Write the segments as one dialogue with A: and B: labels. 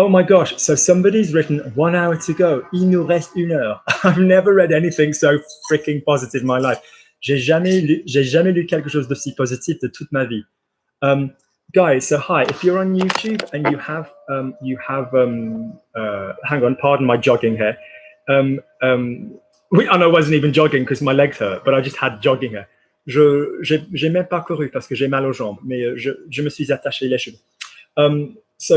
A: Oh my gosh, so somebody's written 1 hour to go. Il nous reste 1 heure. I've never read anything so freaking positive in my life. J'ai jamais lu quelque chose d'aussi positif de toute ma vie. Guys, so hi, if you're on YouTube and hang on, pardon my jogging here. I wasn't even jogging because my legs hurt, but I just had jogging here. J'ai même pas couru parce que j'ai mal aux jambes, mais je me suis attaché les cheveux. So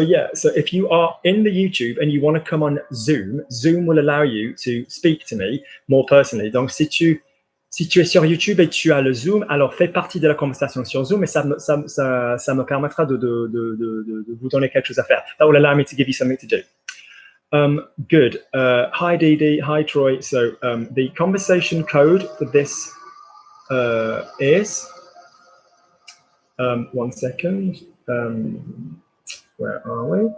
A: if you are in the YouTube and you want to come on Zoom, Zoom will allow you to speak to me more personally. Donc, si tu es sur YouTube et tu as le Zoom, alors fais partie de la conversation sur Zoom et ça me permettra de vous donner quelque chose à faire. That will allow me to give you something to do. Good. Hi, Didi. Hi, Troy. So the conversation code for this is, 1 second. Where are we?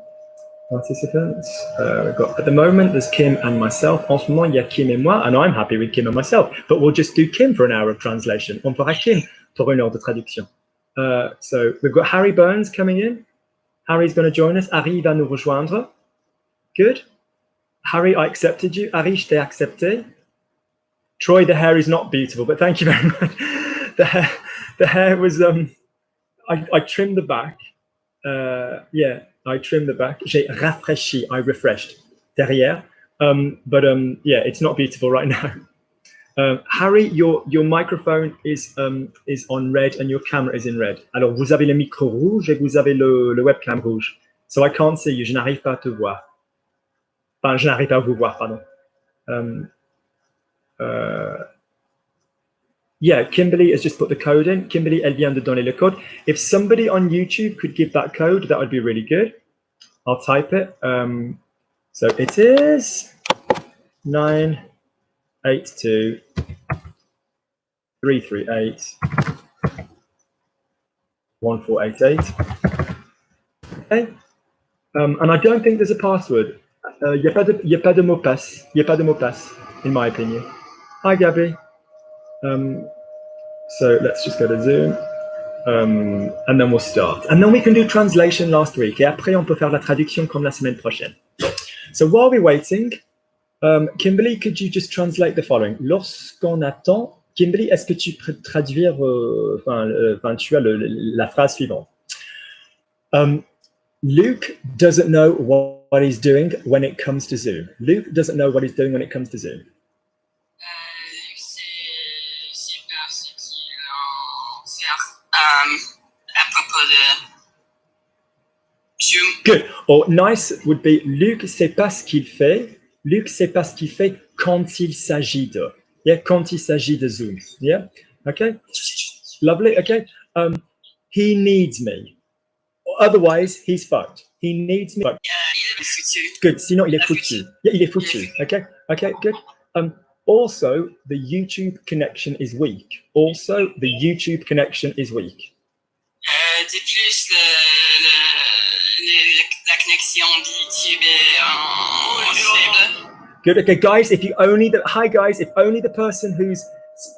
A: Participants. We've got, at the moment, there's Kim and myself. En ce moment, il y a Kim et moi, and I'm happy with Kim and myself. But we'll just do Kim for an hour of translation. On fera Kim pour 1 heure de traduction. So we've got Harry Burns coming in. Harry's going to join us. Harry va nous rejoindre. Good. Harry, I accepted you. Harry, je t'ai accepté. Troy, the hair is not beautiful, but thank you very much. The hair was, I trimmed the back. I trimmed the back. J'ai rafraîchi. I refreshed derrière. But it's not beautiful right now. Harry, your microphone is on red and your camera is in red. Alors vous avez le micro rouge et vous avez le webcam rouge. So I can't see you. Je n'arrive pas à te voir. Enfin, je n'arrive pas à vous voir, pardon. Kimberly has just put the code in. Kimberly, elle vient de donner le code. If somebody on YouTube could give that code, that would be really good. I'll type it. So it is 982 338 1488. Okay. And I don't think there's a password. Il n'y a pas de mot passe. Il n'y a pas de mot passe, in my opinion. Hi, Gabby. So let's just go to Zoom, and then we'll start. And then we can do translation last week. Et après, on peut faire la traduction comme la semaine prochaine. So while we're waiting, Kimberly, could you just translate the following? Lorsqu'on attend, Kimberly, est-ce que tu peux traduire, tu as la phrase suivante. Luke doesn't know what he's doing when it comes to Zoom. Luke doesn't know what he's doing when it comes to Zoom.
B: À propos de Zoom.
A: Good. Or nice would be Luke sait pas ce qu'il fait. Luke sait pas ce qu'il fait quand il s'agit de. Yeah, quand il s'agit de Zoom. Yeah. Okay. Lovely. Okay. He needs me. Otherwise, he's fucked. He needs me.
B: Il est foutu.
A: Good. Sinon, il est foutu. Yeah, il est foutu. Okay. Okay. Good. Also, the YouTube connection is weak. Also, the YouTube connection is weak.
B: De plus, la connexion de YouTube est faible.
A: Good. Okay, guys. Hi, guys. If only the person who's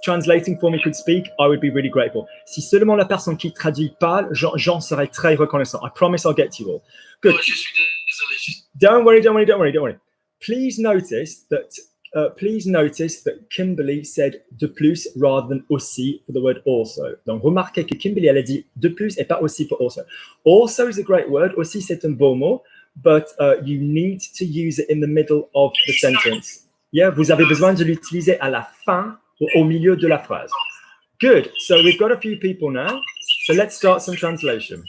A: translating for me could speak, I would be really grateful. Si seulement la personne qui traduit parle, j'en serais très reconnaissant. I promise I'll get to you all. Good.
B: Oh, je suis désolé.
A: Don't worry. Please notice that Kimberly said de plus rather than aussi for the word also. Donc, remarquez que Kimberly, elle a dit de plus et pas aussi pour also. Also is a great word. Aussi, c'est un beau mot, but you need to use it in the middle of the sentence. Yeah, vous avez besoin de l'utiliser à la fin ou au milieu de la phrase. Good. So we've got a few people now. So let's start some translation.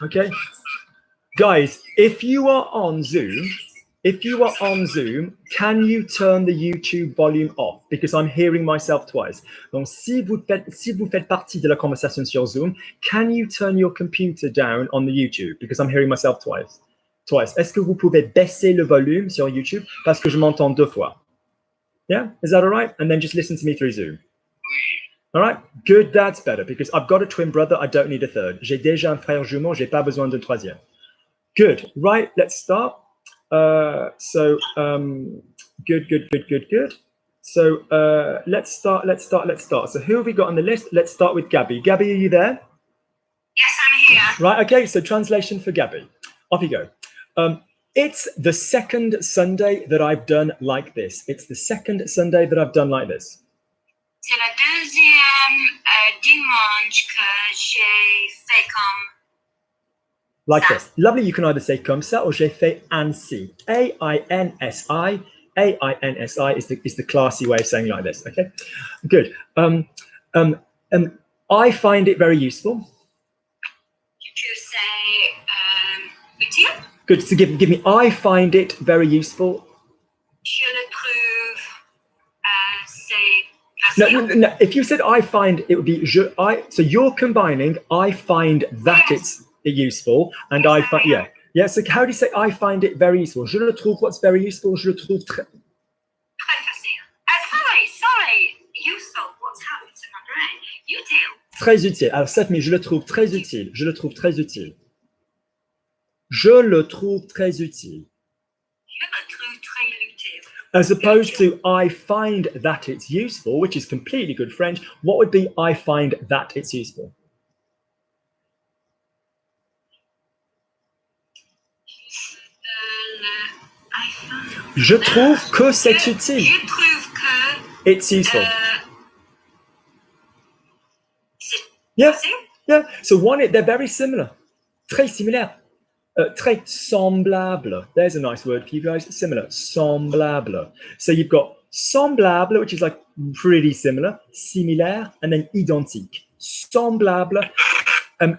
A: Okay. Guys, if you are on Zoom, can you turn the YouTube volume off? Because I'm hearing myself twice. Donc, si vous faites partie de la conversation sur Zoom, can you turn your computer down on the YouTube? Because I'm hearing myself twice. Est-ce que vous pouvez baisser le volume sur YouTube? Parce que je m'entends 2 fois. Yeah? Is that all right? And then just listen to me through Zoom. All right? Good, that's better. Because I've got a twin brother, I don't need a third. J'ai déjà un frère jumeau, j'ai pas besoin d'un troisième. Good. Right, let's start. Good. So let's start. So who have we got on the list? Let's start with Gabby. Gabby, are you there?
C: Yes, I'm here.
A: Right, okay, so translation for Gabby. Off you go. It's the second Sunday that I've done like this. It's the second Sunday that I've done like this.
B: C'est le deuxième dimanche que j'ai fait comme
A: Like
B: ça.
A: this. Lovely, you can either say comme ça or j'ai fait ainsi. A-I-N-S-I. A-I-N-S-I is the classy way of saying like this, okay? Good. I find it very useful.
B: Tu sais utile?
A: Good, so give me, I find it very useful.
B: Je le trouve c'est
A: No,
B: facile.
A: no, if you said I find, it would be so you're combining I find that
B: Yes.
A: it's useful and I find, yeah. Yeah, so how do you say I find it very useful? Je le trouve what's very useful? Je le trouve très...
B: Très facile. Sorry. Useful. What's happened to my brain? Utile.
A: Très utile. Alors, ça, mais je le trouve très utile. Je le trouve très utile. Je le trouve très utile.
B: Je le trouve très utile.
A: As opposed to I find that it's useful, which is completely good French. What would be I find that it's useful?
B: I find.
A: Je trouve que c'est utile.
B: Je trouve que
A: It's useful.
B: c'est
A: Yeah.
B: facile.
A: Yeah. So they're very similar. Très similaire. Très semblable. There's a nice word for you guys. Similar. Semblable. So you've got semblable, which is like pretty similar, similaire, and then identique. Semblable.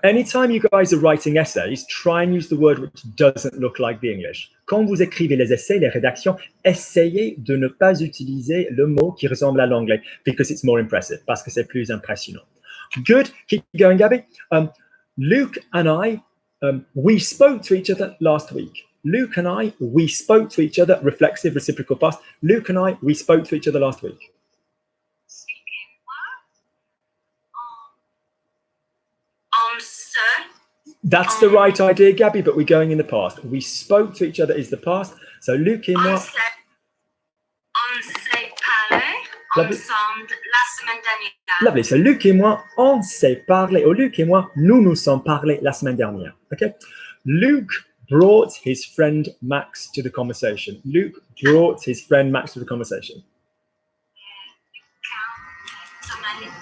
A: Anytime you guys are writing essays, try and use the word which doesn't look like the English. Quand vous écrivez les essais, les rédactions, essayez de ne pas utiliser le mot qui ressemble à l'anglais, because it's more impressive, parce que c'est plus impressionnant. Good. Keep going, Gabby. Luke and I, we spoke to each other last week. Luke and I, we spoke to each other, reflexive, reciprocal past. Luke and I, we spoke to each other last week. That's the right idea, Gabby, but we're going in the past. We spoke to each other is the past. So Luke et moi.
B: On s'est parlé ensemble la semaine dernière.
A: Lovely. So Luc et moi, on s'est parlé. Or Luc et moi, nous nous sommes parlé la semaine dernière. Okay. Luke brought his friend Max to the conversation. Luke brought his friend Max to the conversation.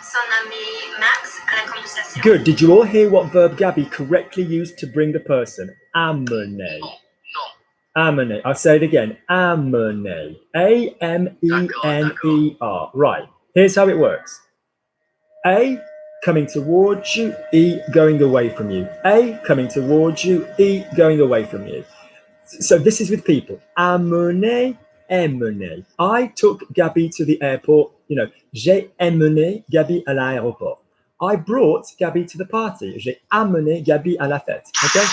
B: Son ami Max à la conversation.
A: Good. Did you all hear what verb Gabby correctly used to bring the person? Amener.
B: No.
A: Amener. I'll say it again. Amener. A-M-E-N-E-R. Right. Here's how it works. A, coming towards you. E, going away from you. A, coming towards you. E, going away from you. So this is with people. Amener, emmener. I took Gabby to the airport. You know, j'ai emmené Gabby à l'aéroport. I brought Gabby to the party. J'ai amené Gabby à la fête. Okay?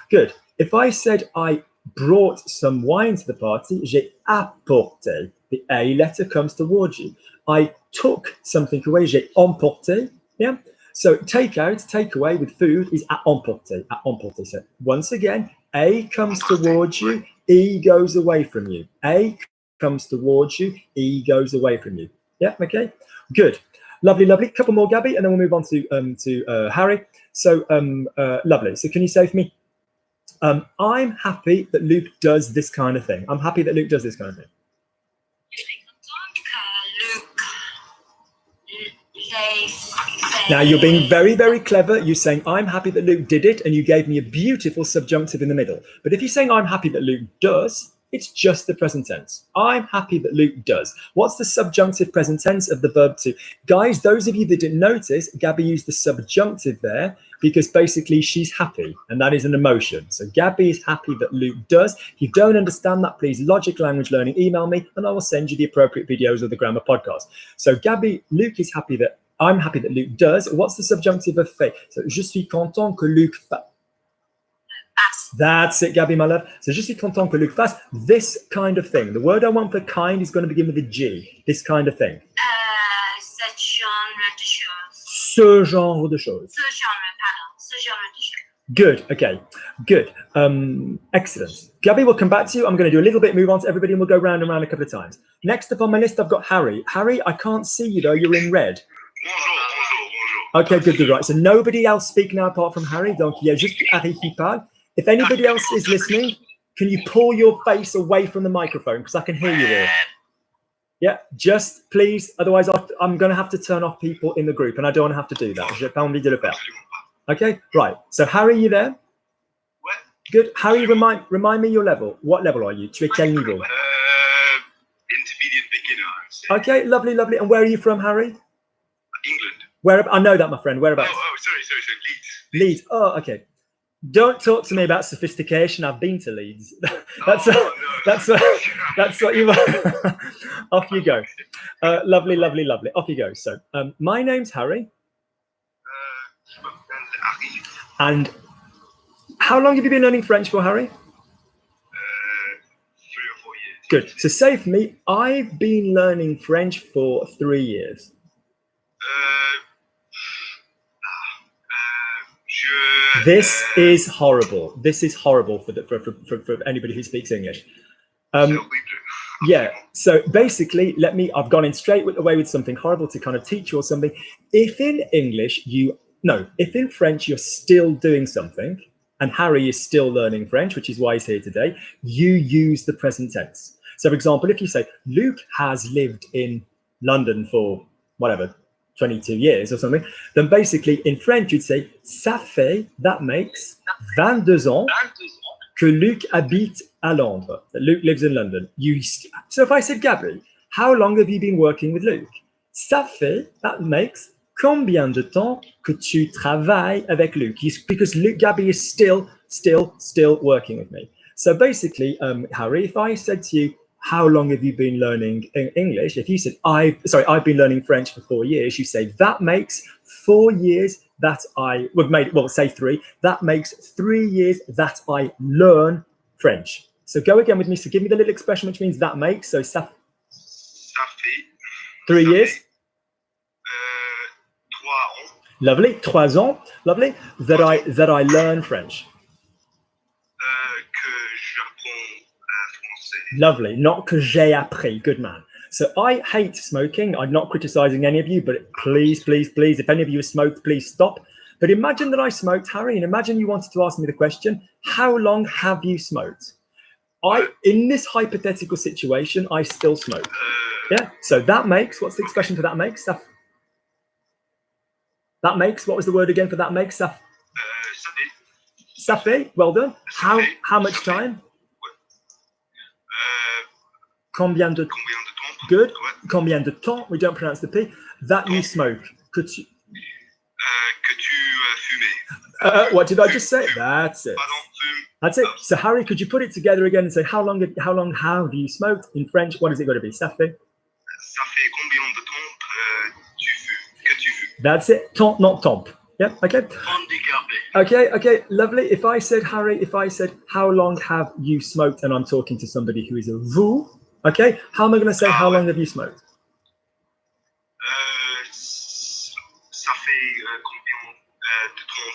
A: Good. If I said I brought some wine to the party, j'ai apporté. The A letter comes towards you. I took something away, j'ai emporté. Yeah. So take out, take away with food is à emporter. À emporter. So once again, A comes towards you, E goes away from you. A comes towards you, E goes away from you. Yeah. Okay. Good. Lovely, lovely. Couple more, Gabby, and then we'll move on to Harry. So lovely. So can you say for me? I'm happy that Luke does this kind of thing. I'm happy that Luke does this kind of thing. Now you're being very, very clever. You're saying, I'm happy that Luke did it, and you gave me a beautiful subjunctive in the middle. But if you're saying, I'm happy that Luke does, it's just the present tense. I'm happy that Luke does. What's the subjunctive present tense of the verb to? Guys, those of you that didn't notice, Gabby used the subjunctive there because basically she's happy, and that is an emotion. So Gabby is happy that Luke does. If you don't understand that, please, Logic Language Learning, email me, and I will send you the appropriate videos of the grammar podcast. So Gabby, Luke is happy that, I'm happy that Luke does. What's the subjunctive of fait? So je suis content que Luc fasse. That's it, Gabby, my love. So je suis content que Luc fasse this kind of thing. The word I want for kind is going to begin with a G. This kind of thing.
B: Ce genre de choses.
A: Ce genre de choses.
B: Ce genre de choses.
A: Good. Okay. Good. Excellent. Gabby, we'll come back to you. I'm going to do a little bit, move on to everybody, and we'll go round and round a couple of times. Next up on my list, I've got Harry. Harry, I can't see you though. You're in red.
C: Bonjour.
A: Okay, good, good, right. So nobody else speak now apart from Harry. Donc, il y a juste Harry qui parle. If anybody else is listening, can you pull your face away from the microphone? Because I can hear you all. Yeah, just please. Otherwise, I'm going to have to turn off people in the group, and I don't want to have to do that. J'ai pas envie de le faire. Okay, right. So, Harry, you there?
C: What?
A: Good. Harry, remind me your level. What level are you? Tu es quel niveau?
C: Intermediate beginner, I would say.
A: Okay, lovely, lovely. And where are you from, Harry?
C: England.
A: Where? I know that, my friend. Whereabouts?
C: Sorry, Leeds.
A: Leeds. Oh, okay. Don't talk to me about sophistication. I've been to Leeds. That's what you want. Off you go. Lovely, lovely, lovely. Off you go. So, my name's Harry.
C: Je m'appelle Harry.
A: And how long have you been learning French for, Harry?
C: 3 or 4 years.
A: Good. So say for me, I've been learning French for 3 years. This is horrible. This is horrible for anybody who speaks English. Yeah. So basically, I've gone in straight away with something horrible to kind of teach you or something. If in English if in French you're still doing something, and Harry is still learning French, which is why he's here today, you use the present tense. So for example, if you say, Luke has lived in London for whatever, 22 years or something, then basically in French you'd say, ça fait, that makes 22 ans que Luc habite à Londres. That Luke lives in London. So if I said, Gabby, how long have you been working with Luke? Ça fait, that makes combien de temps que tu travailles avec Luc? Because Gabby is still working with me. So basically, Harry, if I said to you, how long have you been learning English? If you said, I've been learning French for 4 years, you say, that makes 4 years that say 3. That makes 3 years that I learn French. So go again with me. So give me the little expression which means that makes. So ça
C: fait
A: 3 years.
C: 3 ans.
A: Lovely. 3 ans. Lovely. That I learn French.
C: Que j'apprends français.
A: Lovely. Not que j'ai appris. Good man. So I hate smoking. I'm not criticizing any of you, but please, if any of you have smoked, please stop. But imagine that I smoked, Harry, and imagine you wanted to ask me the question, how long have you smoked? In this hypothetical situation, I still smoke. Yeah. So that makes, what's the expression for that makes? That makes, what was the word again for that makes? Ça fait. Well done. How much time? Combien de temps? Good. Combien de temps? We don't pronounce the P. That you smoke.
C: Que tu fumes.
A: What did I just say? That's it.
C: Pardon, fume.
A: That's it. So Harry, could you put it together again and say how long have you smoked in French? What is it going to be? Ça fait.
C: Ça fait combien de temps que tu fumes?
A: That's it. Temps, not tomp. Yeah. Okay.
C: Handicapé.
A: Okay. Lovely. If I said, Harry, how long have you smoked, and I'm talking to somebody who is a vous. Okay. How am I going to say how long have you smoked?
C: Ça fait combien de temps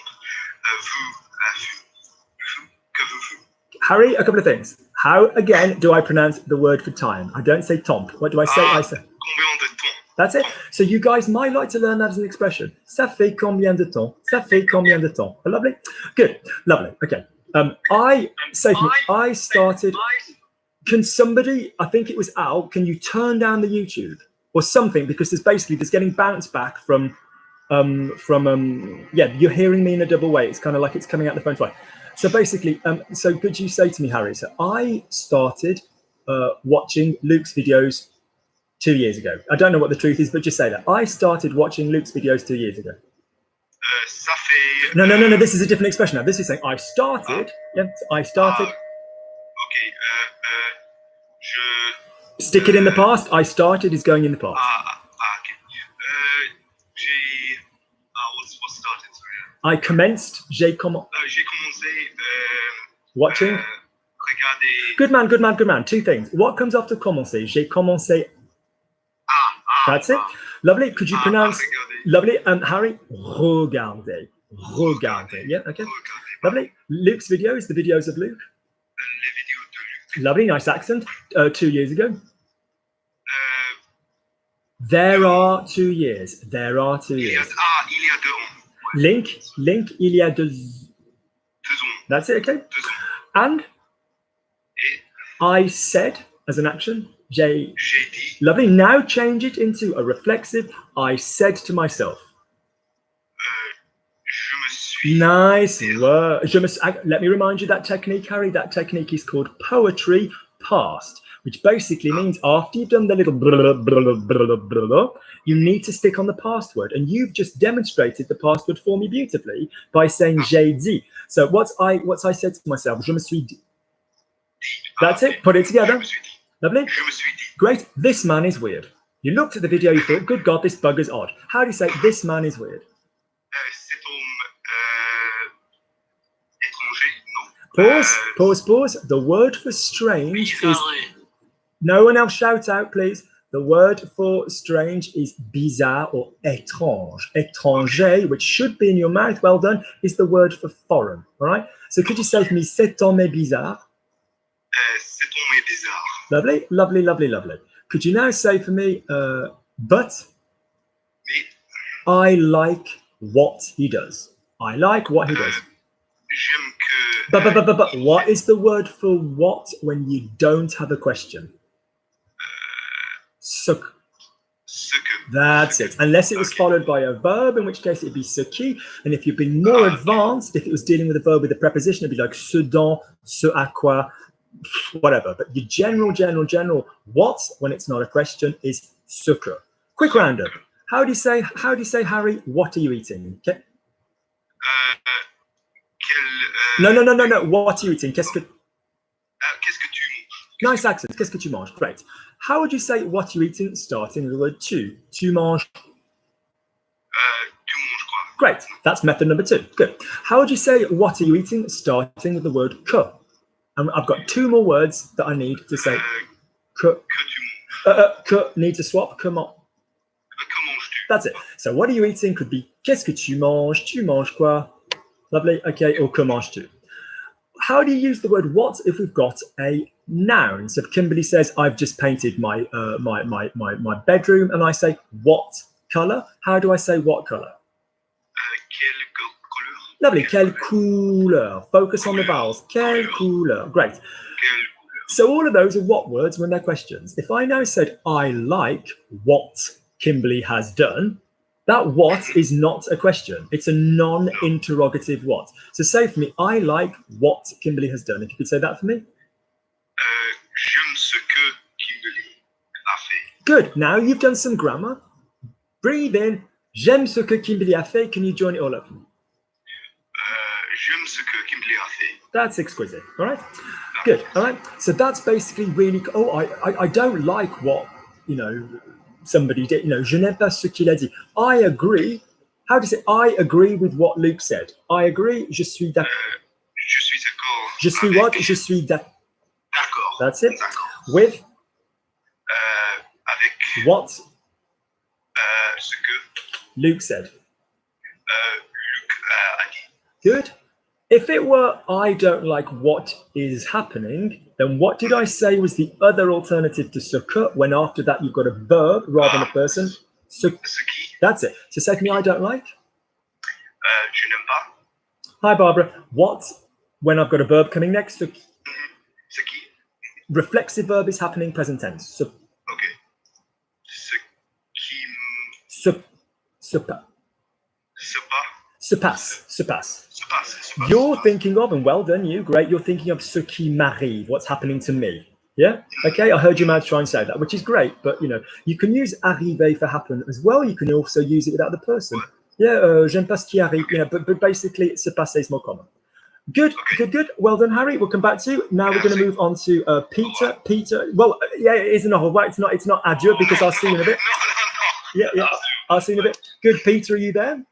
C: que vous fumez?
A: Harry, a couple of things. How, again, do I pronounce the word for time? I don't say tomp. What do I say? I say.
C: Combien de temps?
A: That's it. So you guys might like to learn that as an expression. Ça fait combien de temps? Ça fait combien de temps? Oh, lovely. Good. Lovely. Okay. I started. Can somebody, I think it was Al, can you turn down the YouTube or something? Because there's getting bounced back from you're hearing me in a double way. It's kind of like it's coming out the phone twice. So basically, so could you say to me, Harry, so I started watching Luke's videos 2 years ago. I don't know what the truth is, but just say that. I started watching Luke's videos 2 years ago.
C: Ça fait...
A: No, this is a different expression now. This is saying I started. Yeah, I started.
C: Okay.
A: Stick it in the past. I started is going in the past.
C: Okay. What started? Sorry.
A: I commenced. J'ai commencé. Watching.
C: Regarder.
A: Good man. 2 things. What comes after commencer? J'ai commencé. That's it. Lovely. Could you pronounce?
C: Regarder.
A: Lovely. Harry, regardez. Yeah. Okay. Lovely. Luke's videos. The videos of Luke.
C: Les vidéos de Luc.
A: Lovely. Nice accent. 2 years ago. There are 2 years. There are 2
C: Il y a,
A: years.
C: il y a 2 ans.
A: Link, il y a 2.
C: 2 ans.
A: That's it, okay?
C: 2 ans.
A: And
C: Et
A: I said as an action,
C: j'ai dit,
A: lovely. Now change it into a reflexive. I said to myself.
C: je me suis.
A: Nice work. Let me remind you that technique, Harry. That technique is called poetry past, which basically means after you've done the little blah, blah, blah, blah, blah, you need to stick on the past word. And you've just demonstrated the past word for me beautifully by saying j'ai dit. So what's I said to myself? Je me suis dit. That's it. Put it
C: Je
A: together.
C: me suis dit.
A: Lovely.
C: Je me suis dit.
A: Great. This man is weird. You looked at the video, you thought, good God, this bugger's odd. How do you say this man is weird?
C: Cet homme étranger, non.
A: Pause. The word for strange is...
D: Bizarre.
A: No one else shout out, please. The word for strange is bizarre or étrange. Étranger, which should be in your mouth, well done, is the word for foreign. All right? So could you say for me, cet homme est bizarre?
C: Cet homme est bizarre.
A: Lovely, lovely, lovely, lovely. Could you now say for me, but
C: Mais
A: I like what he does. I like what he does.
C: j'aime que.
A: But what is the word for what when you don't have a question? Ce que.
C: Ce que.
A: That's it. Unless it was followed by a verb, in which case it'd be ce qui. And if you've been more advanced, if it was dealing with a verb with a preposition, it'd be like ce dont, ce à quoi, whatever. But your general what when it's not a question is ce que. Quick roundup. How do you say, Harry, what are you eating? Okay.
C: Quel.
A: No. What are you eating? Qu'est-ce que
C: Qu'est-ce que tu manges?
A: Nice accent. Qu'est-ce que tu manges? Great. How would you say what you eating starting with the word tu? Tu manges.
C: Tu manges quoi?
A: Great. That's method number 2. Good. How would you say what are you eating starting with the word que? And I've got 2 more words that I need to say. Que.
C: Que tu manges?
A: Que need to swap. Comment?
C: Que manges-tu?
A: That's it. So what are you eating could be qu'est-ce que tu manges? Tu manges quoi? Lovely. Okay. Or que manges-tu? How do you use the word what if we've got a noun? So if Kimberly says, I've just painted my my bedroom, and I say, what color? How do I say what color?
C: Quelle couleur?
A: Lovely. Quelle couleur? Focus on the vowels. Quelle couleur? Great.
C: Quelle couleur?
A: So all of those are what words when they're questions. If I now said, I like what Kimberly has done, that what is not a question. It's a non-interrogative what. So say for me, I like what Kimberly has done. If you could say that for me.
C: J'aime ce que Kimberly a fait.
A: Good. Now you've done some grammar. Breathe in. J'aime ce que Kimberly a fait. Can you join it all up?
C: J'aime ce que Kimberly a fait.
A: That's exquisite. All right. Good. All right. So that's basically really. Oh, I don't like what somebody did. Je n'aime pas ce qu'il a dit. I agree. How do you say? I agree with what Luke said. I agree. Je suis d'accord.
C: Je suis d'accord.
A: Je suis
C: avec-
A: what? Je suis d'accord.
C: D'accord.
A: That's it.
C: D'accord.
A: With
C: Avec
A: what
C: ce que
A: Luke said.
C: Luc a dit.
A: Good. If it were I don't like what is happening, then what did I say was the other alternative to ce que when after that you've got a verb rather than a person? Ce,
C: Ce qui,
A: that's it. So say to me, I don't like.
C: je n'aime pas.
A: Hi, Barbara. What when I've got a verb coming next? So
C: Ce qui,
A: reflexive verb is happening present tense. So,
C: ok. Ce qui
A: se passe.
C: se passe.
A: Se passe.
C: Se passe. Se passe.
A: You're thinking of, and well done, you, great, you're thinking of ce qui m'arrive, what's happening to me. Yeah? Okay, I heard your mouth try and say that, which is great, but you can use arriver for happen as well. You can also use it without the person. Yeah, j'aime pas ce qui arrive, but basically, se passer is more common. Good, good. Well done, Harry. We'll come back to you. Now we're going to move on to Peter. Peter, well, yeah, it is an au revoir. It's not adieu because I'll see you in a bit.
C: Non.
A: Yeah, I'll see you in a bit. Good, Peter, are you there?
C: Oui,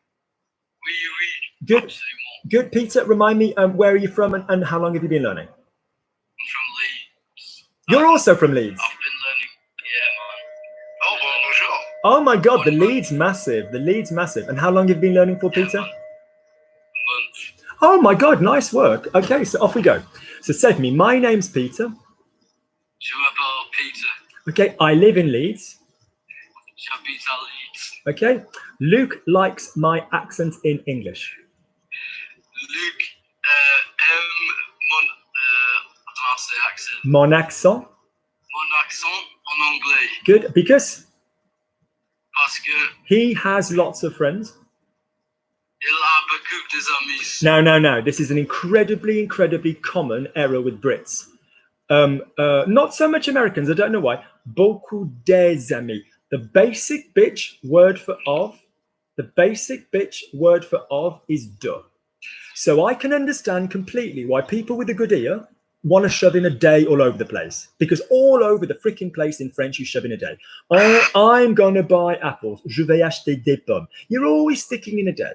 C: oui.
A: Good.
D: Absolument.
A: Good, Peter. Remind me, where are you from and how long have you been learning?
D: I'm from Leeds.
A: You're also from Leeds.
D: I've been learning. Yeah,
C: Oh, bonjour.
A: Oh my God, the Leeds massive. The Leeds massive. And how long have you been learning for, Peter?
D: man. Month.
A: Oh my God, nice work. Okay, so off we go. So say for me, my name's Peter.
D: Je m'appelle Peter.
A: Okay, I live in Leeds.
D: J'habite à Leeds.
A: Okay. Luke likes my accent in English.
D: Luc aime mon accent.
A: Mon accent.
D: Mon accent en anglais.
A: Good. Because
D: Parce que
A: he has lots of friends.
D: il a beaucoup d'amis.
A: No. This is an incredibly common error with Brits. Not so much Americans. I don't know why. Beaucoup des amis. The basic bitch word for of is de. So I can understand completely why people with a good ear want to shove in a day all over the place, because all over the freaking place in French you shove in a day. I'm gonna buy apples. Je vais acheter des pommes. You're always sticking in a day.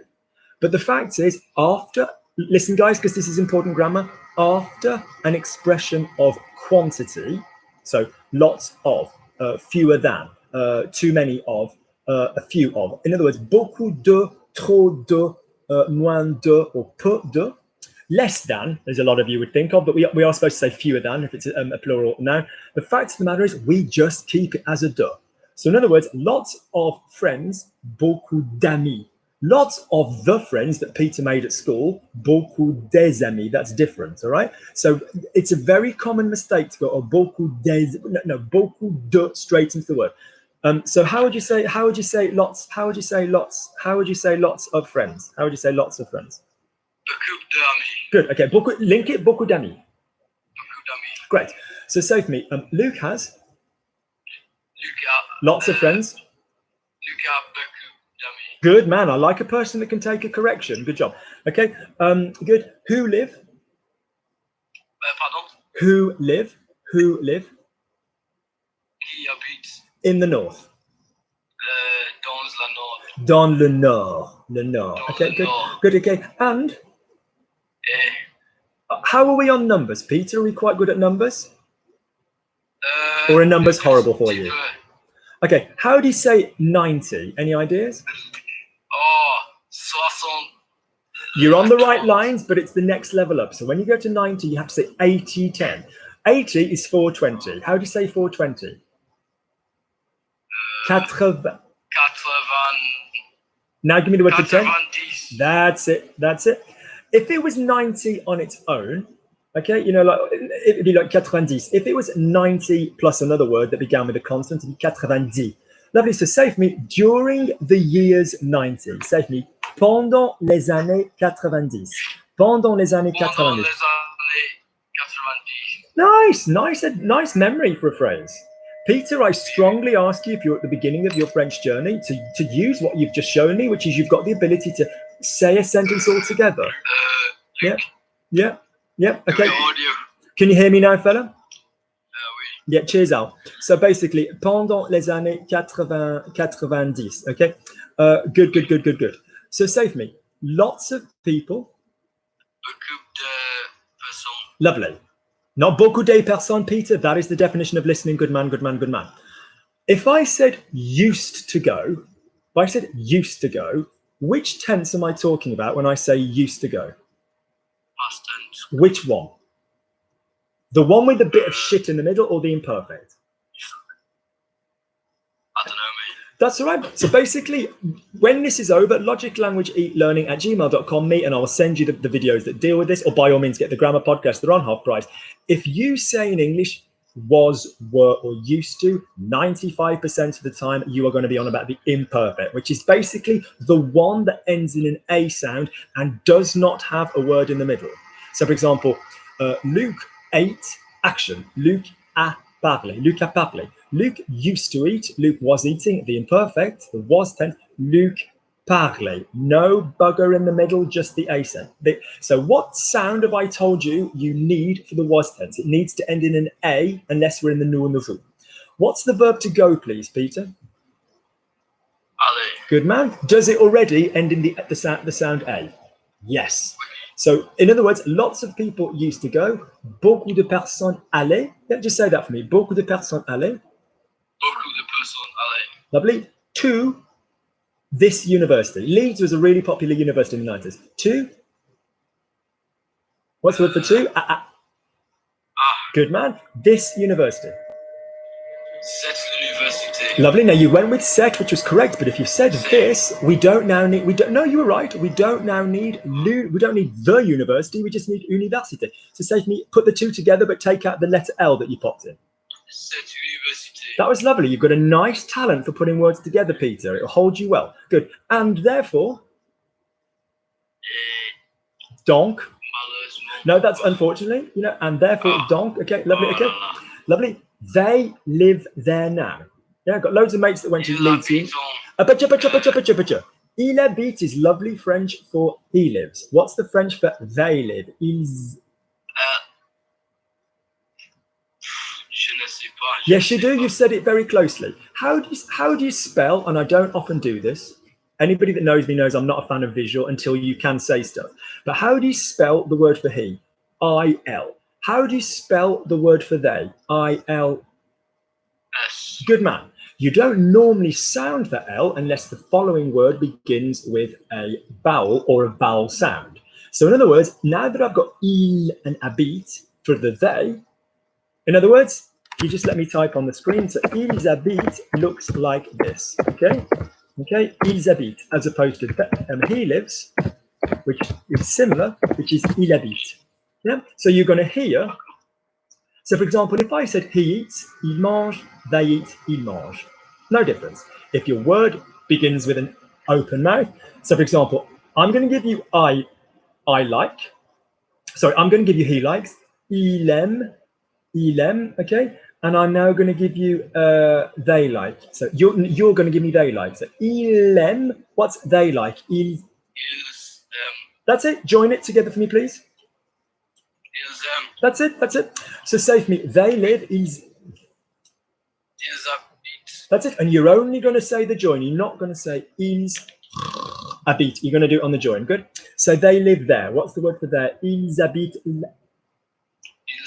A: But the fact is, after, listen guys, because this is important grammar, after an expression of quantity, so lots of, fewer than, too many of, a few of. In other words, beaucoup de, trop de, moins de, or peu de. Less than, as a lot of you would think of, but we are supposed to say fewer than if it's a plural noun. The fact of the matter is, we just keep it as a de. So in other words, lots of friends, beaucoup d'amis. Lots of the friends that Peter made at school, beaucoup des amis. That's different, all right? So it's a very common mistake to go, oh, beaucoup des, no, beaucoup de straight into the word. So how would you say lots? How would you say lots of friends? How would you say lots of friends?
D: Beaucoup d'amis.
A: Good. Okay. Link it. Beaucoup d'amis.
D: Beaucoup d'amis.
A: Great. So say for me, Luke has
D: Luc a
A: lots of friends.
D: Luc a beaucoup d'amis.
A: Good man. I like a person that can take a correction. Good job. Okay. Good. Who live?
D: Pardon?
A: Who live?
D: Qui habite
A: In the north.
D: dans la nord.
A: Dans le nord. Le nord. Okay. Good.
D: Nord.
A: Good. Okay. And how are we on numbers, Peter? Are we quite good at numbers? Or are numbers horrible for you? Okay. How do you say 90? Any ideas?
D: Oh, 60.
A: You're on the right lines, but it's the next level up. So when you go to 90, you have to say 80, 10. 80 is 420. How do you say 420? 80.
D: 80.
A: Now give me the word for 10.
D: 90.
A: That's it. If it was 90 on its own, okay, you know, like it'd be like 90. If it was 90 plus another word that began with a consonant, it'd be 90. Lovely. So say for me, during the years 90. Say for me, pendant les années 90. Pendant les années 90.
D: Pendant les années 90.
A: Nice memory for a phrase. Peter, I strongly ask you, if you're at the beginning of your French journey, to use what you've just shown me, which is you've got the ability to say a sentence all together. Yeah. Okay. Can you hear me now, fella?
D: Oui.
A: Yeah, cheers out. So basically, pendant les années 90, okay? Good. So say for me, lots of people.
D: Beaucoup de personnes.
A: Lovely. Not beaucoup de personnes, Peter. That is the definition of listening. Good man. If I said used to go, which tense am I talking about when I say used to go?
D: Past tense.
A: Which one? The one with a bit of shit in the middle or the imperfect?
D: I don't know, mate.
A: That's all right. So basically, when this is over, logiclanguagelearning@gmail.com, me, and I will send you the videos that deal with this, or by all means, get the grammar podcast. They're on half price. If you say in English, was, were, or used to, 95% of the time, you are going to be on about the imperfect, which is basically the one that ends in an A sound and does not have a word in the middle. So, for example, Luke ate, action. Luke a parlé. Luke a parlé. Luke used to eat. Luke was eating. The imperfect, the was tense. Luke parlait. No bugger in the middle, just the A sound. So what sound have I told you need for the was tense? It needs to end in an A unless we're in the nous and the vous. What's the verb to go, please, Peter?
D: Aller.
A: Good man. Does it already end in the sound A? Yes. So in other words, lots of people used to go. Beaucoup de personnes allaient. Yeah, just say that for me. Beaucoup de personnes allaient.
D: Beaucoup de personnes allaient.
A: Lovely. To this university. Leeds was a really popular university in the 90s. To? What's the word for to? Good man. This university.
D: Cette université.
A: Lovely. Now you went with set, which was correct. But if you said this, we don't now need. We don't. No, you were right. We don't now need. We don't need the university. We just need université. So say to me, put the two together, but take out the letter L that you popped in.
D: Cette université.
A: That was lovely. You've got a nice talent for putting words together, Peter. It'll hold you well. Good. And therefore, donc.
D: Malheureusement.
A: No, that's unfortunately, and therefore, donc. Okay, lovely. Okay, lovely. They live there now. Yeah, I've got loads of mates that went to
D: Il
A: Leeds.
D: habite en.
A: Il habite is lovely French for he lives. What's the French for they live? Ils.
D: Je ne sais pas.
A: Yes, you do. You've said it very closely. How do you spell? And I don't often do this. Anybody that knows me knows I'm not a fan of visual until you can say stuff. But how do you spell the word for he? I-L. How do you spell the word for they? I-L.
D: S.
A: Good man. You don't normally sound the L unless the following word begins with a vowel or a vowel sound. So in other words, now that I've got il and habite for the they, in other words, you just let me type on the screen. So ils habitent looks like this. Okay, ils habitent, as opposed to he lives, which is similar, which is il habite. Yeah. So you're going to hear. So for example, if I said he eats, il mange, they eat, il mange. No difference. If your word begins with an open mouth. So for example, I'm going to give you I like. Sorry, I'm going to give you he likes. Il aime, okay? And I'm now going to give you they like. So you're going to give me they like. So il aime, what's they like?
D: Ils
A: That's it. Join it together for me, please.
D: Ils
A: That's it. So say for me, they live, ils
D: habite.
A: That's it. And you're only going to say the join. You're not going to say ils habite. You're going to do it on the join. Good. So they live there. What's the word for there? Ils habitent.
D: Ils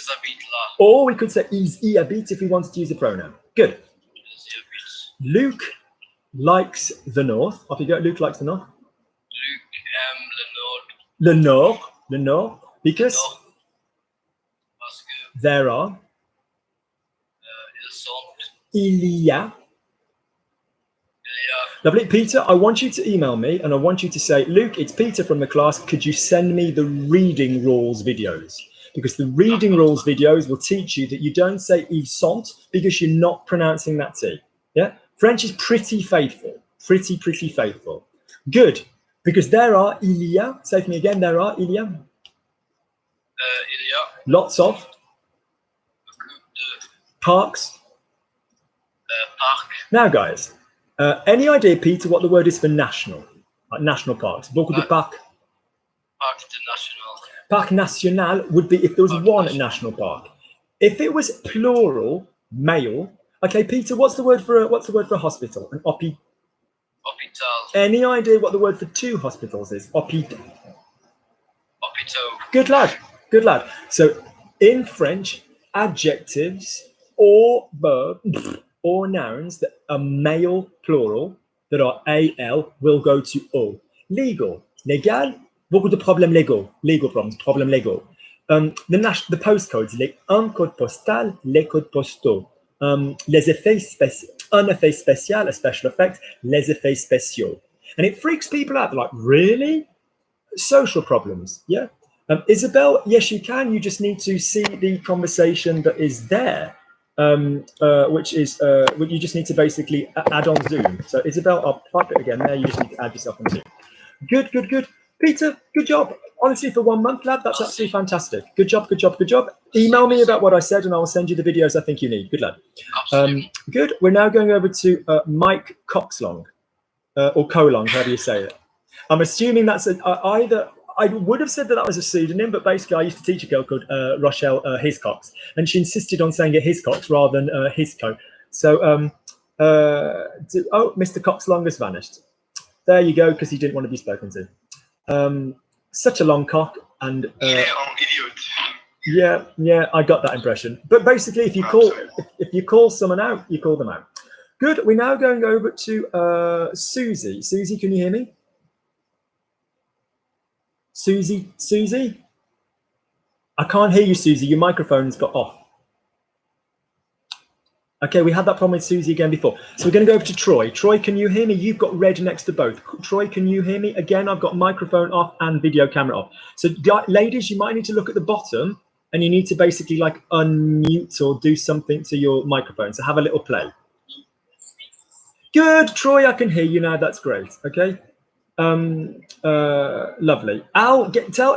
D: habitent là.
A: Or we could say ils y habitent if we wanted to use a pronoun. Good.
D: Ils y habitent.
A: Luke likes the north. Off you go. Luke likes the north.
D: Luc aime le nord.
A: Le nord. Because
D: Nord. Parce que
A: there are.
D: ils sont.
A: Il y a. Lovely. Peter, I want you to email me and I want you to say, Luke, it's Peter from the class. Could you send me the reading rules videos? Because the reading rules videos will teach you that you don't say ils sont because you're not pronouncing that T. Yeah. French is pretty faithful. Pretty faithful. Good. Because there are il y a. Say for me again, there are il y a.
D: Il y a
A: Lots of
D: beaucoup de
A: parks.
D: parcs.
A: Now, guys, any idea, Peter, what the word is for national? Like national parks. Beaucoup de parcs.
D: Parc de national.
A: Parc national would be if there was
D: Parc
A: one
D: national.
A: national park. If it was plural, male. Okay, Peter, what's the word for a hospital? An hôpital.
D: Hôpital.
A: Any idea what the word for two hospitals is? Hôpital.
D: Hôpitaux.
A: Good lad. So in French, adjectives or verbs or nouns that are male plural that are al will go to o. Legal, légal, beaucoup de problèmes légaux. Legal problems, problèmes légaux. The postcodes, un code postal, les codes postaux. Les effets spéciaux, un effet spécial, a special effect, les effets spéciaux. And it freaks people out. They're like, really? Social problems, yeah. Isabel, yes, you can. You just need to see the conversation that is there, which you just need to basically add on Zoom. So Isabel, I'll pop it again there. You just need to add yourself on Zoom. Good. Peter, good job. Honestly, for 1 month, lad, that's absolutely fantastic. Good job. Email me about what I said and I will send you the videos I think you need. Good lad. Good. We're now going over to Mike Coxlong, or Colong, however you say it. I'm assuming that's either. I would have said that was a pseudonym, but basically I used to teach a girl called Rochelle Hiscox, and she insisted on saying it Hiscox rather than Hisco. So, Mr. Coxlong has vanished. There you go, because he didn't want to be spoken to. Such a long cock, and
C: Il est en idiot.
A: yeah, I got that impression. But basically, if you call someone out, you call them out. Good. We're now going over to Susie. Susie, can you hear me? Susie? I can't hear you, Susie. Your microphone's got off. Okay, we had that problem with Susie again before. So we're going to go over to Troy. Troy, can you hear me? You've got red next to both. Troy, can you hear me? Again, I've got microphone off and video camera off. So ladies, you might need to look at the bottom and you need to basically like unmute or do something to your microphone. So have a little play. Good, Troy, I can hear you now. That's great. Okay. Lovely. Al,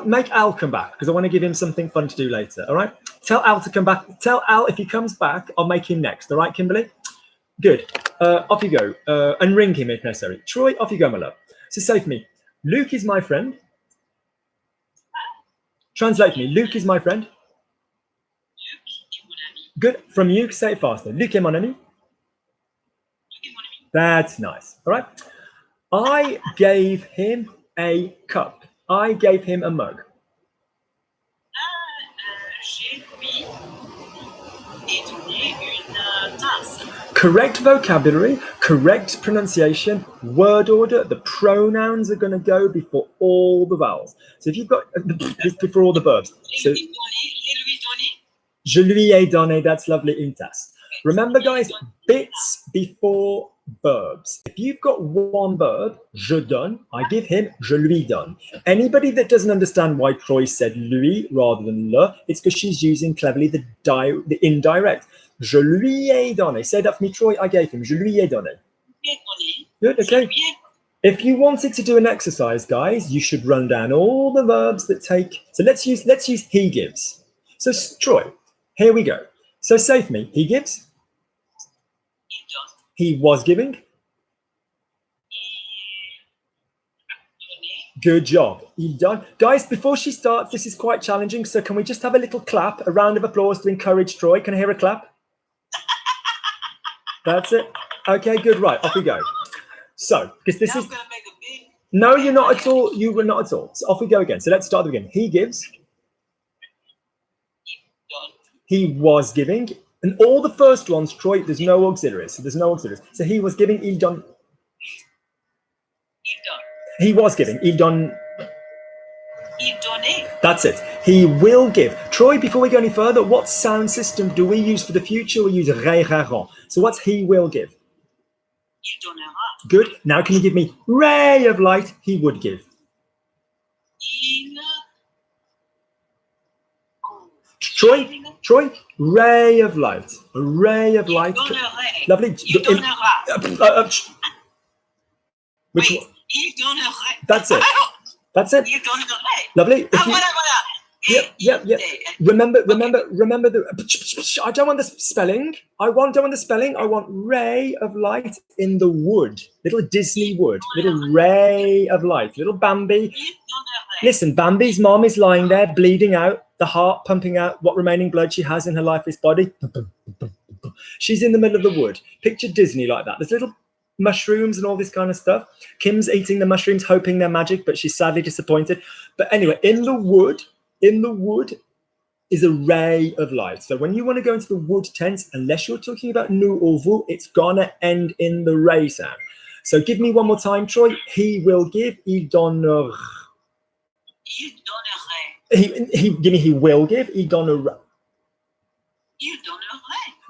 A: make Al come back because I want to give him something fun to do later. All right. Tell Al to come back. Tell Al if he comes back, I'll make him next. All right, Kimberly? Good. Off you go. And ring him if necessary. Troy, off you go, my love. So say for me, Luke is my friend. Translate for me. Luke is my friend. Good. From you, say it faster. Luke est mon ami. That's nice. All right. I gave him a cup. I gave him a mug. Correct vocabulary, correct pronunciation, word order. The pronouns are going to go before all the vowels. So if you've got before all the verbs. So, je lui ai donné. That's lovely. Une tasse. Remember, guys, bits before verbs. If you've got one verb, je donne, I give him, je lui donne. Anybody that doesn't understand why Troy said lui rather than le, it's because she's using cleverly the indirect. Je lui ai donné. Say that for me, Troy. I gave him. Je lui ai donné. Good, okay. If you wanted to do an exercise, guys, you should run down all the verbs that take. So let's use he gives. So Troy, here we go. So say for me, he gives. He was giving. Good job. Il donne. Guys, before she starts, this is quite challenging. So can we just have a little clap, a round of applause to encourage Troy? Can I hear a clap? That's it. Okay, good. Right, off we go. So, because this is... No, you're not at all. You were not at all. So off we go again. So let's start again. He gives. He was giving. And all the first ones, Troy, there's no auxiliaries. So there's no auxiliaries. So he was giving, il donne. He was giving, il donne. That's it. He will give. Troy, before we go any further, what sound system do we use for the future? We use ré, ra, ron. So what's he will give? Good. Now can you give me ray of light? He would give. Troy, ray of light. A ray of light. Lovely. Which one? That's it. That's it. Lovely. Yep. Remember the. I don't want the spelling. I don't want the spelling. I want ray of light in the wood. Little Disney wood. Little ray of light. Little Bambi. Listen, Bambi's mom is lying there bleeding out. The heart pumping out what remaining blood she has in her lifeless body. She's in the middle of the wood. Picture Disney like that. There's little mushrooms and all this kind of stuff. Kim's eating the mushrooms, hoping they're magic, but she's sadly disappointed. But anyway, in the wood is a ray of light. So when you want to go into the wood tense, unless you're talking about nous or vous, it's gonna end in the ray sound. So give me one more time, Troy. He will give. Il donnera. He will give. Il donnera.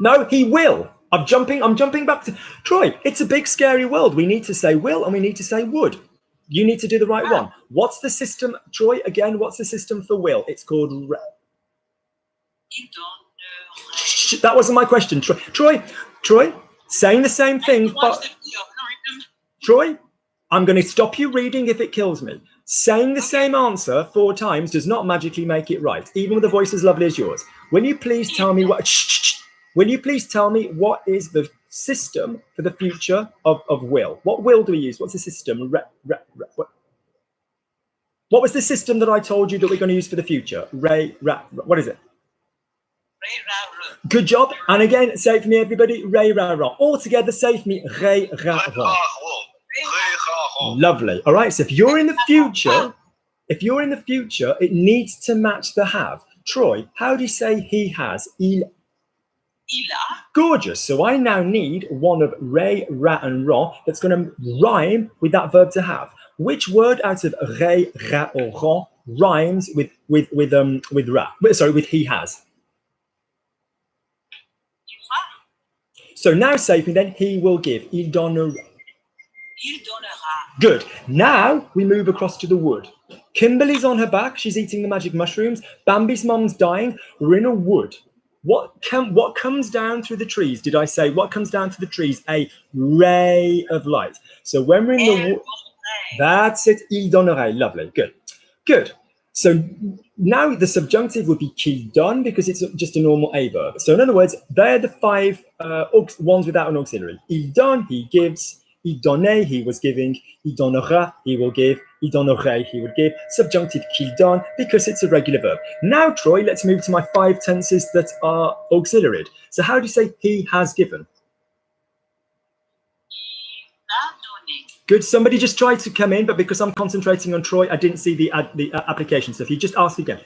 A: No, he will. I'm jumping back to Troy. It's a big, scary world. We need to say will and we need to say would. You need to do the right one. What's the system, Troy? Again, what's the system for will? It's called. That wasn't my question, Troy. Troy, saying the same thing. But Troy, I'm going to stop you reading if it kills me. Saying the same answer 4 times does not magically make it right, even with a voice as lovely as yours. Will you please tell me what? Will you please tell me what is the system for the future of will? What will do we use? What's the system? What was the system that I told you that we're going to use for the future? What is it? Good job. And again, say it for me, everybody. Ray, ra, ra. All together, say for me. Ray, ra, ra. Lovely. All right. So if you're in the future, it needs to match the have. Troy, how do you say he has? Il. Gorgeous. So I now need one of ray, ra, and ron that's going to rhyme with that verb to have. Which word out of ray, ra, or ron rhymes with ra? Sorry, with he has. So now say for me then, he will give. Il donnera.
B: Il donnera.
A: Good. Now we move across to the wood. Kimberly's on her back. She's eating the magic mushrooms. Bambi's mom's dying. We're in a wood. What comes down through the trees? Did I say what comes down through the trees? A ray of light. So when we're in the wood, that's it. Il donnerait. Lovely. Good. Good. So now the subjunctive would be qu'il donne because it's just a normal a verb. So in other words, they're the five ones without an auxiliary. Il donne, he gives. Il donnait, he was giving. Il donnera, he will give. Il donnerait, he would give. Subjunctive qu'il donne because it's a regular verb. Now, Troy, let's move to my 5 tenses that are auxiliaried. So how do you say he has given?
B: Il a donné.
A: Good. Somebody just tried to come in, but because I'm concentrating on Troy, I didn't see the application. So if you just ask again.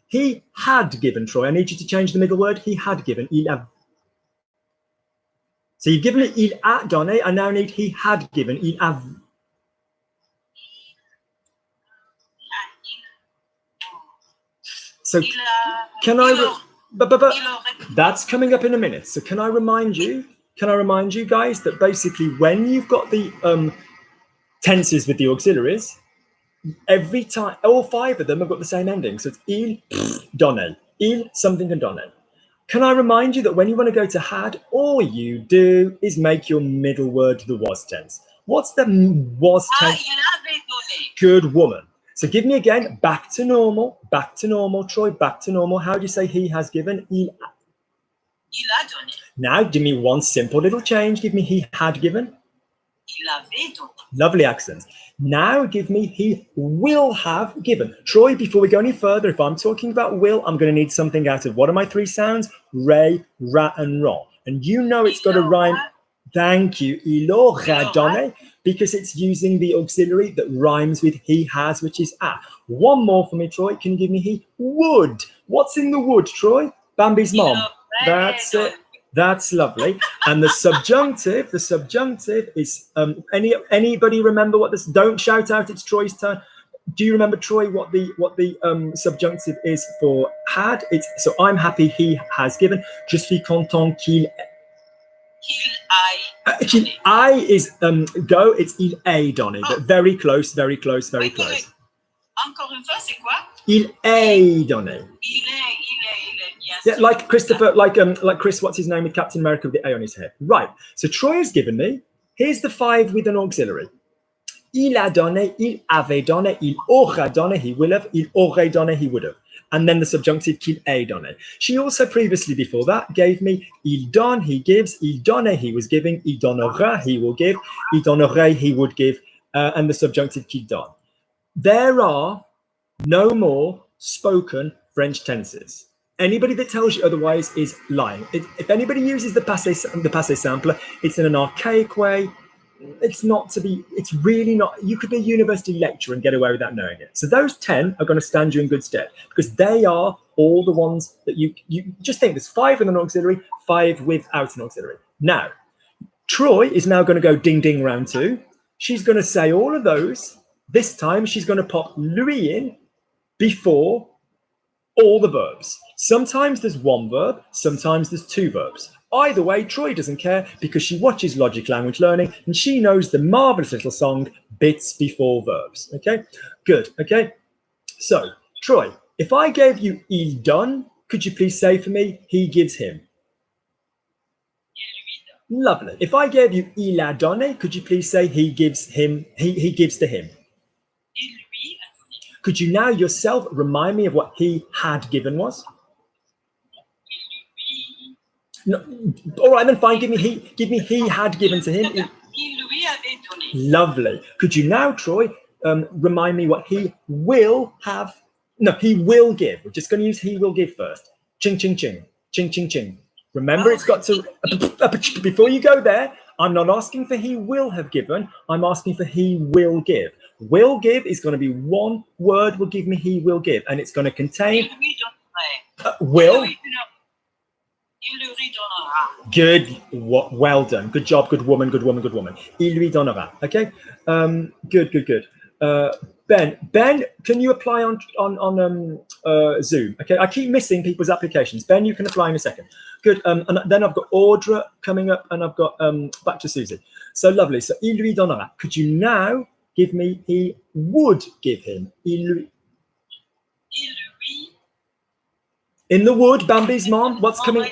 A: He had given, Troy. I need you to change the middle word. He had given. Il a. So you've given me il a donné. I now need he had given. Il a. So can I? But that's coming up in a minute. So can I remind you? Can I remind you guys that basically when you've got the tenses with the auxiliaries, every time all 5 of them have got the same ending. So it's il donné, il something and donné. Can I remind you that when you want to go to had, all you do is make your middle word the was tense. What's the was tense?
B: Il avait donné.
A: Good woman. So give me again, back to normal, Troy, back to normal. How do you say he has given?
B: Il a donné.
A: Now give me one simple little change. Give me he had given.
B: Il avait donné.
A: Lovely accents. Now give me he will have given. Troy, before we go any further, if I'm talking about will, I'm going to need something out of what are my 3 sounds? Re, ra, and ron. And you know it's got to rhyme. Thank you. Il aura donné, because it's using the auxiliary that rhymes with he has, which is a. One more for me, Troy. Can you give me he would? What's in the wood, Troy? Bambi's mom. That's it. That's lovely. And the subjunctive is anybody remember what this? Don't shout out. It's Troy's turn. Do you remember, Troy, what the subjunctive is for had? It's so I'm happy he has given. Je suis content qu'il I is go. It's il est donné, but very close, very close, very close.
B: Encore une fois, c'est quoi?
A: Il est donné.
B: Il est, yes.
A: Yeah, like Christopher, like Chris, what's his name with Captain America with the A on his head. Right. So Troy has given me, here's the 5 with an auxiliary. Il a donné, il avait donné, il aura donné, he will have, il aurait donné, he would have. And then the subjunctive qu'il est donné. She also previously before that gave me il donne, he gives, il donne, he was giving, il donnera, he will give, il donnerait, he would give, and the subjunctive qu'il donne. There are no more spoken French tenses. Anybody that tells you otherwise is lying. If anybody uses the passé sampler, it's in an archaic way. It's really not. You could be a university lecturer and get away without knowing it. So those 10 are going to stand you in good stead because they are all the ones that you just think there's 5 with an auxiliary, 5 without an auxiliary. Now, Troy is now going to go ding ding round 2. She's going to say all of those. This time she's going to pop Louis in before all the verbs. Sometimes there's 1 verb, sometimes there's 2 verbs. Either way, Troy doesn't care because she watches Logic Language Learning and she knows the marvelous little song Bits Before Verbs. Okay, good. Okay, so Troy, if I gave you il donne, could you please say for me, he gives him? Lovely. If I gave you il a donné, could you please say he gives him, he gives to him? Could you now yourself remind me of what he had given was? No, all right, then fine. Give me he had given to him. Lovely. Could you now, Troy, remind me what he will have? No, he will give. We're just going to use he will give first. Ching, ching, ching. Ching, ching, ching. Remember, it's got to, before you go there, I'm not asking for he will have given. I'm asking for he will give. Will give is going to be 1 word will give me he will give. And it's going to contain will. Good. Well done. Good job. Good woman. Good woman. Good woman. Il lui donnera. Okay. Good. Ben, can you apply on Zoom? Okay, I keep missing people's applications. Ben, you can apply in a second. Good. And then I've got Audra coming up, and I've got back to Susie. So lovely. So il lui donnera. Could you now give me? He would give him. Il lui.
E: Il lui.
A: In the wood, Bambi's mom. What's coming?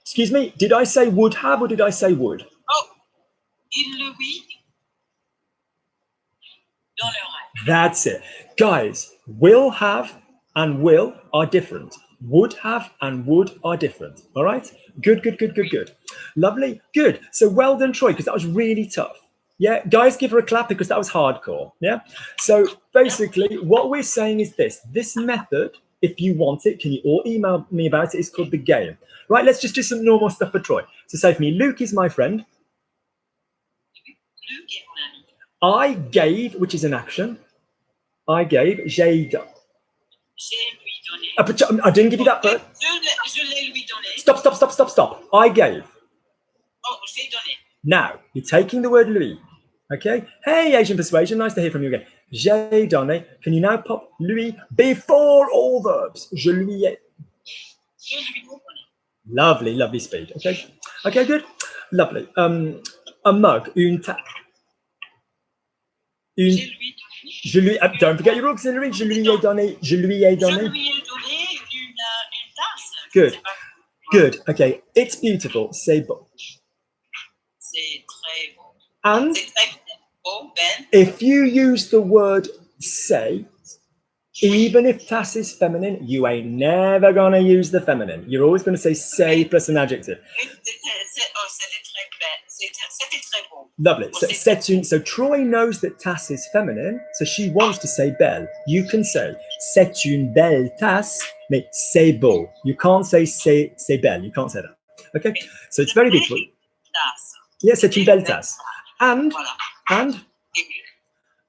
A: Excuse me. Did I say would have or did I say would?
E: Oh, il lui donnera.
A: That's it. Guys, will have and will are different. Would have and would are different. All right? Good, good, good, good, good. Lovely. Good. So well done, Troy, because that was really tough. Yeah, guys, give her a clap because that was hardcore. Yeah. So basically, what we're saying is this method, if you want it, can you all email me about it? It's called the game. Right, let's just do some normal stuff for Troy. So say for me, Luke is my friend.
E: Luc est mon ami.
A: I gave, which is an action. I gave, j'ai donné.
E: J'ai lui donné.
A: I didn't give you that first.
E: Je l'ai lui donné.
A: Stop. I gave.
E: Oh, j'ai donné.
A: Now, you're taking the word lui. Okay? Hey, Asian Persuasion, nice to hear from you again. J'ai donné. Can you now pop lui before all verbs? Je lui ai.
E: Je lui ai donné.
A: Lovely, lovely speed. Okay. Okay, good. Lovely. A mug, une tasse.
E: Je lui ai donné.
A: Je lui, don't forget your auxiliary. Je lui ai donné. Je lui ai
E: Je
A: donné.
E: lui ai donné une tasse.
A: Good. Good. Okay. It's beautiful. C'est beau.
E: C'est très beau.
A: And
E: C'est très beau, Ben.
A: if you use the word say, even if tasse is feminine, you ain't never gonna use the feminine. You're always gonna say say plus an adjective.
E: C'était très belle. C'était très beau.
A: Lovely. So Troy knows that tasse is feminine, so she wants to say belle. You can say c'est une belle tasse, mais c'est beau. You can't say c'est belle. You can't say that. Okay. So it's very beautiful.
E: Tasse.
A: Yes, c'est une belle tasse. And
E: Voilà.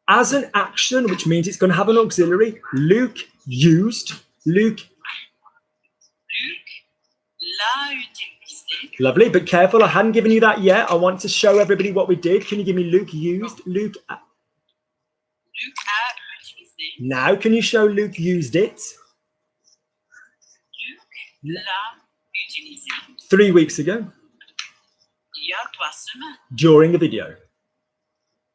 A: as an action, which means it's going to have an auxiliary, Luke used. Luke.
E: L'a utilisé.
A: Lovely, but careful. I hadn't given you that yet. I want to show everybody what we did. Can you give me Luke used? Luke.
E: Luc a utilisé.
A: Now, can you show Luke used it?
E: Luc l'a utilisé.
A: 3 weeks ago,
E: Il y a 3 semaines.
A: during a video.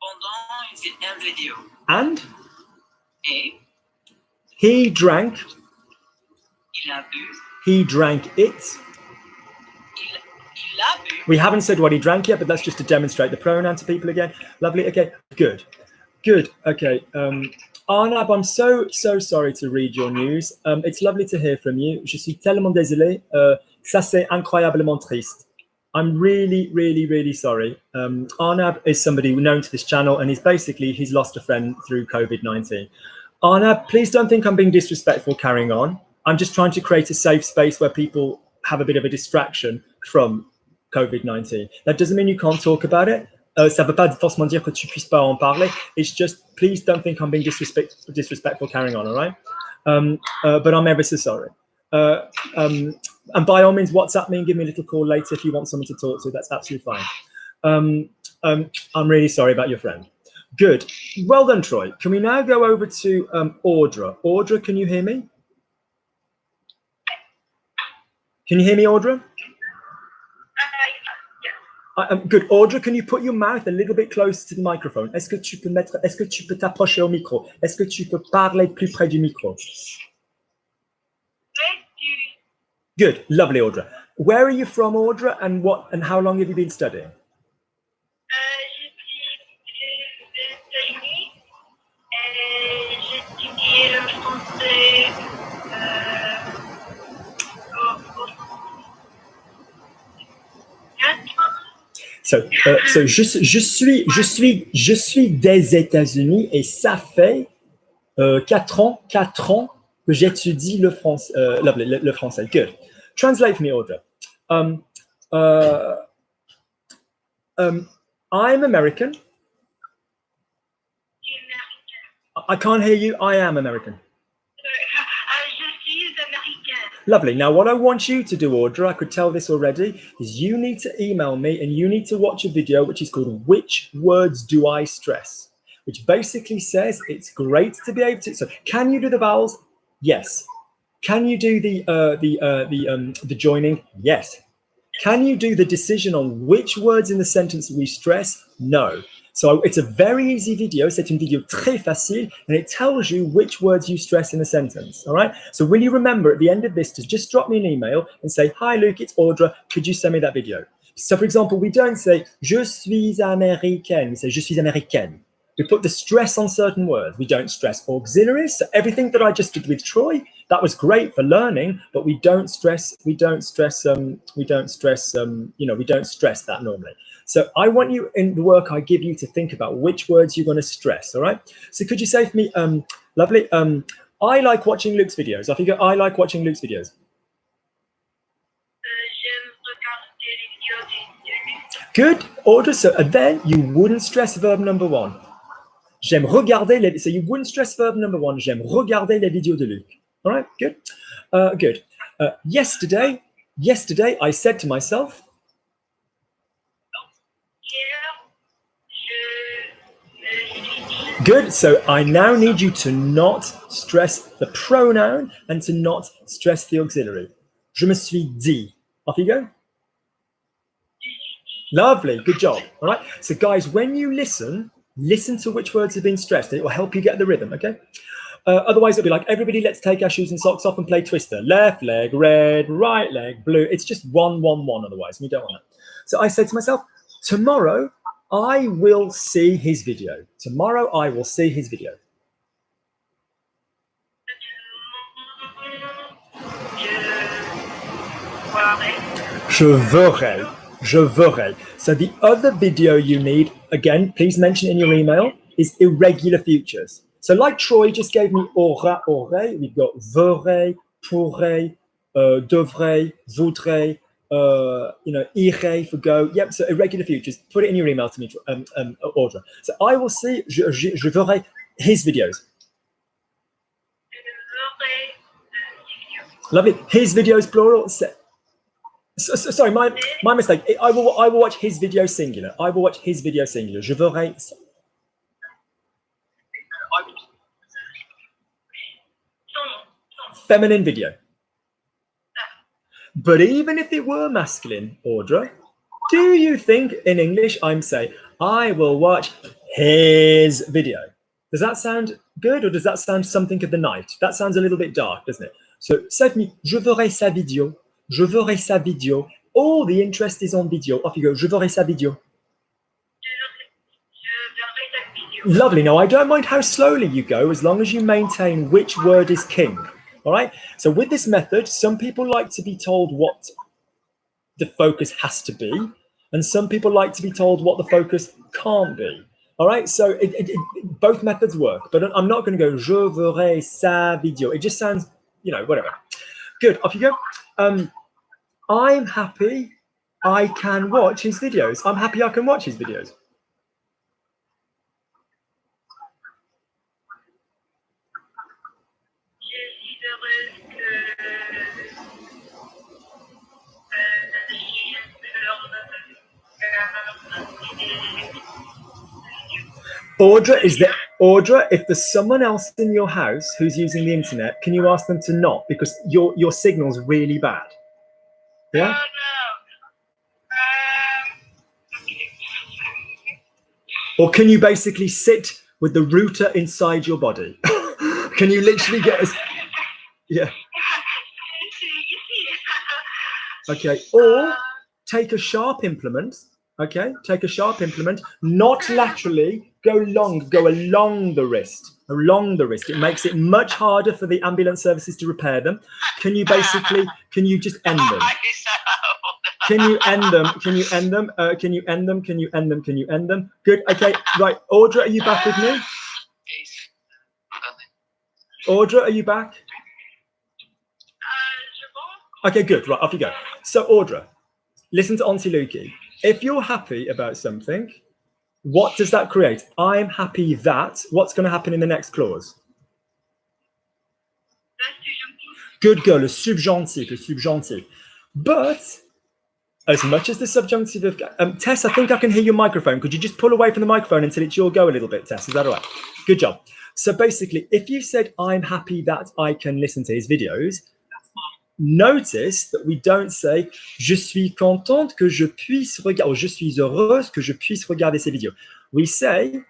E: Pendant une vidéo.
A: And
E: Et
A: he drank.
E: il a bu.
A: He drank it.
E: Il a bu.
A: We haven't said what he drank yet, but that's just to demonstrate the pronoun to people again. Lovely. Okay, good. Good. Okay. Arnab, I'm so sorry to read your news. It's lovely to hear from you. Je suis tellement désolé. Ça, c'est incroyablement triste. I'm really sorry. Arnab is somebody known to this channel, and he's lost a friend through COVID-19. Arnab, please don't think I'm being disrespectful carrying on. I'm just trying to create a safe space where people have a bit of a distraction from COVID-19. That doesn't mean you can't talk about it. Ça veut pas forcément dire que tu puisses pas en parler. It's just, please don't think I'm being disrespectful carrying on, all right? But I'm ever so sorry. And by all means, WhatsApp me and give me a little call later if you want someone to talk to. That's absolutely fine. I'm really sorry about your friend. Good. Well done, Troy. Can we now go over to Audra? Audra, can you hear me? Can you hear me, Audra? Good. Audra, can you put your mouth a little bit closer to the microphone? Est-ce que tu peux t'approcher au micro? Est-ce que tu peux parler plus près du micro? Good. Lovely, Audra. Where are you from, Audra, and how long have you been studying?
B: J'étudie le français
A: So je suis des États-Unis et ça fait 4 ans que j'étudie le français. Le français. Good. Translate for me, Audra. I'm American. I can't hear you. I am American.
B: Je suis américaine.
A: Lovely. Now, what I want you to do, Audra, I could tell this already, is you need to email me and you need to watch a video which is called Which Words Do I Stress? which basically says it's great to be able to. So, can you do the vowels? Yes. Can you do the joining? Yes. Can you do the decision on which words in the sentence we stress? No. So it's a very easy video. C'est une vidéo très facile, and it tells you which words you stress in the sentence. All right. So will you remember at the end of this to just drop me an email and say, "Hi Luke, it's Audra. Could you send me that video?" So for example, we don't say "Je suis américaine." We say "Je suis américaine." We put the stress on certain words. We don't stress auxiliaries. So everything that I just did with Troy, that was great for learning, but we don't stress that normally. So I want you in the work I give you to think about which words you're going to stress. All right. So could you say for me, lovely, I like watching Luke's videos. I think I like watching Luke's videos.
B: J'aime regarder les vidéos de Luc.
A: Good. Order. So then you wouldn't stress verb number one. J'aime regarder les. So you wouldn't stress verb number one. J'aime regarder les vidéos de Luc. All right. Good. Good. Yesterday, I said to myself. Good. So I now need you to not stress the pronoun and to not stress the auxiliary. Je me suis dit. Off you go. Lovely. Good job. All right. So guys, when you listen to which words have been stressed. It will help you get the rhythm. Okay. Otherwise, it'll be like, everybody, let's take our shoes and socks off and play Twister. Left leg, red, right leg, blue. It's just 1, 1, 1 otherwise. And we don't want that. So I said to myself, tomorrow, I will see his video. Tomorrow, I will see his video. Je verrai. Je verrai. So the other video you need, again, please mention in your email, is irregular futures. So like Troy just gave me aura, aurait, we've got verrai, pourrait, devrait, voudrait, irai for go. Yep, so irregular futures. Put it in your email to me, Audra. So I will see, je verrai his videos. Lovely. His videos, plural. Sorry, my mistake. I will watch his video singular. I will watch his video singular. Je verrai. Feminine video. But even if it were masculine, Audra, do you think in English I'm saying, I will watch his video? Does that sound good, or does that sound something of the night? That sounds a little bit dark, doesn't it? So say to me, je verrai sa video. Je verrai sa video. All the interest is on video. Off you go. Je verrai sa video. Lovely. Now, I don't mind how slowly you go as long as you maintain which word is king. All right. So with this method, some people like to be told what the focus has to be, and some people like to be told what the focus can't be. All right. So both methods work, but I'm not going to go je verrai sa video. It just sounds, whatever. Good. Off you go. I'm happy I can watch his videos. I'm happy I can watch his videos. Audra, if there's someone else in your house who's using the internet, can you ask them to not, because your signal's really bad? Yeah? Or can you basically sit with the router inside your body? Can you literally get us? Yeah. Okay. Or take a sharp implement. Okay. Take a sharp implement, not laterally, go along the wrist. Along the wrist. It makes it much harder for the ambulance services to repair them. Can you just end them? Can you end them? Can you end them? Can you end them? Can you end them? Can you end them? Good. Okay. Right. Audra, are you back with me? Audra, are you back? Okay, good. Right, off you go. So, Audra, listen to Auntie Lukey. If you're happy about something, what does that create? I'm happy that. What's going to happen in the next clause? Good girl, le subjonctif, le subjonctif. But As much as the subjunctive of Tess, I think I can hear your microphone. Could you just pull away from the microphone until it's your go a little bit, Tess? Is that all right? Good job. So basically, if you said, I'm happy that I can listen to his videos, notice that we don't say, je suis contente que je puisse regarder, or je suis heureuse que je puisse regarder ses vidéos. We say,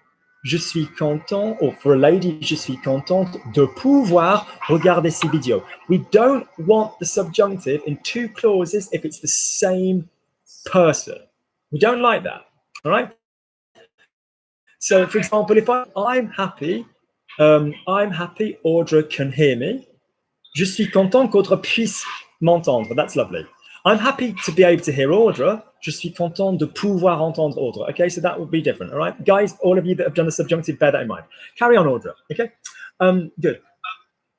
A: je suis content, or for a lady, je suis contente de pouvoir regarder ses vidéos. We don't want the subjunctive in two clauses if it's the same person. We don't like that, all right? So, for example, if I'm happy, Audra can hear me. Je suis content qu'Audra puisse m'entendre. That's lovely. I'm happy to be able to hear Audra. Je suis content de pouvoir entendre Audra. Okay, so that would be different, all right? Guys, all of you that have done the subjunctive, bear that in mind. Carry on, Audra, okay? Good.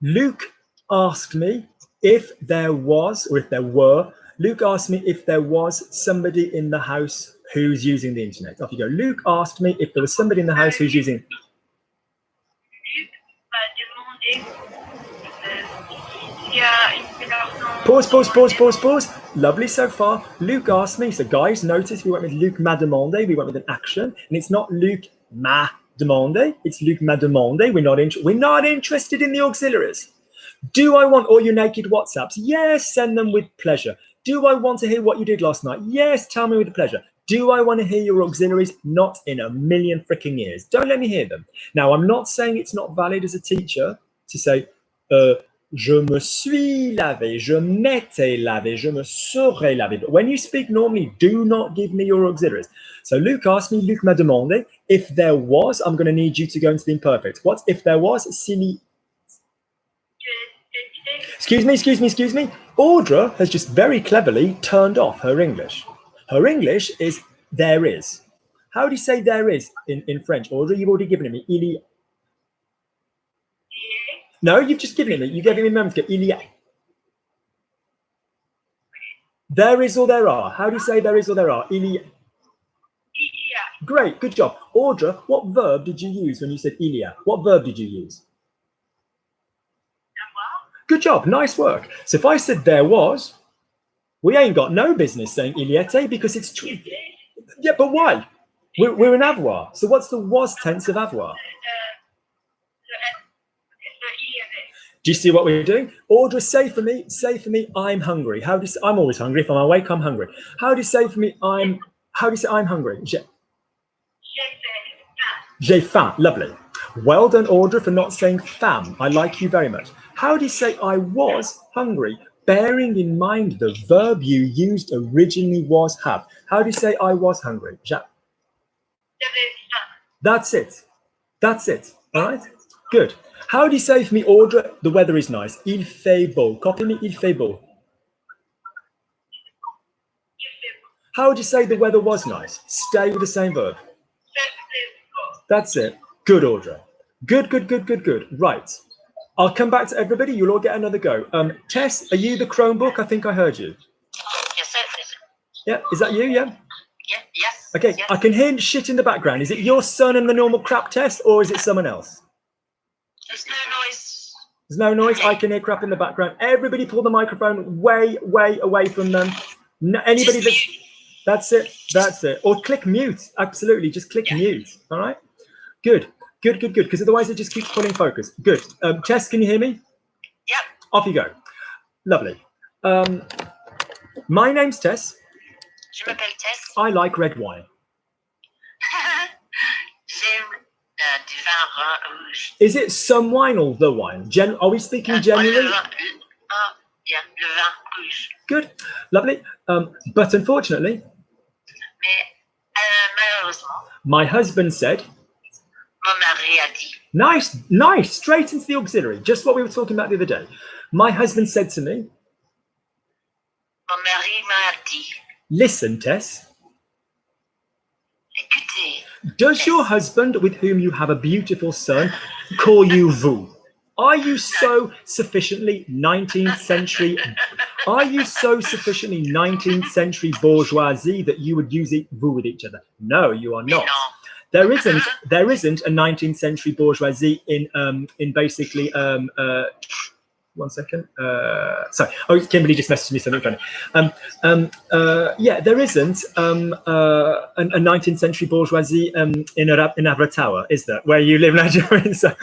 A: Luke asked me if there was, or if there were, Luke asked me if there was somebody in the house who's using the internet. Off you go. Luke asked me if there was somebody in the house who's using...
B: Luc m'a demandé s'il y a une personne.
A: Pause. Lovely so far. Luke asked me. So guys, notice we went with Luc m'a demandé. We went with an action. And it's not Luc m'a demandé. It's Luc m'a demandé. We're not interested in the auxiliaries. Do I want all your naked WhatsApps? Yes, send them with pleasure. Do I want to hear what you did last night? Yes, tell me with pleasure. Do I want to hear your auxiliaries? Not in a million freaking years. Don't let me hear them. Now, I'm not saying it's not valid as a teacher to say, je me suis lavé, je m'étais lavé, je me serais lavé. But when you speak normally, do not give me your auxiliaries. So Luke asked me, Luc m'a demandé, if there was, I'm going to need you to go into the imperfect. What if there was? Silly. Excuse me. Audra has just very cleverly turned off her English. Her English is there is. How do you say there is in French? Audra, you've already given it me. Il y... No, you've just given it me. You gave it me a moment ago. Il y a. There is or there are. How do you say there is or there are? Il y a. Great, good job. Audra, what verb did you use when you said il y a? What verb did you use? Good job, nice work. So if I said there was, we ain't got no business saying il y était because it's true. Yeah, but why? We're in avoir. So what's the was tense of avoir? Do you see what we're doing? Audra, say for me, I'm hungry. How do you say, I'm always hungry. If I'm awake, I'm hungry. How do you say for me, I'm hungry? J'ai faim, lovely. Well done, Audra, for not saying fam. I like you very much. How do you say I was hungry? Bearing in mind the verb you used originally was have. How do you say I was hungry? That's it. All right? Good. How do you say for me, Audra, the weather is nice? Il fait beau. Copy me, il fait beau. How would you say the weather was nice? Stay with the same verb. That's it. Good, Audra. Good. Right. I'll come back to everybody. You'll all get another go. Tess, are you the Chromebook? I think I heard you.
E: Yes, sir.
A: Yeah, is that you? Yeah.
E: Yes.
A: Okay,
E: Yes.
A: I can hear shit in the background. Is it your son and the normal crap Tess, or is it someone else?
E: There's no noise.
A: There's no noise. I can hear crap in the background. Everybody pull the microphone way away from them. No, anybody that's it. Or click mute. Absolutely, just click mute. All right. Good. Because otherwise it just keeps pulling focus. Good. Tess, can you hear me?
E: Yep.
A: Off you go. Lovely. My name's Tess.
E: Je m'appelle Tess.
A: I like red wine.
E: J'aime du vin rouge.
A: Is it some wine or the wine? Are we speaking generally?
E: Le vin rouge.
A: Good. Lovely. But unfortunately,
E: Mais malheureusement,
A: my husband said,
E: mon mari a dit.
A: Nice. Straight into the auxiliary. Just what we were talking about the other day. My husband said to me,
E: Mon mari m'a dit.
A: listen, Tess.
E: Écoutez.
A: Does your husband, with whom you have a beautiful son, call you vous? Are you so sufficiently 19th century? Are you so sufficiently 19th century bourgeoisie that you would use it vous with each other? No, you are not. There isn't a 19th century bourgeoisie in basically 1 second. Sorry. Oh, Kimberly just messaged me something funny. Yeah, there isn't a 19th century bourgeoisie in Abra Tower, is there? Where you live now, Joey? So,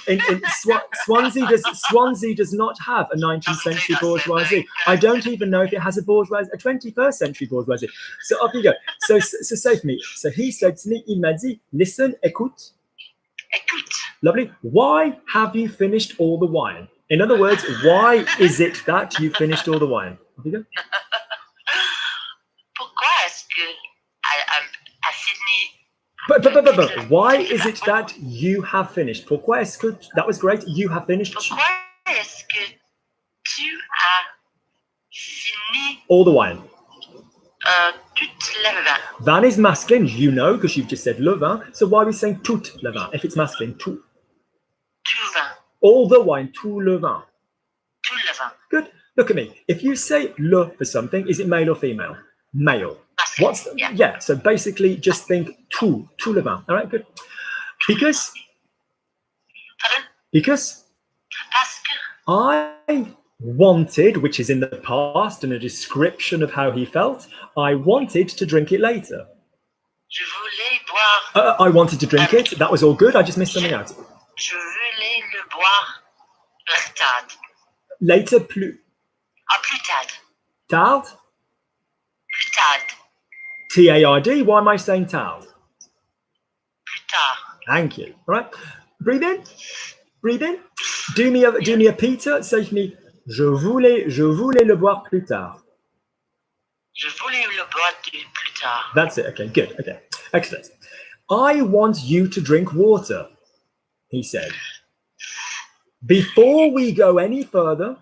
A: in Swansea does not have a 19th century bourgeoisie. I don't even know if it has a 21st century bourgeoisie. So off you go. So say for me. So he said to me, il m'a dit, listen, écoute.
B: Écoute.
A: Lovely. Why have you finished all the wine? In other words, why is it that you finished all the wine? Off you go.
B: Pourquoi est-ce que à Sydney?
A: But why is it that you have finished? Pourquoi est-ce que that was great? You have finished
B: Pourquoi est-ce que tu as fini
A: all the wine.
B: toute la vin?
A: Vin is masculine, you know, because you've just said le vin. So why are we saying tout le vin? If it's masculine, tout.
B: Tout vin.
A: All the wine, tout le vin.
B: Tout le vin.
A: Good. Look at me. If you say le for something, is it male or female? Male. What's the, yeah. So basically, just think tout le vin. All right. Good. Because
B: Pardon?
A: Parce
B: que
A: I wanted, which is in the past and a description of how he felt, I wanted to drink it later.
B: je voulais boire.
A: I wanted to drink it. That was all good. I just missed something out.
B: Je voulais le boire plus tard.
A: Later, plus
B: Plus tard.
A: tard.
B: Plus tard.
A: T-A-R-D. Why am I saying tard?
B: Plus tard.
A: Thank you. All right. Breathe in. Breathe in. Do me a Peter. Say to me, je voulais le boire plus tard.
B: Je voulais le boire plus tard.
A: That's it. Okay, good. Okay, excellent. I want you to drink water, he said. Before we go any further,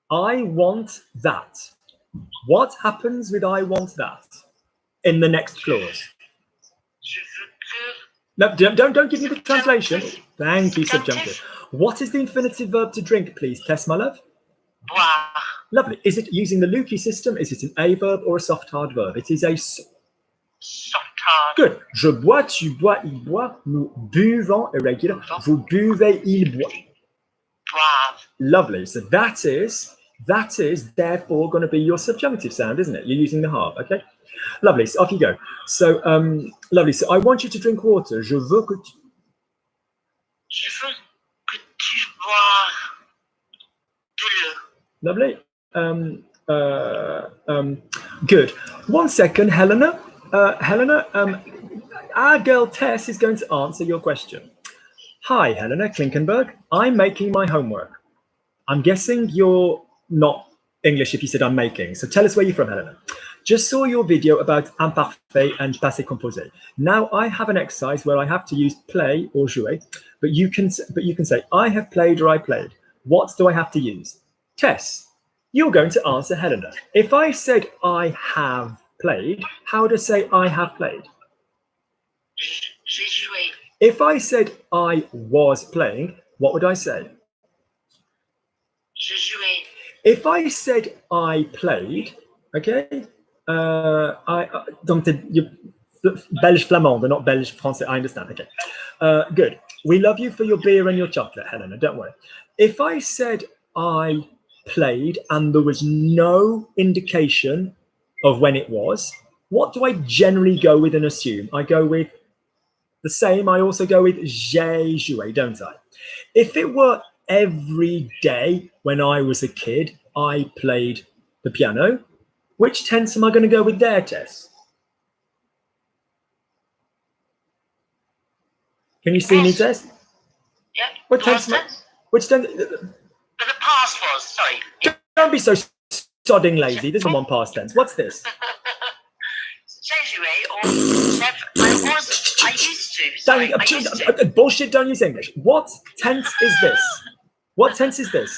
A: I want that. What happens with I want that in the next clause?
B: Je veux que.
A: No, don't give me the translation. Thank you, subjunctive. What is the infinitive verb to drink, please, Tess, my love?
B: Boire.
A: Lovely. Is it using the Lukey system? Is it an a verb or a soft hard verb? It is a
B: Soft hard.
A: good. Je bois, tu bois, il boit, nous buvons, irregular. Vous buvez, il boit.
B: Boire.
A: Lovely. So that is therefore going to be your subjunctive sound, isn't it? You're using the harp, okay? Lovely. So off you go. So lovely. So I want you to drink water. Je veux que tu...
B: Je veux que tu bois de l'eau.
A: Lovely. Good. 1 second, Helena. Helena, our girl Tess is going to answer your question. Hi, Helena Klinkenberg. I'm making my homework. I'm guessing you're not English if you said I'm making. So tell us where you're from, Helena. Just saw your video about imparfait and passé composé. Now I have an exercise where I have to use play or jouer, but you can say I have played or I played. What do I have to use? Tess, you're going to answer Helena. If I said I have played, how to say I have played?
B: J'ai joué.
A: If I said I was playing, what would I say?
B: Je jouais.
A: If I said I played, okay, donc Belge flamand, they're not Belge français. I understand. Okay, good. We love you for your beer and your chocolate, Helena. Don't worry. If I said I played and there was no indication of when it was, what do I generally go with and assume? I go with the same. I also go with j'ai joué, don't I? If it were every day when I was a kid, I played the piano, which tense am I going to go with there, Tess? Can you see me, Tess?
B: Yeah.
A: What tense? Which tense?
B: But the past was, sorry.
A: Don't be so sodding lazy. This is one past tense. What's this?
B: J'ai joué or I used to. Sorry, I used to.
A: Bullshit, don't use English. What tense is this? What tense is this?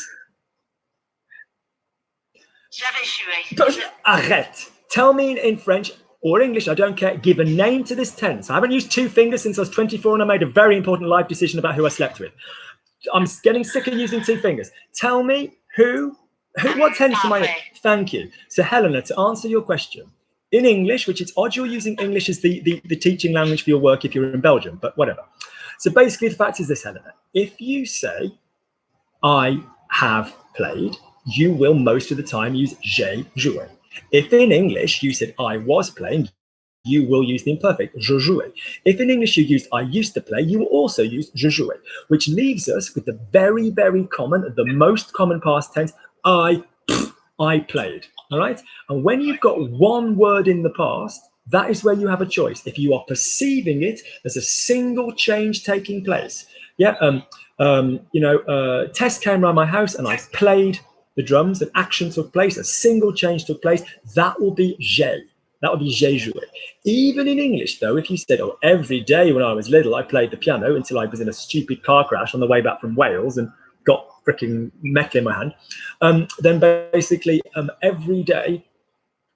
B: J'avais joué.
A: Arrête. Tell me in French or English, I don't care. Give a name to this tense. I haven't used 2 fingers since I was 24 and I made a very important life decision about who I slept with. I'm getting sick of using 2 fingers. Tell me what tense am I in? Thank you. So Helena, to answer your question, in English, which it's odd you're using English as the teaching language for your work if you're in Belgium, but whatever. So basically the fact is this, Helena. If you say, I have played, you will most of the time use j'ai joué. If in English you said I was playing, you will use the imperfect, je jouais. If in English you used I used to play, you will also use je jouais, which leaves us with the very, very common, the most common past tense, I played, all right? And when you've got one word in the past, that is where you have a choice. If you are perceiving it as a single change taking place, Tess came around my house and I played the drums, an action took place, a single change took place, that will be j'ai. That would be j'ai joué. Even in English, though, if you said, oh, every day when I was little, I played the piano until I was in a stupid car crash on the way back from Wales and got freaking metal in my hand, then basically every day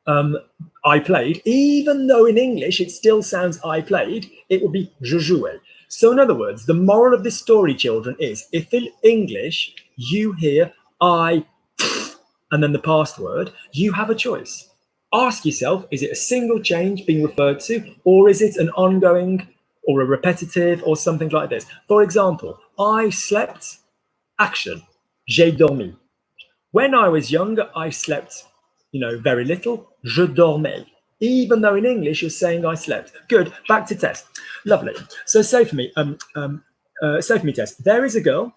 A: I played, even though in English it still sounds I played, it would be je jouais. So in other words, the moral of this story, children, is if in English you hear I and then the past word, you have a choice. Ask yourself, is it a single change being referred to, or is it an ongoing or a repetitive or something like this? For example, I slept, action, j'ai dormi. When I was younger, I slept, very little, je dormais. Even though in English you're saying I slept. Good, back to Tess. Lovely. So say for me, Tess, there is a girl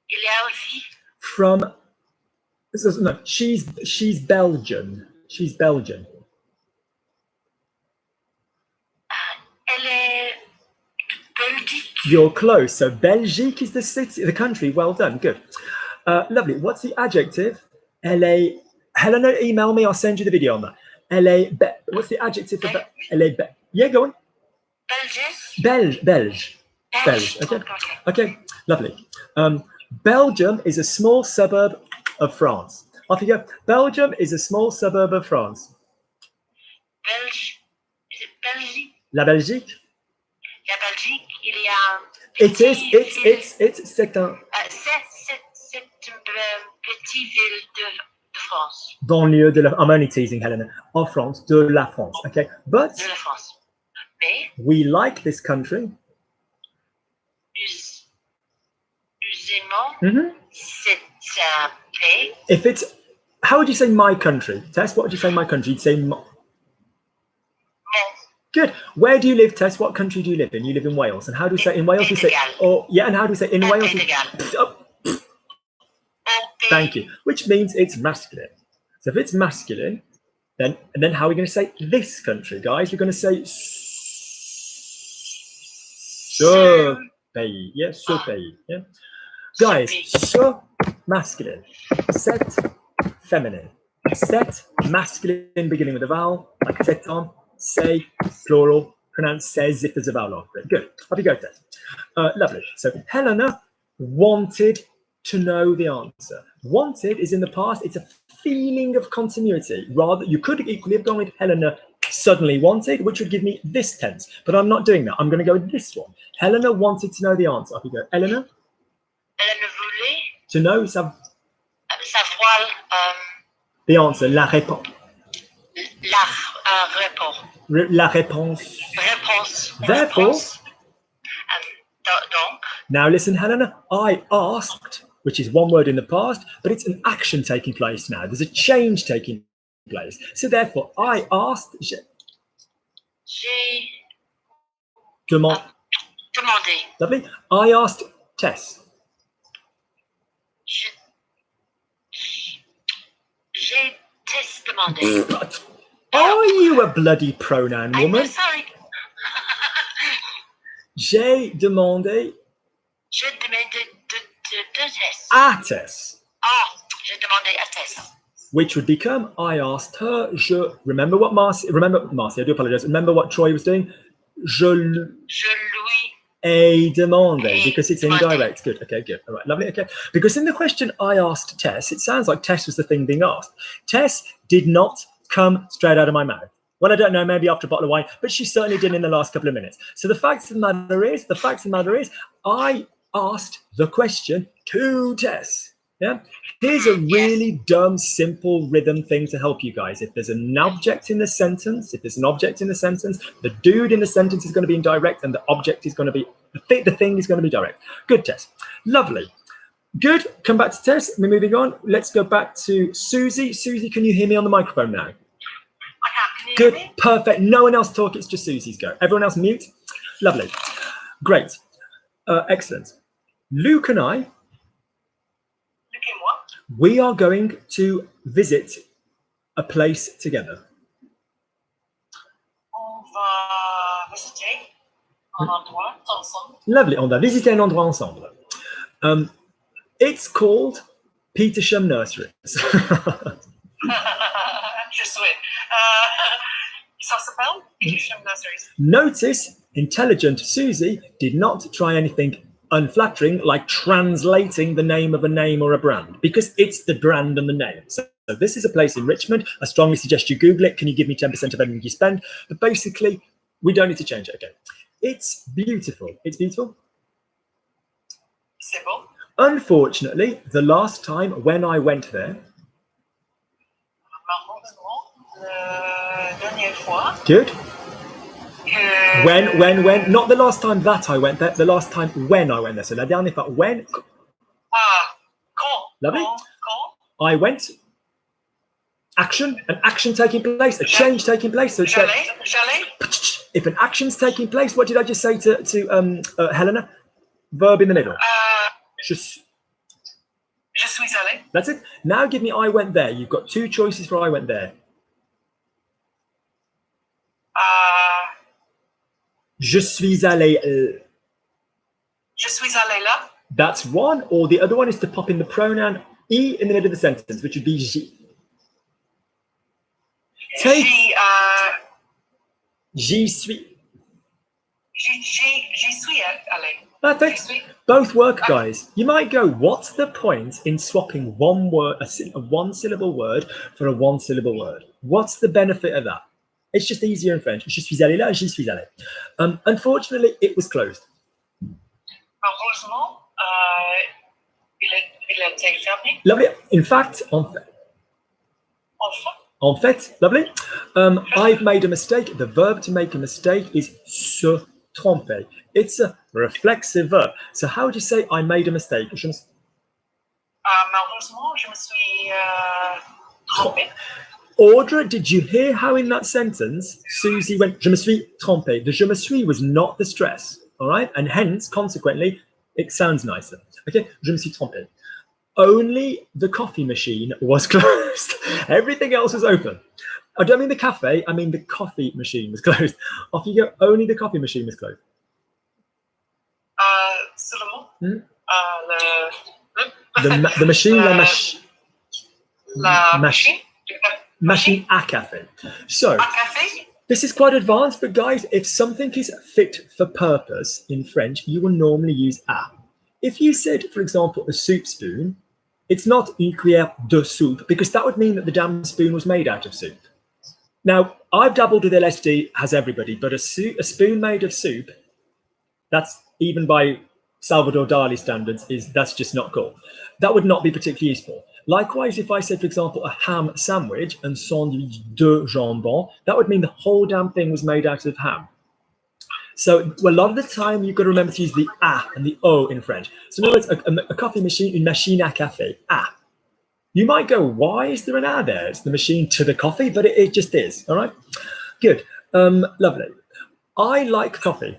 B: Il y a aussi.
A: from, no, she's Belgian. She's Belgian.
B: Elle est Belgique.
A: You're close. So Belgique is the city, the country. Well done. Good. Lovely. What's the adjective? Elle est. Helena, email me. I'll send you the video on that. Elle est. What's the adjective for Elle est. Yeah, go on. Belge. Okay. Lovely. Belgium is a small suburb of France. Off you go. Belgium is a small suburb of France.
B: Belge. Is it Belgique?
A: La Belgique.
B: La Belgique, il y a.
A: C'est un.
B: C'est une petite ville de France.
A: Banlieue de la. I'm only teasing, Helena. Of France, de la France. Okay, but
B: De la France. Mais.
A: We like this country.
B: Usément, c'est un pays.
A: If it's, how would you say my country? Tess, what would you say my country? You'd say
B: Mon.
A: Good. Where do you live, Tess? What country do you live in? You live in Wales. And how do we say in Wales? We say, and how do we say in Wales? Thank you. Which means it's masculine. So if it's masculine, then how are we going to say this country, guys? We're going to say ce pays. Yeah, ce pays. Yeah. Guys, ce masculine, set feminine, set masculine beginning with a vowel, like set-on, say plural, pronounce says if there's a vowel after it. Good. Off you go, Tess. Lovely. So Helena wanted to know the answer. Wanted is in the past. It's a feeling of continuity. Rather, you could equally have gone with Helena suddenly wanted, which would give me this tense. But I'm not doing that. I'm going to go with this one. Helena wanted to know the answer. Off you go. Helena?
B: Elle voulait
A: To know,
B: savoir
A: the answer, la réponse.
B: la réponse.
A: La réponse.
B: Réponse.
A: Therefore,
B: Donc,
A: now listen, Helena, I asked, which is one word in the past, but it's an action taking place now. There's a change taking place. So therefore, I asked.
B: j'ai
A: Demandé. Lovely. I asked Tess.
B: J'ai Tess demandé.
A: Are you a bloody pronoun woman?
B: I'm sorry.
A: J'ai demandé
B: Je demandé de Tess.
A: à Tess.
B: J'ai demandé à Tess.
A: Which would become, I asked her, remember what Marcy, I do apologize, remember what Troy was doing? Je lui ai demandé, because it's indirect. Good, okay, good. All right, lovely, okay. Because in the question I asked Tess, it sounds like Tess was the thing being asked. Tess did not come straight out of my mouth. Well, I don't know, maybe after a bottle of wine, but she certainly did in the last couple of minutes. So the fact of the matter is, I asked the question to Tess. Yeah. Here's a really dumb, simple rhythm thing to help you guys. If there's an object in the sentence, the dude in the sentence is going to be indirect and the object is going to be, the thing is going to be direct. Good, Tess. Lovely. Good. Come back to Tess. We're moving on. Let's go back to Susie. Susie, can you hear me on the microphone now?
B: I can.
A: Good. Perfect. No one else talk. It's just Susie's go. Everyone else mute. Lovely. Great. Excellent. Luke and I,
B: Look in what?
A: we are going to visit a place together.
B: On va visiter un endroit ensemble.
A: Lovely. On va visiter un endroit ensemble. It's called Petersham Nurseries.
B: Je souhaite. Ça s'appelle Petersham Nurseries.
A: Notice, intelligent Susie did not try anything unflattering like translating the name of a name or a brand, because it's the brand and the name. So this is a place in Richmond. I strongly suggest you Google it. Can you give me 10% of everything you spend? But basically, we don't need to change it. Okay. It's beautiful. It's beautiful.
B: C'est beau.
A: Unfortunately, the last time when I went there,
B: Malheureusement, la dernière fois
A: good.
B: que...
A: When, not the last time that I went there, the last time when I went there. So la dernière fois, when
B: Quand?
A: Lovely.
B: Quand?
A: I went, action, an action taking place, a change taking place. So it's like,
B: J'allais?
A: if an action's taking place, what did I just say to Helena? Verb in the middle.
B: Je suis allé.
A: That's it. Now give me I went there. You've got two choices for I went there. Je suis allé.
B: Je suis allé là.
A: That's one. Or the other one is to pop in the pronoun I in the middle of the sentence, which would be j'y. Take. J'y suis.
B: J'y suis allé.
A: Perfect. Both work, guys. You might go, what's the point in swapping one word, a one-syllable word for a one-syllable word? What's the benefit of that? It's just easier in French. Je suis allé là, j'y suis allé. Unfortunately, it was closed.
B: Heureusement, il a été fermé.
A: Lovely. In fact,
B: Enfin.
A: en fait, lovely. I've made a mistake. The verb to make a mistake is se tromper. It's a reflexive verb. So how would you say I made a mistake?
B: Malheureusement, je me suis trompé.
A: Audra, did you hear how in that sentence Susie went, je me suis trompé? The je me suis was not the stress, all right? And hence, consequently, it sounds nicer. Okay, je me suis trompé. Only the coffee machine was closed. Everything else was open. I don't mean the cafe, I mean the coffee machine was closed. Off you go, only the coffee machine was closed.
B: Seulement,
A: The machine,
B: la machine.
A: Machine à café. So,
B: À café.
A: this is quite advanced, but guys, if something is fit for purpose in French, you will normally use à. If you said, for example, a soup spoon, it's not une cuillère de soupe, because that would mean that the damn spoon was made out of soup. Now, I've dabbled with LSD, as everybody, but a spoon made of soup, that's even by Salvador Dali standards, that's just not cool. That would not be particularly useful. Likewise, if I said, for example, a ham sandwich and sandwich de jambon, that would mean the whole damn thing was made out of ham. So a lot of the time, you've got to remember to use the a and the o in French. So in other words, a coffee machine, une machine à café, a. You might go, why is there an a there? It's the machine to the coffee, but it just is, all right? Good, lovely. I like coffee.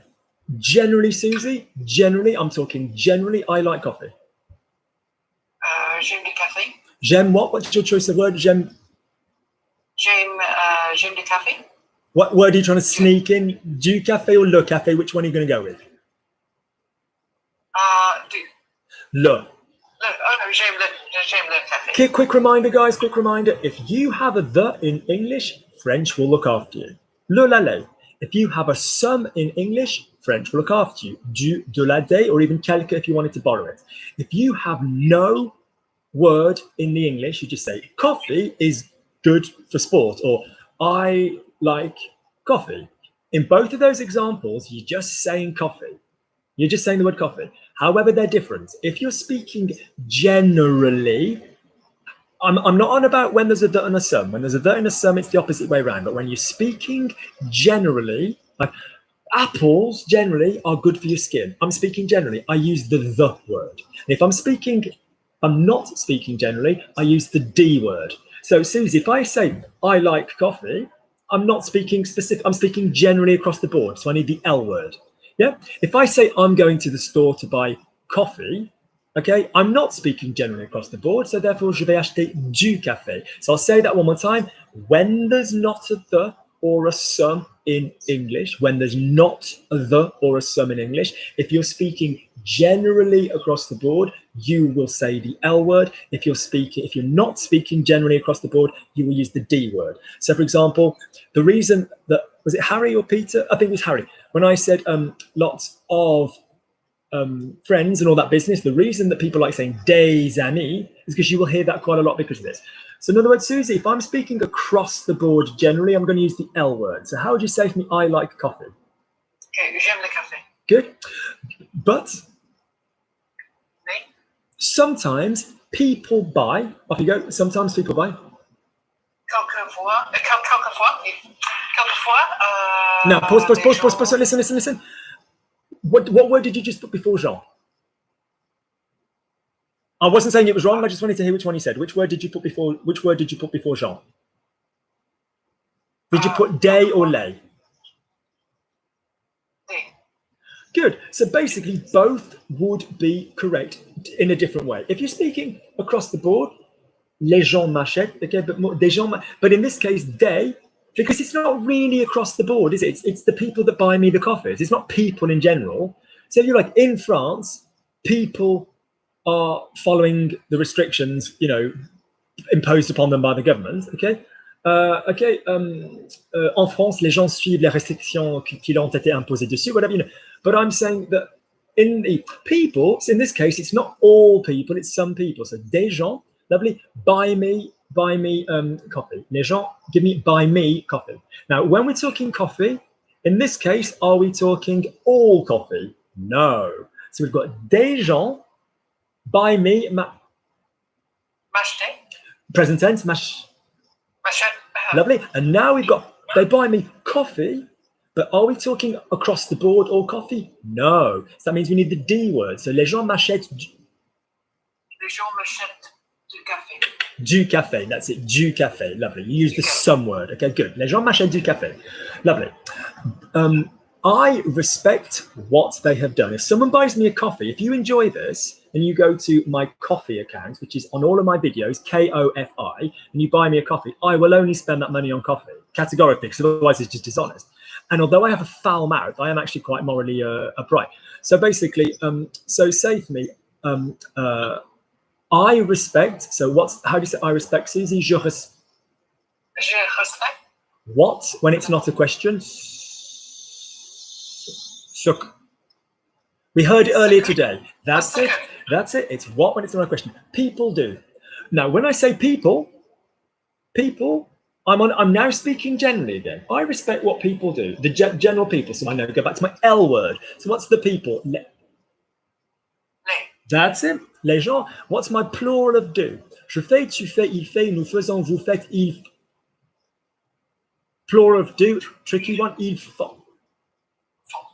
A: Generally, Susie, generally, I'm talking generally, I like coffee.
B: J'aime le café.
A: J'aime what? What's your choice of word? J'aime
B: le café.
A: What word are you trying to sneak in? Du café or le café? Which one are you going to go with?
B: Du.
A: Le.
B: J'aime le café.
A: Quick reminder, guys, quick reminder. If you have a the in English, French will look after you. Le, la, le. If you have a some in English, French will look after you. Du, de, la, de, or even quelque if you wanted to borrow it. If you have no word in the English, you just say coffee is good for sport, or I like coffee. In both of those examples, you're just saying coffee. You're just saying the word coffee. However, they're different. If you're speaking generally, I'm not on about when there's a the and a some. When there's a the and a some, it's the opposite way around. But when you're speaking generally, like apples generally are good for your skin. I'm speaking generally. I use the word. If I'm speaking I'm not speaking generally, I use the D word. So Susie, if I say I like coffee, I'm not speaking specific, I'm speaking generally across the board. So I need the L word. Yeah. If I say I'm going to the store to buy coffee, okay, I'm not speaking generally across the board. So therefore, je vais acheter du café. So I'll say that one more time. When there's not a the or a some in English, when there's not a the or a some in English, if you're speaking generally across the board, you will say the L word. If you're not speaking generally across the board, you will use the D word. So for example, the reason that, was it Harry or Peter? I think it was Harry. When I said lots of friends and all that business, the reason that people like saying des amis is because you will hear that quite a lot because of this. So in other words, Susie, if I'm speaking across the board generally, I'm going to use the L word. So how would you say for me, I like coffee?
E: Okay, j'aime le café.
A: Good. But
E: Oui.
A: sometimes people buy, off you go, sometimes people buy.
E: Quelquefois,
A: Now, pause,
E: les gens-
A: listen. What word did you just put before Jean? I wasn't saying it was wrong. I just wanted to hear which one you said. Which word did you put before Jean? Did you put day or lay?
E: Oui.
A: Good. So basically, both would be correct in a different way. If you're speaking across the board, les gens m'achètent, okay, but in this case, they, because it's not really across the board, is it? It's the people that buy me the coffees. It's not people in general. So if you're like in France, people are following the restrictions, imposed upon them by the government. Okay. En France, les gens suivent les restrictions qui leur ont été imposées dessus, whatever. But I'm saying that in the people, so in this case, it's not all people, it's some people. So des gens, lovely, buy me coffee. Les gens buy me coffee. Now, when we're talking coffee, in this case, are we talking all coffee? No. So we've got des gens buy me
E: M'acheter.
A: present tense,
E: M'achète.
A: lovely. And now we've got they buy me coffee, but are we talking across the board all coffee? No. So that means we need the D word. So les gens m'achètent
E: Les gens m'achètent du café.
A: du café. That's it. Du café. Lovely. You use the some word. Okay, good. Les gens m'achètent du café. Lovely. I respect what they have done. If someone buys me a coffee, if you enjoy this and you go to my coffee account, which is on all of my videos, KOFI, and you buy me a coffee, I will only spend that money on coffee, categorically, because otherwise it's just dishonest. And although I have a foul mouth, I am actually quite morally upright. So basically, so say for me, I respect, so how do you say I respect, Susie? Je respecte. What, when it's not a question? We heard it earlier today. That's it. It's what when it's not a question. People do. Now, when I say people, I'm now speaking generally again. I respect what people do, the general people. So I now go back to my L word. So what's the people? That's it. Les gens. What's my plural of do? Je fais, tu fais, il fait, nous faisons, vous faites, il. Plural of do, tricky one, ils font.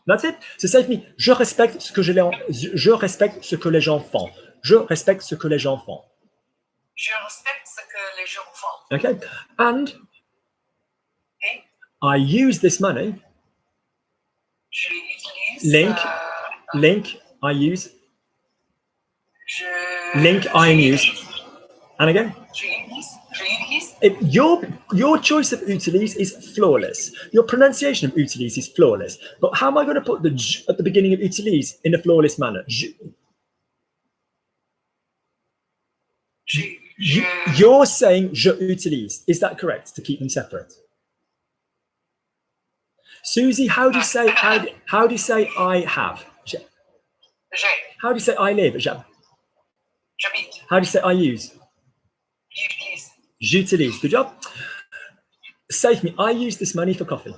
A: That's it. So say for me, je respecte ce que les gens font. Je respecte ce que les gens font.
E: Je respecte ce que les gens font.
A: Okay. And
E: Okay.
A: I use this money.
E: J'utilise.
A: Link, I use. Link, I use. And again?
E: J'utilise.
A: Your choice of utilise is flawless. Your pronunciation of utilise is flawless. But how am I going to put the j at the beginning of utilise in a flawless manner? You're saying je utilise. Is that correct? To keep them separate. Susie, how do you say I have? How do you say I live?
E: J'habite.
A: How do you say I use?
E: J'utilise.
A: J'utilise. Good job. Say for me, I use this money for coffee.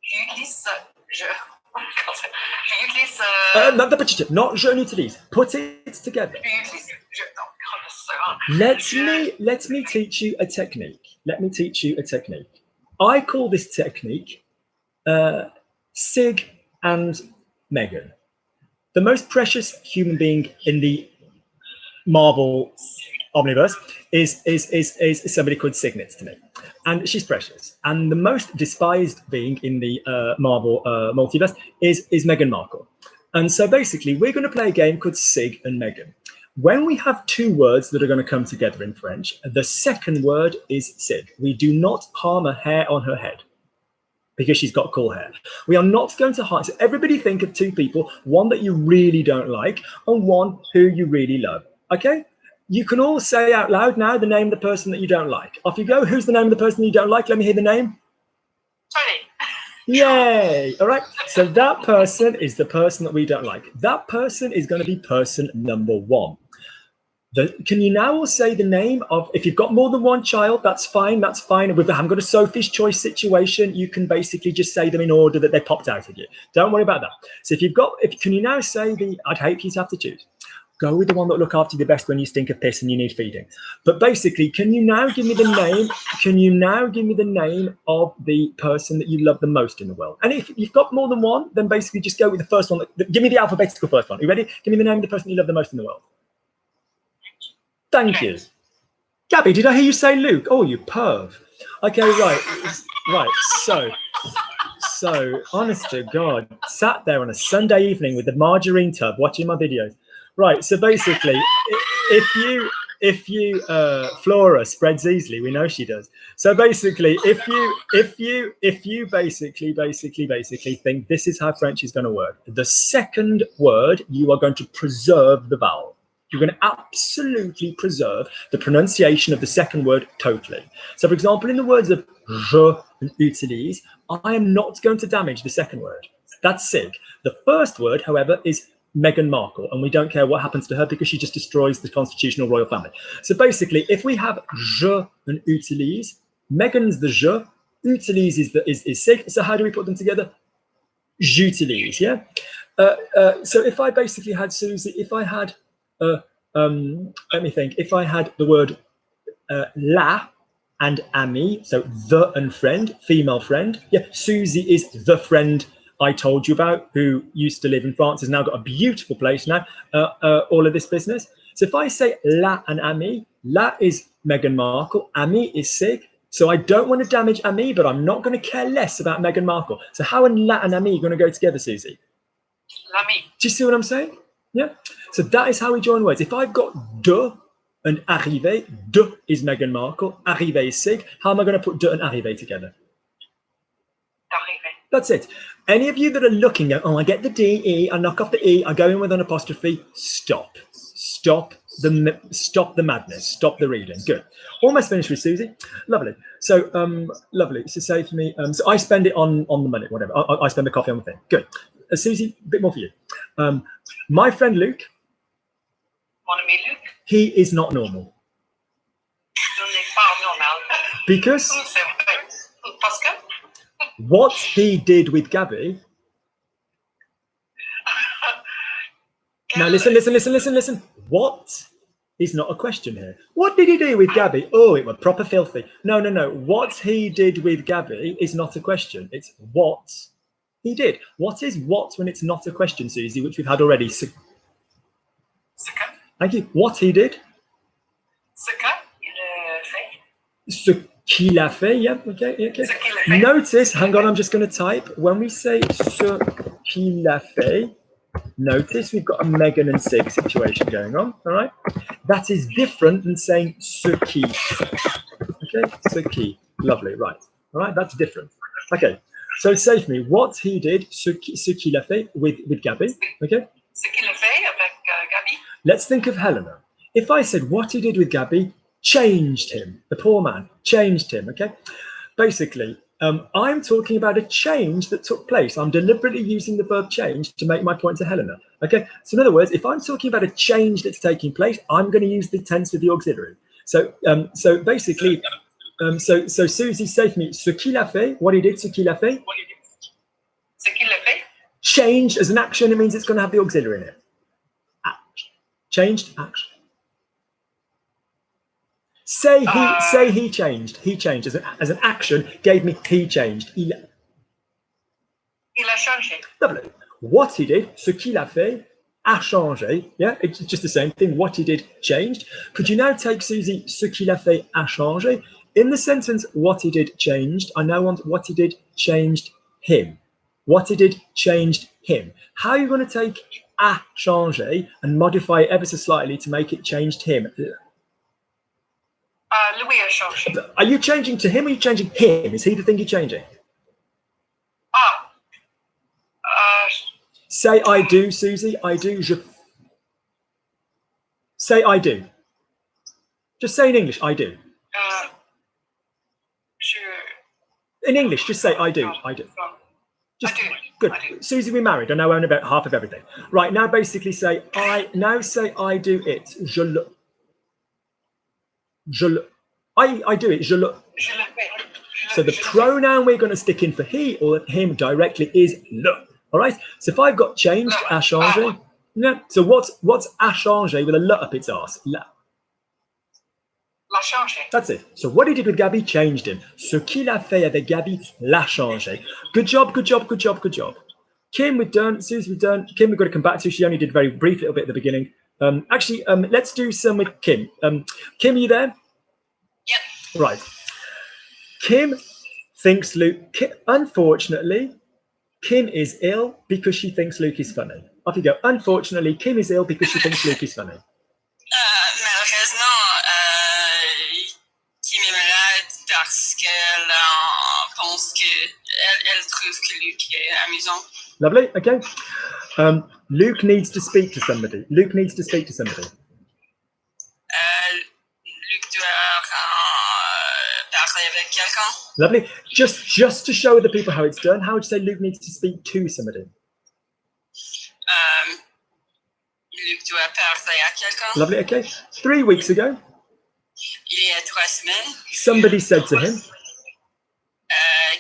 E: J'utilise.
A: Not je n'utilise. Put it together. Let me teach you a technique. I call this technique Sig and Megan. The most precious human being in the Marvel Omniverse is somebody called Signet to me, and she's precious. And the most despised being in the Marvel multiverse is Meghan Markle. And so basically, we're going to play a game called Sig and Meghan. When we have two words that are going to come together in French, the second word is Sig. We do not harm a hair on her head because she's got cool hair. We are not going to harm. So everybody think of two people, one that you really don't like and one who you really love. Okay? You can all say out loud now the name of the person that you don't like. Off you go. Who's the name of the person you don't like? Let me hear the name.
E: Sorry.
A: Yay. All right. So that person is the person that we don't like. That person is going to be person number one. Can you now all say the name of, if you've got more than one child, that's fine. That's fine. If I haven't got a Sophie's Choice situation, you can basically just say them in order that they popped out at you. Don't worry about that. So can you now say I'd hate for you to have to choose. Go with the one that look after you the best when you stink of piss and you need feeding. But basically, can you now give me the name? Can you now give me the name of the person that you love the most in the world? And if you've got more than one, then basically just go with the first one. Give me the alphabetical first one. Are you ready? Give me the name of the person you love the most in the world. Thank you. Gabby, did I hear you say Luke? Oh, you perv. Okay, right. So, honest to God, sat there on a Sunday evening with the margarine tub watching my videos. Right, so basically, if you Flora spreads easily, we know she does. So basically, if you basically think this is how French is going to work, the second word you are going to preserve the vowel. You're going to absolutely preserve the pronunciation of the second word totally. So, for example, in the words of je and utilise, I am not going to damage the second word. That's Sig. The first word, however, is Meghan Markle, and we don't care what happens to her because she just destroys the constitutional royal family. So basically, if we have je and utilise, Meghan's the je, utilise is Sig. So how do we put them together? J'utilise, yeah? So if I basically had Susie, if I had let me think. If I had the word la and ami, so the and friend, female friend. Yeah, Susie is the friend I told you about who used to live in France, has now got a beautiful place now, all of this business. So if I say la and ami, la is Meghan Markle, ami is Sig. So I don't want to damage ami, but I'm not going to care less about Meghan Markle. So how are la and ami going to go together, Susie?
E: L'ami.
A: Do you see what I'm saying? Yeah. So that is how we join words. If I've got de and arrivé, de is Meghan Markle, arrivé is Sig. How am I going to put de and arrivé together?
E: Arrivé.
A: That's it. Any of you that are looking at, oh, I get the D, E, I knock off the E, I go in with an apostrophe, stop. Stop the madness. Stop the reading. Good. Almost finished with Susie. Lovely. So, lovely. So say for me, so I spend it on the money, whatever. I spend the coffee on the thing. Good. Susie, a bit more for you. My friend Luke.
E: Mon ami Luc.
A: He is not normal.
E: Je n'ai pas normal.
A: Because
E: C'est vrai. Parce que
A: what he did with Gabby. Now listen. What is not a question here. What did he do with Gabby? Oh, it was proper filthy. No. What he did with Gabby is not a question. It's what he did. What is what when it's not a question, Susie, which we've had already? Thank you. What he did?
E: ce qu'il a fait.
A: Ce qu'il a fait. Yeah, okay.
E: Ce qu'il a fait.
A: Notice, hang on, I'm just going to type. When we say ce qu'il a fait, notice we've got a Meghan and Sig situation going on, all right? That is different than saying ce qui. Okay, ce qui. Lovely, right. All right, that's different. Okay, so say for me, what he did, ce qu'il a fait with Gabby, okay?
E: Ce qu'il a fait avec Gabi.
A: Let's think of Helena. If I said what he did with Gabby, changed him, the poor man, changed him, okay? Basically, I'm talking about a change that took place. I'm deliberately using the verb change to make my point to Helena, okay? So in other words, if I'm talking about a change that's taking place, I'm going to use the tense of the auxiliary. So basically, so Susie, say for me, ce qu'il a fait, what he did, ce qu'il a fait.
E: Ce qu'il a fait.
A: Changed as an action, it means it's going to have the auxiliary in it. Changed, action. Say he changed. He changed as an action. Gave me he changed.
E: Il a changé.
A: Lovely. What he did, ce qu'il a fait. a changé. Yeah, it's just the same thing. What he did changed. Could you now take, Susie, ce qu'il a fait a changé? In the sentence, what he did changed, I now want what he did changed him. What he did changed him. How are you going to take a changé and modify it ever so slightly to make it changed him?
E: Louis a changé.
A: Are you changing to him or are you changing him? Is he the thing you're changing? Say I do, Susie. I do. Je. Say I do. Just say in English, I do. In English, just say I do. I do. Just
E: I do.
A: good.
E: I do.
A: Susie, we married. I now own about half of everything. Right, now basically say I. Now say I do it. Je le. Je le. I do it. Je le.
E: Je le fais.
A: So the pronoun we're going to stick in for he or him directly is le. All right. So if I've got changed, a changé. No. So what's a changé with a le up its arse? La.
E: L'a changé.
A: That's it. So what he did with Gabi changed him. Ce qu'il a fait avec Gabi l'a changé. Good job, good job, good job, good job. Kim, we've done. Susie, we've done. Kim, we've got to come back to. She only did very brief little bit at the beginning. Actually, let's do some with Kim. Kim, are you there?
E: Yep.
A: Right. Kim thinks Luke. Unfortunately, Kim is ill because she thinks Luke is funny. Off you go. Unfortunately, Kim is ill because she thinks Luke is funny.
E: Malheureusement, Kim est malade parce qu'elle pense elle trouve que Luc est amusant.
A: Lovely. Okay. Luke needs to speak to somebody. Luke needs to speak to somebody.
E: Luc doit parler avec quelqu'un.
A: Lovely. Just to show the people how it's done, how would you say Luke needs to speak to somebody?
E: Luc doit parler à quelqu'un.
A: Lovely. Okay. 3 weeks ago,
E: Il y a 3 semaines,
A: somebody said to him,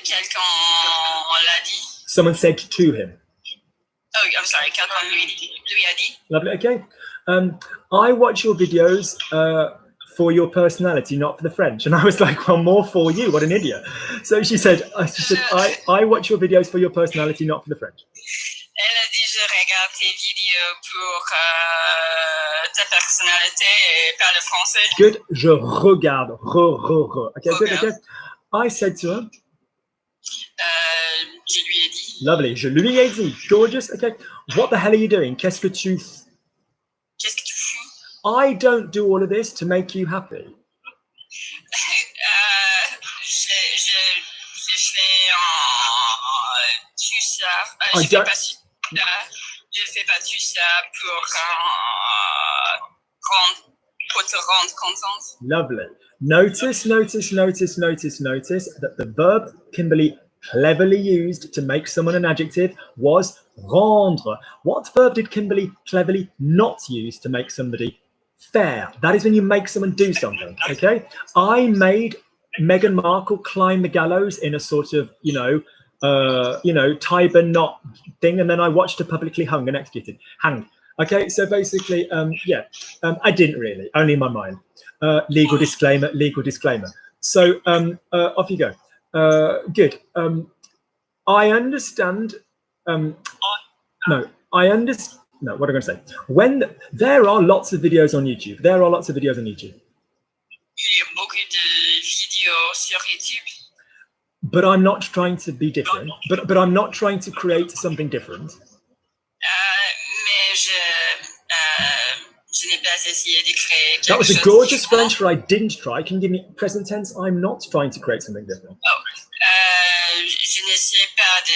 E: quelqu'un l'a dit.
A: someone said to him.
E: Oh, I'm sorry, quelqu'un lui a dit.
A: Lovely. Okay. I watch your videos for your personality, not for the French. And I was like, well, more for you. What an idiot. So she said, I watch your videos for your personality, not for the French.
E: Elle a dit, je regarde tes vidéos pour ta personnalité et pas le français.
A: Good. Je regarde. Okay, good. Okay. I said to her,
E: Je lui ai dit.
A: lovely. Je lui ai dit. Gorgeous. Okay. What the hell are you doing? Qu'est-ce que tu...
E: Qu'est-ce que tu fous?
A: I don't do all of this to make you happy.
E: Je fais tout ça.
A: I don't-
E: Je fais pas tout ça pour te rendre contente.
A: Lovely. Notice that the verb Kimberly cleverly used to make someone an adjective was rendre. What verb did Kimberly cleverly not use to make somebody fair? That is when you make someone do something. Okay. I made Meghan Markle climb the gallows in a sort of, Tiber knot thing, and then I watched her publicly hung and executed. Hanged. Okay, so basically, I didn't really, only in my mind. Legal disclaimer. So off you go. Good. I understand. No, what am I going to say? When there are lots of videos on YouTube.
E: Il y a beaucoup de vidéos sur YouTube.
A: But I'm not trying to be different. But I'm not trying to create something different.
E: Mais je n'ai pas essayé de créer quelque
A: That was a
E: chose
A: gorgeous
E: de
A: French
E: différent.
A: for I didn't try. Can you give me present tense? I'm not trying to create something different.
E: Je n'essaie pas de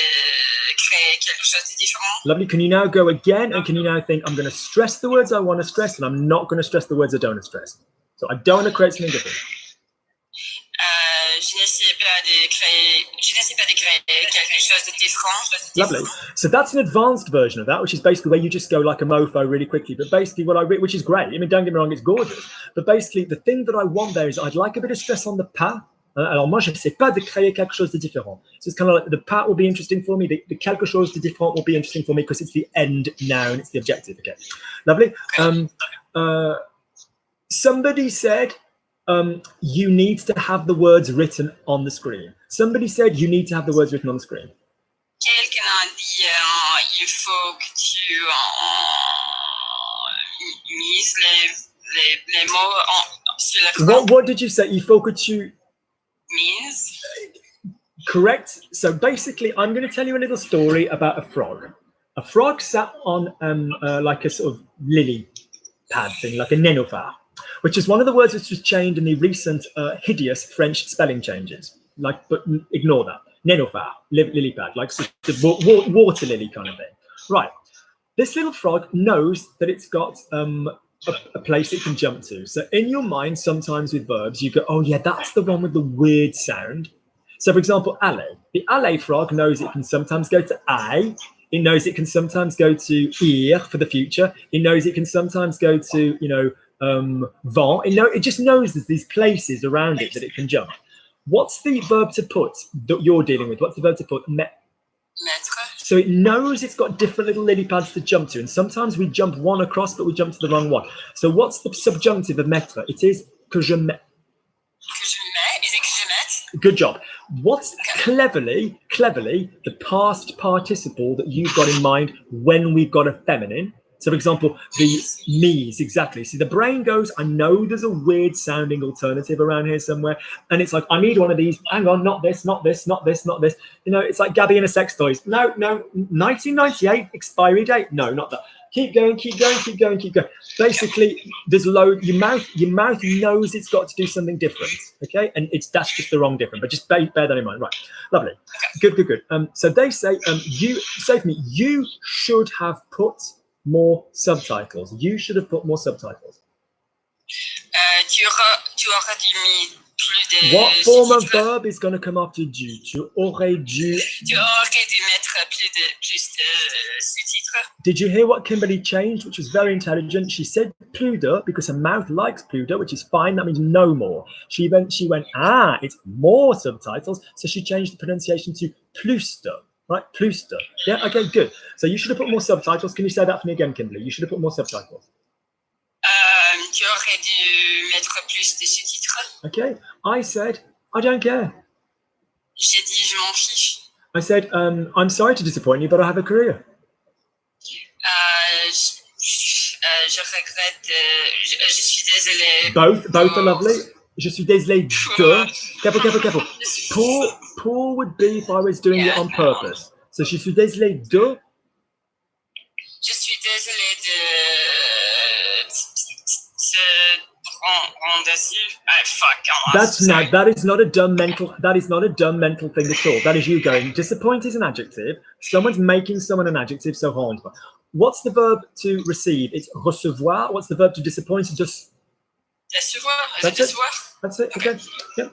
E: créer quelque chose de différent.
A: Lovely. Can you now go again? And can you now think, I'm going to stress the words I want to stress, and I'm not going to stress the words I don't want to stress. So I don't want to create something different.
E: Je n'essaie pas de créer quelque chose de différent.
A: Lovely. So that's an advanced version of that, which is basically where you just go like a mofo really quickly. But basically which is great. I mean, don't get me wrong, it's gorgeous. But basically the thing that I want there is I'd like a bit of stress on the pas. Alors moi, je ne sais pas de créer quelque chose de différent. So it's kind of like the pas will be interesting for me. The quelque chose de différent will be interesting for me because it's the end noun, it's the objective. Okay, lovely. Somebody said you need to have the words written on the screen. Somebody said you need to have the words written on the screen.
E: Quelqu'un a dit il faut que tu mise les mots sur le
A: What did you say? Il faut que tu...
E: mise.
A: Correct. So basically, I'm going to tell you a little story about a frog. A frog sat on like a sort of lily pad thing, like a nénuphar, which is one of the words which was changed in the recent hideous French spelling changes. Like, but ignore that. Nénuphar, lily pad, like sort of water lily kind of thing. Right. This little frog knows that it's got a place it can jump to. So in your mind, sometimes with verbs, you go, oh yeah, that's the one with the weird sound. So for example, aller. The aller frog knows it can sometimes go to I. It knows it can sometimes go to ir for the future. It knows it can sometimes go to, you know, vent. It just knows there's these places around it that it can jump. What's the verb to put that you're dealing with? What's the verb to put?
E: Mettre.
A: So it knows it's got different little lily pads to jump to. And sometimes we jump one across, but we jump to the wrong one. So what's the subjunctive of mettre? It is que je mets.
E: Que je mets. Is it que je mette?
A: Good job. What's cleverly the past participle that you've got in mind when we've got a feminine? So, for example, the me's, exactly. See, the brain goes, I know there's a weird sounding alternative around here somewhere. And it's like, I need one of these. Hang on, not this, not this, not this, not this. You know, it's like Gabby and a sex toys. No, 1998 expiry date. No, not that. Keep going, keep going, keep going, keep going. Basically, there's load. Your mouth knows it's got to do something different. Okay, and that's just the wrong different. But just bear that in mind. Right, lovely, good. So they say, you say for me, you should have put more subtitles. You should have put more subtitles.
E: Tu aurais dû mis plus de
A: What form of
E: sous-titres.
A: verb is going to come after dû? Tu aurais dû.
E: Tu aurais dû mettre plus de sous-titres.
A: Did you hear what Kimberly changed, which was very intelligent? She said plus de because her mouth likes plus de, which is fine. That means no more. She went, it's more subtitles. So she changed the pronunciation to plus de, right? Plus de. Yeah, okay, good. So you should have put more subtitles. Can you say that for me again, Kimberly? You should have put more subtitles.
E: Tu aurais dû mettre plus de sous-titres.
A: Okay, I said, I don't care.
E: J'ai dit, je m'en fiche.
A: I said, I'm sorry to disappoint you, but I have a career.
E: Je regrette, je suis désolée.
A: Both are lovely. Je suis désolé de. Careful. Pour would be if I was doing it on purpose. So je suis désolé de.
E: Je suis désolée de rendre dessus.
A: That is not a dumb mental thing at all. That is you going, disappoint is an adjective. Someone's making someone an adjective, so rendre. What's the verb to receive? It's recevoir. What's the verb to disappoint? Just
E: décevoir.
A: That's it. Okay. Yep.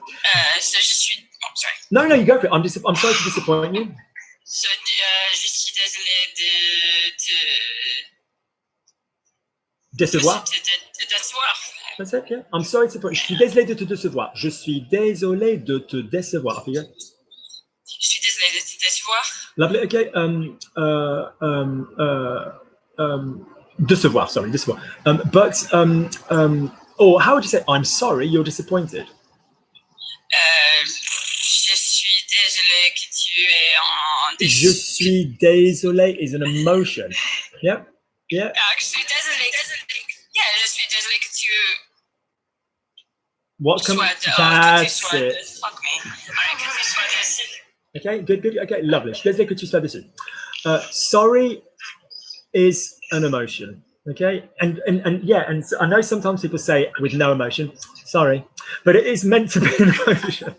E: Je suis. Oh, sorry.
A: No, you go for it. I'm sorry to disappoint you.
E: Je suis désolée de
A: Décevoir.
E: décevoir.
A: That's it. Yeah. I'm sorry to. Je suis désolé de te décevoir. Je suis désolé de te décevoir. Yeah.
E: Je suis désolée de te décevoir.
A: Lovely. Okay. Décevoir. Sorry, décevoir. Or how would you say? I'm sorry. You're disappointed.
E: Je suis désolée que tu es en
A: Je suis désolé is an emotion. Yeah. Yeah.
E: Je suis désolée. Yeah, je suis désolée que tu
A: What comes? That's it.
E: Fuck me. Alright, que tu sois déçu.
A: Okay, good. Okay, lovely. Je suis désolé que tu sois déçu. Sorry is an emotion. Okay, and so I know sometimes people say with no emotion, sorry, but it is meant to be an emotion.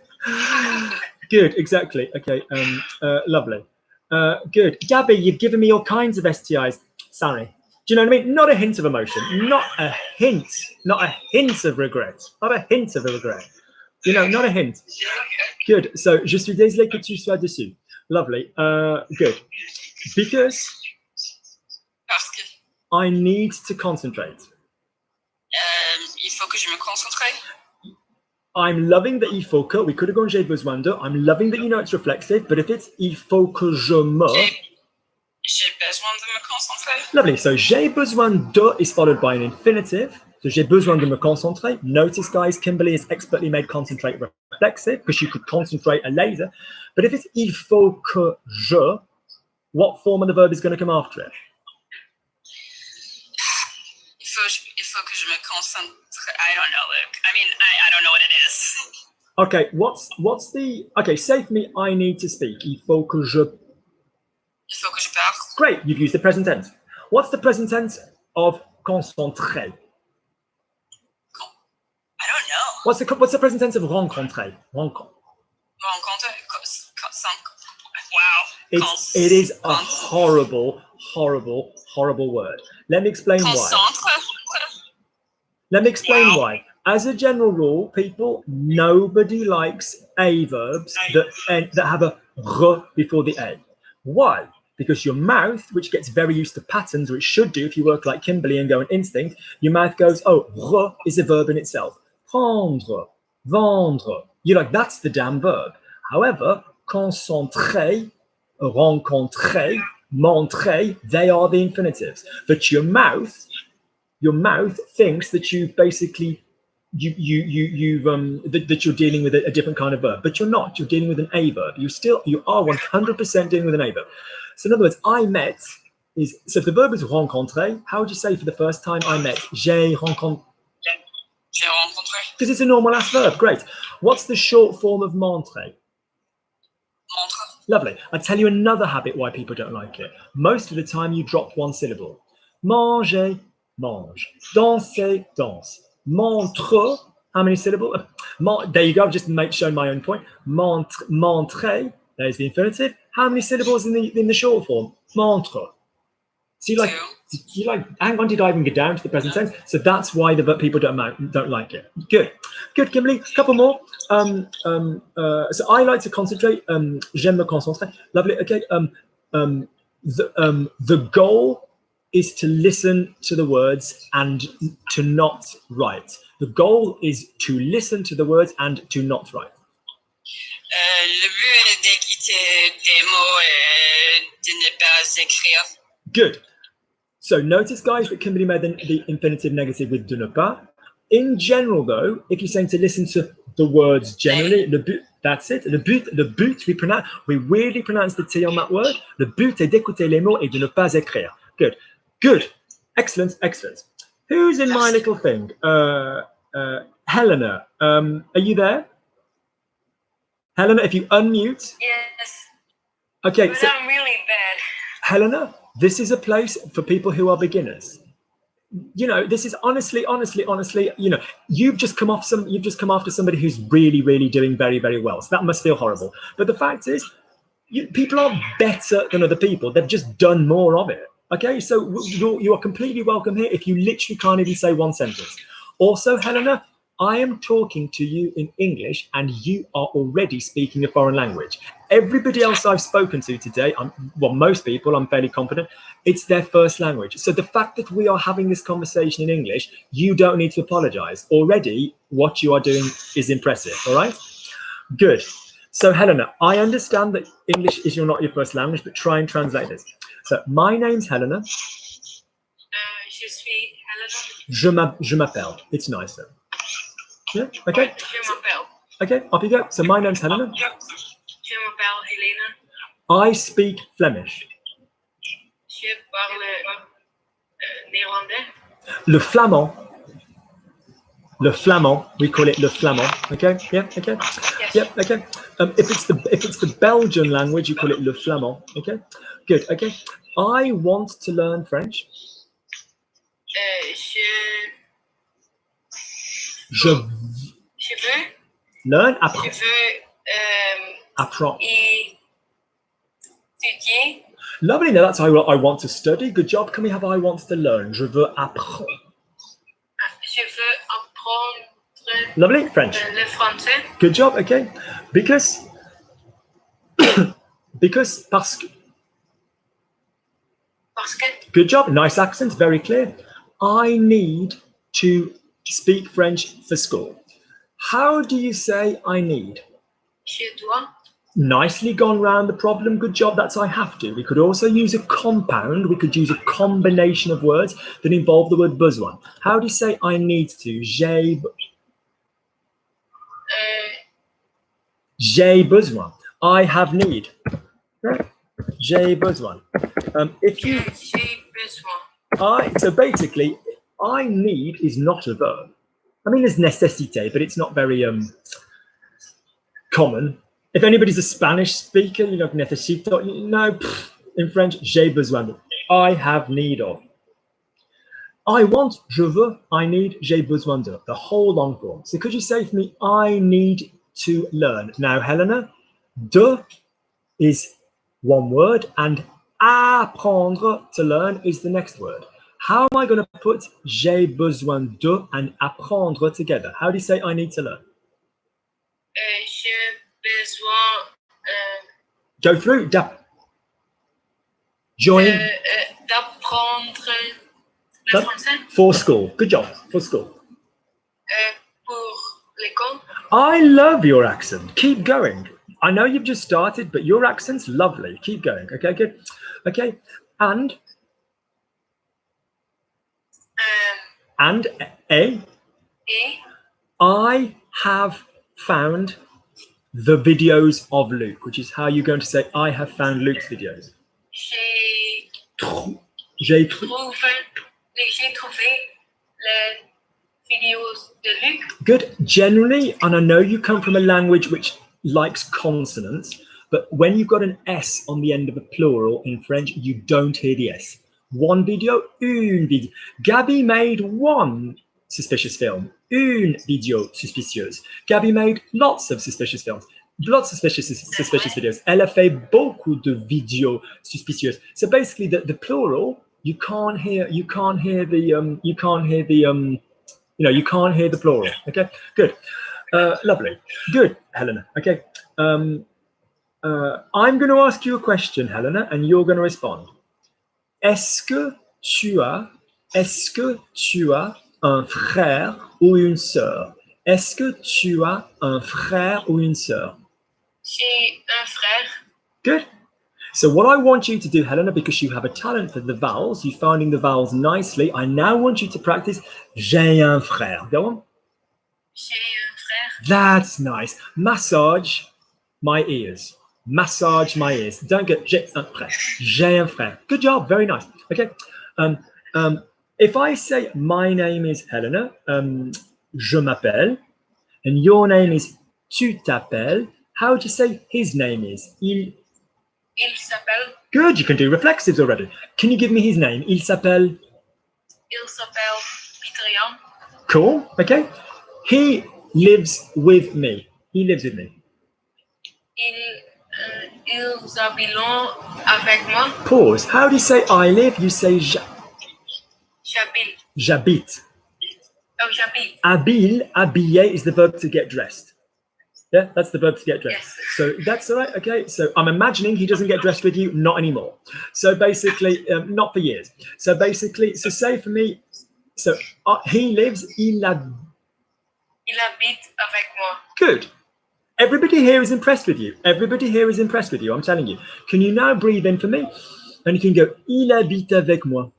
A: Good, exactly. Okay, lovely. Good. Gabby, you've given me all kinds of STIs. Sorry. Do you know what I mean? Not a hint of emotion. Not a hint of regret. Not a hint of a regret. You know, not a hint. Good. So, je suis désolé que tu sois déçu. Lovely. Good. Because
E: Parce que
A: I need to concentrate.
E: il faut que je me concentre.
A: I'm loving that il faut que. We could have gone j'ai besoin de. I'm loving that you know it's reflexive, but if it's il faut que je me.
E: J'ai besoin de me concentrer.
A: Lovely. So j'ai besoin de is followed by an infinitive. So j'ai besoin de me concentrer. Notice, guys, Kimberly has expertly made concentrate reflexive because you could concentrate a laser. But if it's il faut que je, what form of the verb is going to come after it?
E: Il faut que je me concentre. I don't know, Luke. I mean, I don't know what it is.
A: Okay, what's the... Okay, say for me, I need to speak. Il faut que je...
E: Il faut que je parle.
A: Great, you've used the present tense. What's the present tense of concentrer?
E: I don't know.
A: What's the present tense of rencontrer?
E: Rencontre. Wow.
A: It is a horrible word. Let me explain why.
E: Concentre.
A: Let me explain
E: Wow.
A: why. As a general rule, people, nobody likes a verbs that have a r before the a. Why? Because your mouth, which gets very used to patterns, or it should do if you work like Kimberly and go on instinct, your mouth goes, oh, r is a verb in itself. Prendre, vendre. You're like, that's the damn verb. However, concentrer, rencontrer, montrer, they are the infinitives. But your mouth thinks that you've basically that you're dealing with a different kind of verb, but you're not. You're dealing with an a verb. You are 100% dealing with an a verb. So in other words, I met is, so if the verb is rencontrer, how would you say for the first time I met? J'ai rencontré.
E: J'ai rencontré.
A: Because it's a normal ass verb. Great. What's the short form of montrer?
E: Montre.
A: Lovely. I'll tell you another habit why people don't like it. Most of the time you drop one syllable. Manger, mange. Danser, danse. Montre, how many syllables? There you go, I've just shown my own point. Montrer, there's the infinitive. How many syllables in the short form? Montre. So you like, hang on, did I even get down to the present tense? So that's why the people don't like it. Good, Kimberly. A couple more. So I like to concentrate. J'aime me concentrer. Lovely. Okay. The goal is to listen to the words and to not write. The goal is to listen to the words and to not write.
E: Le but est d'écouter des mots et de ne pas écrire.
A: Good. So notice, guys, that Kimberly made the infinitive negative with de ne pas. In general, though, if you're saying to listen to the words generally, le but, that's it. Le but, we weirdly pronounce the T on that word. Le but est d'écouter les mots et de ne pas écrire. Good. Good. Excellent. Who's in my little thing? Helena, are you there? Helena, if you unmute.
B: Yes.
A: Okay.
B: But
A: So,
B: I'm really bad.
A: Helena, this is a place for people who are beginners. You know, this is honestly, you know, you've just come after somebody who's really doing very, very well. So that must feel horrible. But the fact is, people are better than other people. They've just done more of it. Okay, so you are completely welcome here if you literally can't even say one sentence. Also, Helena, I am talking to you in English and you are already speaking a foreign language. Everybody else I've spoken to today, most people, I'm fairly confident, it's their first language. So the fact that we are having this conversation in English, you don't need to apologize. Already, what you are doing is impressive, all right? Good. So Helena, I understand that English is not your first language, but try and translate this. So my name's Helena.
B: Je suis Helena.
A: Je m'appelle. It's nicer. Yeah, okay.
B: Je m'appelle.
A: Okay, off you go. So my name's Helena.
B: Je m'appelle Helena.
A: I speak Flemish.
B: Je parle néerlandais.
A: Le flamand. Le flamand. We call it le flamand. Okay. Yeah. Okay.
B: Yes.
A: Yep. Okay. If it's the Belgian language, you call it le flamand. Okay. Good. Okay. I want to learn French. Je
B: veux
A: learn. Apprendre.
B: étudier.
A: Lovely. Now that's how I want to study. Good job. Can we have I want to learn? Je veux apprendre.
B: Je veux apprendre
A: Lovely. French.
B: le français.
A: Good job. Okay. Because parce que.
B: Parce que
A: Good job. Nice accent. Very clear. I need to speak French for school. How do you say I need?
B: je dois.
A: Nicely gone round the problem. Good job. That's I have to. We could also use a compound. We could use a combination of words that involve the word besoin. How do you say I need to? J'ai besoin. I have need. J'ai besoin. If you
B: J'ai besoin.
A: so basically, I need is not a verb. I mean, there's nécessité, but it's not very common. If anybody's a Spanish speaker, you know, necesito, no, in French, j'ai besoin de. I have need of. I want, je veux, I need, j'ai besoin de. The whole long form. So could you say for me, I need to learn? Now, Helena, de is one word and apprendre, to learn, is the next word. How am I going to put j'ai besoin de and apprendre together? How do you say I need to learn?
E: J'ai besoin
A: Go through. Join.
E: d'apprendre le français
A: For school. Good job. For school.
E: pour l'école.
A: I love your accent. Keep going. I know you've just started, but your accent's lovely. Keep going. Okay, good. Okay. And
E: Et
A: I have found the videos of Luke, which is how you're going to say I have found Luke's videos.
E: j'ai trouvé les vidéos de Luc.
A: Good. Generally, and I know you come from a language which likes consonants, but when you've got an S on the end of a plural in French, you don't hear the S. One video, une video. Gabby made one suspicious film, une video suspicieuse. Gabby made lots of suspicious films, lots of suspicious videos. Elle a fait beaucoup de vidéos suspicieuses. So basically, the plural, you can't hear the plural. Okay, good, lovely, good, Helena. Okay, I'm going to ask you a question, Helena, and you're going to respond. Est-ce que tu as un frère ou une sœur? Est-ce que tu as un frère ou une sœur?
E: J'ai un frère.
A: Good. So what I want you to do, Helena, because you have a talent for the vowels, you're finding the vowels nicely, I now want you to practice j'ai un frère. Go on.
E: J'ai un frère.
A: That's nice. Massage my ears. Massage my ears. Don't get j'ai un frère. J'ai un frère. Good job. Very nice. Okay. If I say my name is Helena, je m'appelle, and your name is tu t'appelles, how would you say his name is?
E: Il s'appelle.
A: Good. You can do reflexives already. Can you give me his name? Il s'appelle
E: Peter Jan.
A: Cool. Okay. He lives with me. He lives with me.
E: Ils habitent avec moi.
A: Pause. How do you say I live? You say
E: J'habite.
A: j'habite.
E: Oh, j'habite.
A: Habiller is the verb to get dressed. Yeah, that's the verb to get dressed.
E: Yes.
A: So that's all right. Okay. So I'm imagining he doesn't get dressed with you, not anymore. So basically, not for years. So basically, so say for me, so he lives,
E: Il habite avec moi.
A: Good. Everybody here is impressed with you. Everybody here is impressed with you. I'm telling you. Can you now breathe in for me? And you can go, il habite avec moi.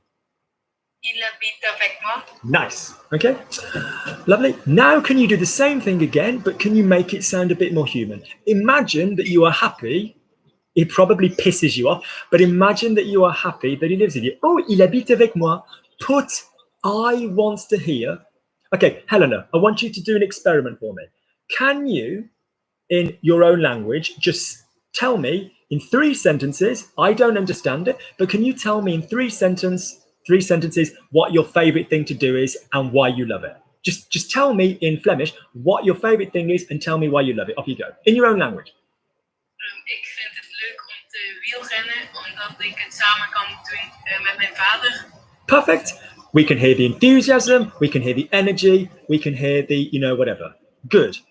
E: Il habite avec moi.
A: Nice. Okay. Lovely. Now can you do the same thing again, but can you make it sound a bit more human? Imagine that you are happy. It probably pisses you off, but imagine that you are happy that he lives with you. Oh, il habite avec moi. Put I wants to hear. Okay, Helena, I want you to do an experiment for me. Can you, in your own language, just tell me in 3 sentences, I don't understand it, but can you tell me in 3 sentences what your favorite thing to do is and why you love it? Just tell me in Flemish what your favorite thing is and tell me why you love it. Off you go. In your own language.
E: Ik vind het leuk om te wielrennen, omdat ik het samen kan doen met mijn vader.
A: Perfect. We can hear the enthusiasm, we can hear the energy, we can hear the, whatever. Good.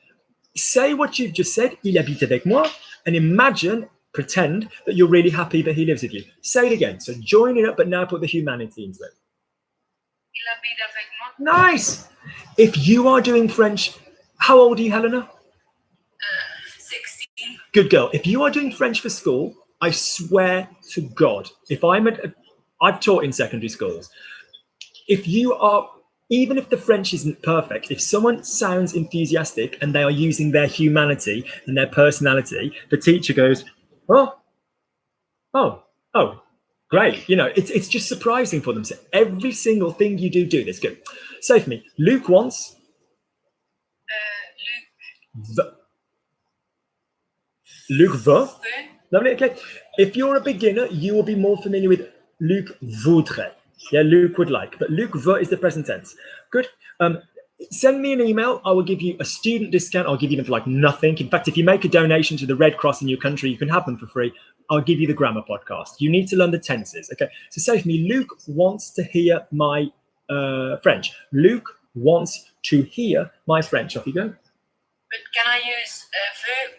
A: Say what you've just said, il habite avec moi, and imagine, pretend that you're really happy that he lives with you. Say it again. So join it up, but now put the humanity into it.
E: Il habite avec moi.
A: Nice. If you are doing French, how old are you, Helena?
E: 16.
A: Good girl. If you are doing French for school, I swear to God, if I've taught in secondary schools. If you are, even if the French isn't perfect, if someone sounds enthusiastic and they are using their humanity and their personality, the teacher goes, oh, Great. You know, it's just surprising for them. So every single thing you do this. Good. Say for me, Luke wants. Luc veut. Lovely. Okay. If you're a beginner, you will be more familiar with Luc voudrait. Yeah, Luc would like, but Luc veut is the present tense. Good. Send me an email. I will give you a student discount. I'll give you them for like nothing. In fact, if you make a donation to the Red Cross in your country, you can have them for free. I'll give you the grammar podcast. You need to learn the tenses. Okay. So say for me, Luc wants to hear my French. Luc wants to hear my French. Off you go.
E: But can I use veut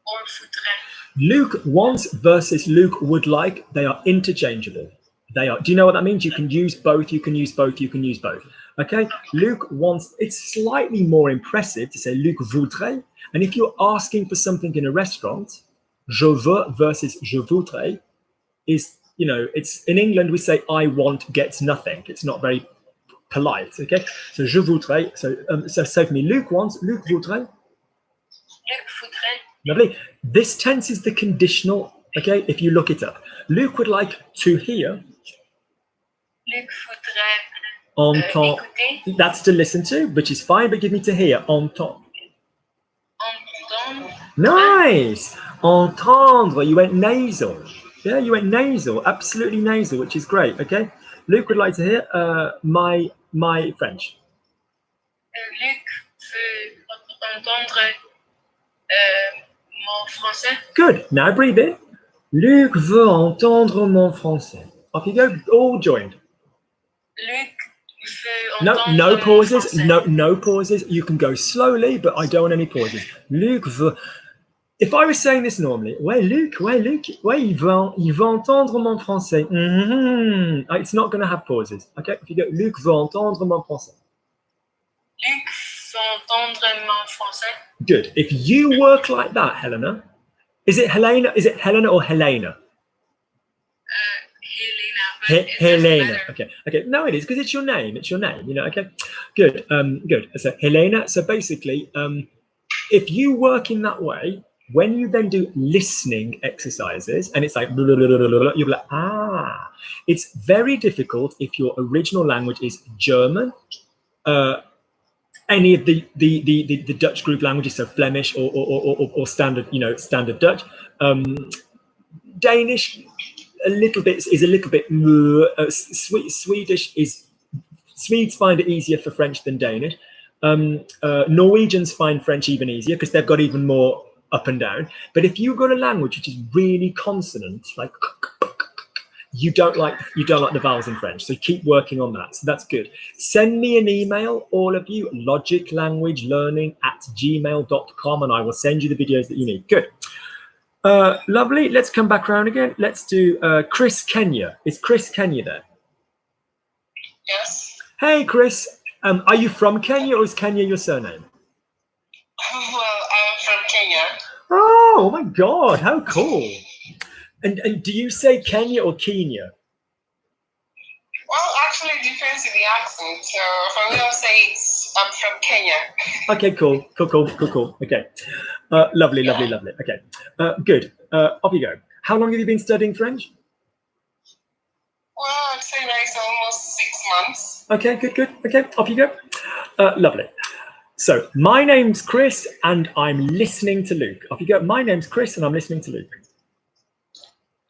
E: or voudrait?
A: Luc wants versus Luc would like, they are interchangeable. They are. Do you know what that means? You can use both, you can use both, you can use both. Okay, Luc wants, it's slightly more impressive to say Luc voudrait. And if you're asking for something in a restaurant, je veux versus je voudrais is, you know, it's in England we say I want gets nothing. It's not very polite. Okay, so je voudrais. So for me, Luc wants, Luc voudrait.
E: Luc voudrait.
A: Lovely. This tense is the conditional. Okay, if you look it up, Luc would like to hear.
E: Luc voudrait
A: Écouter. That's to listen to, which is fine, but give me to hear. Entendre.
E: Entendre.
A: Nice. Entendre. You went nasal. Yeah, you went nasal. Absolutely nasal, which is great. Okay. Luc would like to hear my French.
E: Luc veut entendre mon français.
A: Good. Now breathe in. Luc veut entendre mon français. Off you go. All joined.
E: Luc veut entendre
A: No pauses.
E: mon français.
A: No pauses. You can go slowly, but I don't want any pauses. Luc veut. If I was saying this normally, ouais, Luc, il veut entendre mon français. It's not going to have pauses. Okay, if you go, Luc veut entendre mon français.
E: Luc veut entendre mon français.
A: Good. If you work like that, Helena, is it Helena? Is it Helena or Helena?
E: Helena.
A: Helena. Okay. No, it is because it's your name. It's your name. You know. Okay. Good. Good. So Helena. So basically, if you work in that way, when you then do listening exercises, and it's like blah, blah, blah, blah, blah, you're like, it's very difficult if your original language is German, any of the Dutch group languages, so Flemish or standard, standard Dutch, Danish is a little bit Swedish is Swedes find it easier for French than Danish. Norwegians find French even easier because they've got even more up and down. But if you've got a language which is really consonant, like you don't like the vowels in French, so keep working on that. So that's good. Send me an email, all of you, logiclanguagelearning@gmail.com, and I will send you the videos that you need. Good. Lovely. Let's come back around again. Let's do Chris Kenya. Is Chris Kenya there?
E: Yes.
A: Hey, Chris. Are you from Kenya or is Kenya your surname?
E: Well, I'm from Kenya.
A: Oh my God, how cool. And do you say Kenya or Kenya?
E: Well, actually, it depends on the accent. So for me, I'll say I'm from Kenya.
A: Okay, cool. Okay. Lovely. Okay. Good. Off you go. How long have you been studying French?
E: Well, I'd say it's almost 6 months.
A: Okay, good. Okay, off you go. Lovely. So my name's Chris and I'm listening to Luc. Off you go. My name's Chris and I'm listening to Luc.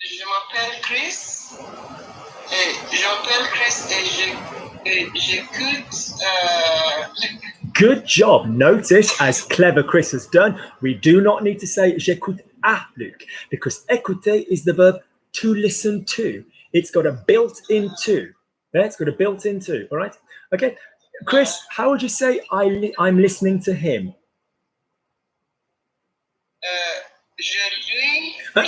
E: Je m'appelle Chris. Et j'écoute Luc.
A: Good job. Notice, as clever Chris has done, we do not need to say j'écoute à Luc because écouter is the verb to listen to. It's got a built-in to. Yeah, it's got a built-in to. All right. Okay. Chris, how would you say I'm listening to him?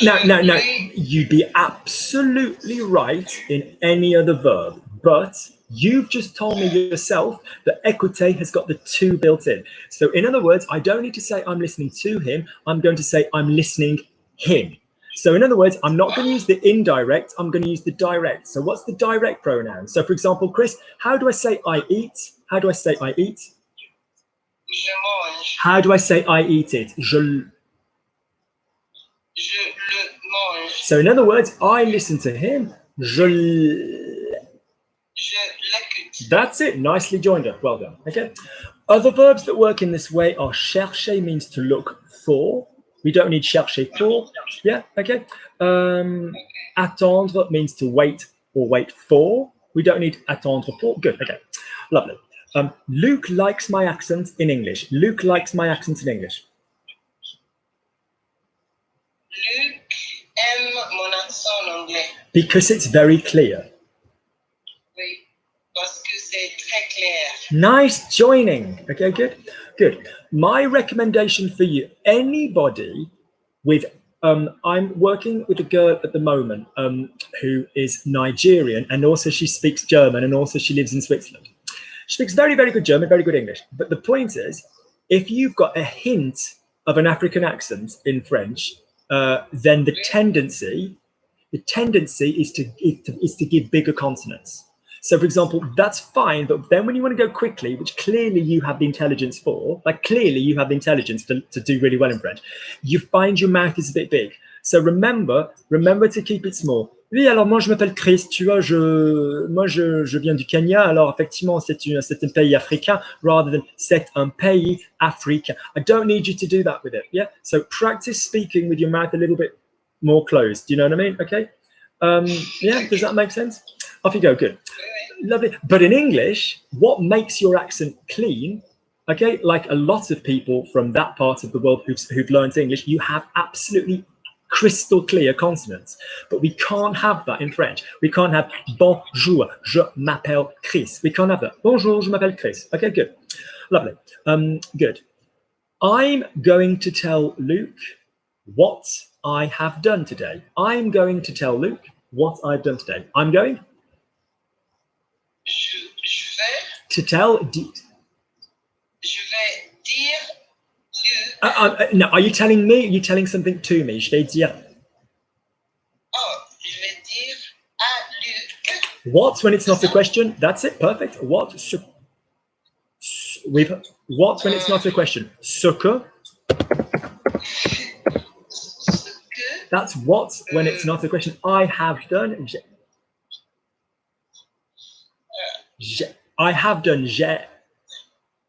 A: No. You'd be absolutely right in any other verb, but you've just told me yourself that écouter has got the to built in. So in other words, I don't need to say I'm listening to him. I'm going to say I'm listening him. So in other words, I'm not going to use the indirect. I'm going to use the direct. So what's the direct pronoun? So for example, Chris, how do I say I eat? How do I say I eat?
E: Je mange.
A: How do I say I eat it? Je
E: le mange.
A: So in other words, I listen to him. Je
E: l'écoute.
A: That's it. Nicely joined up. Well done. Okay. Other verbs that work in this way are chercher means to look for. We don't need chercher pour. Yeah. Okay. Attendre means to wait or wait for. We don't need attendre pour. Good. Okay. Lovely. Luke likes my accent in English. Luke likes my accent in English.
E: Luc aime mon accent en anglais.
A: Because it's very clear.
E: Oui, parce que c'est très clair.
A: Nice joining. Okay, good. Good. My recommendation for you, anybody with, I'm working with a girl at the moment who is Nigerian, and also she speaks German, and also she lives in Switzerland. She speaks very, very good German, very good English. But the point is, if you've got a hint of an African accent in French, then the tendency is to give bigger consonants. So, for example, that's fine, but then when you want to go quickly, which clearly you have the intelligence for, like clearly you have the intelligence to do really well in French, you find your mouth is a bit big. So remember to keep it small. Oui, alors moi je m'appelle Chris, tu vois, je viens du Kenya, alors effectivement c'est un pays africain rather than c'est un pays africain. I don't need you to do that with it, yeah? So practice speaking with your mouth a little bit more closed, do you know what I mean? Okay. Yeah, does that make sense? Off you go, good. Lovely. But in English, what makes your accent clean, okay, like a lot of people from that part of the world who've learned English, you have absolutely crystal clear consonants. But we can't have that in French. We can't have bonjour, je m'appelle Chris. We can't have that. Bonjour, je m'appelle Chris. Okay, good. Lovely. Good. I'm going to tell Luke what I have done today. I'm going to tell Luke what I've done today. I'm going
E: Je vais
A: to tell.
E: Je vais dire Luc.
A: No, are you telling me? Are you telling something to me? Je vais dire.
E: Oh, je vais dire à Luc.
A: What when it's not a question? That's it. Perfect. What? What when it's not a question? Ce que.
E: Ce que
A: That's what when it's not a question. I have done. I have done.
E: j'ai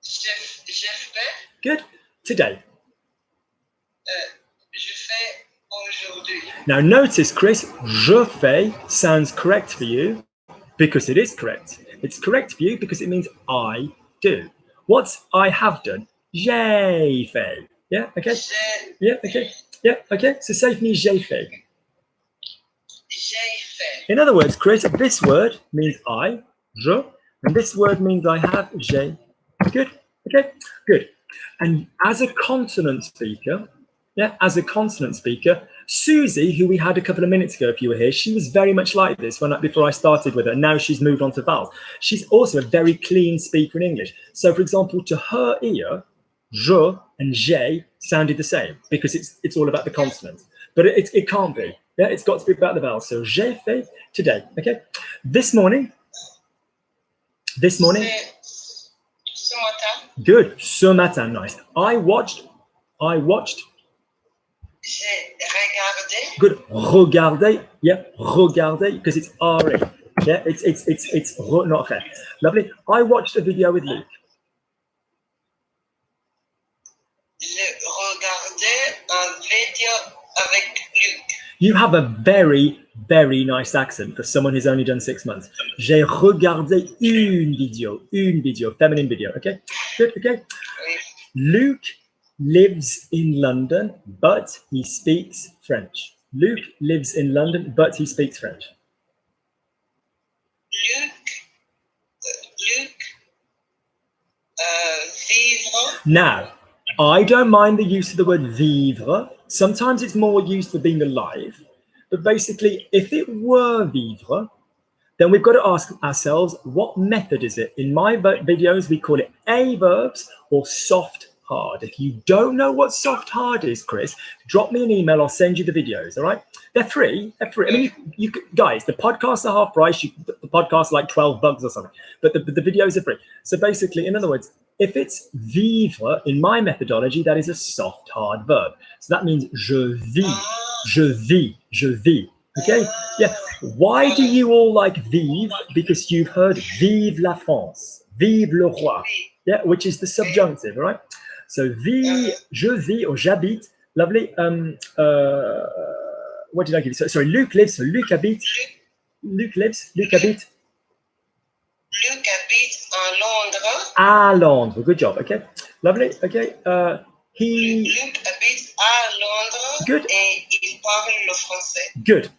E: fait.
A: Good. Today.
E: Je fais aujourd'hui.
A: Now notice, Chris, je fais sounds correct for you because it is correct. It's correct for you because it means I do. What's I have done? J'ai fait. Yeah, okay. Yeah, okay. Yeah, okay. So say for me, j'ai fait.
E: J'ai fait.
A: In other words, Chris, this word means I, je, and this word means I have, j'ai. Good. Okay, good. And as a consonant speaker, Susie, who we had a couple of minutes ago, if you were here, she was very much like this before I started with her. Now she's moved on to vowels. She's also a very clean speaker in English. So, for example, to her ear, je and j'ai sounded the same because it's all about the consonants. But it can't be. Yeah, it's got to be about the vowels. So j'ai fait today. Okay. This morning.
E: Ce matin.
A: Good. Ce matin. Nice. I watched.
E: J'ai regardé.
A: Good. Regarder. Yeah. Regarder because it's R-E. Yeah. It's not fair. Lovely. I watched a video with Luke.
E: J'ai regardé un vidéo avec Luc.
A: You have a very, very nice accent for someone who's only done 6 months. J'ai regardé une vidéo, feminine video. Okay, good. Okay.
E: Oui.
A: Luke lives in London, but he speaks French. Luke lives in London, but he speaks French.
E: Luc, vivre.
A: Now, I don't mind the use of the word vivre. Sometimes it's more used for being alive. But basically, if it were vivre, then we've got to ask ourselves, what method is it? In my videos, we call it A verbs or soft hard. If you don't know what soft hard is, Chris, drop me an email. I'll send you the videos, all right? They're free. I mean, you guys, the podcasts are half price. The podcasts are like $12 or something, but the videos are free. So basically, in other words, if it's vivre, in my methodology, that is a soft, hard verb. So that means je vis, je vis, je vis. Okay, yeah. Why do you all like vive? Because you've heard vive la France, vive le roi, yeah, which is the subjunctive, right? So je vis or j'habite. Lovely. What did I give you? So, sorry, Luc lives. So Luc habite. Luc lives. Luc habite.
F: Luc habite en Londres.
A: À Londres. Good job. Okay. Lovely. Okay. He.
F: Luc habite à Londres.
A: Good.
F: Et il parle le français.
A: Good.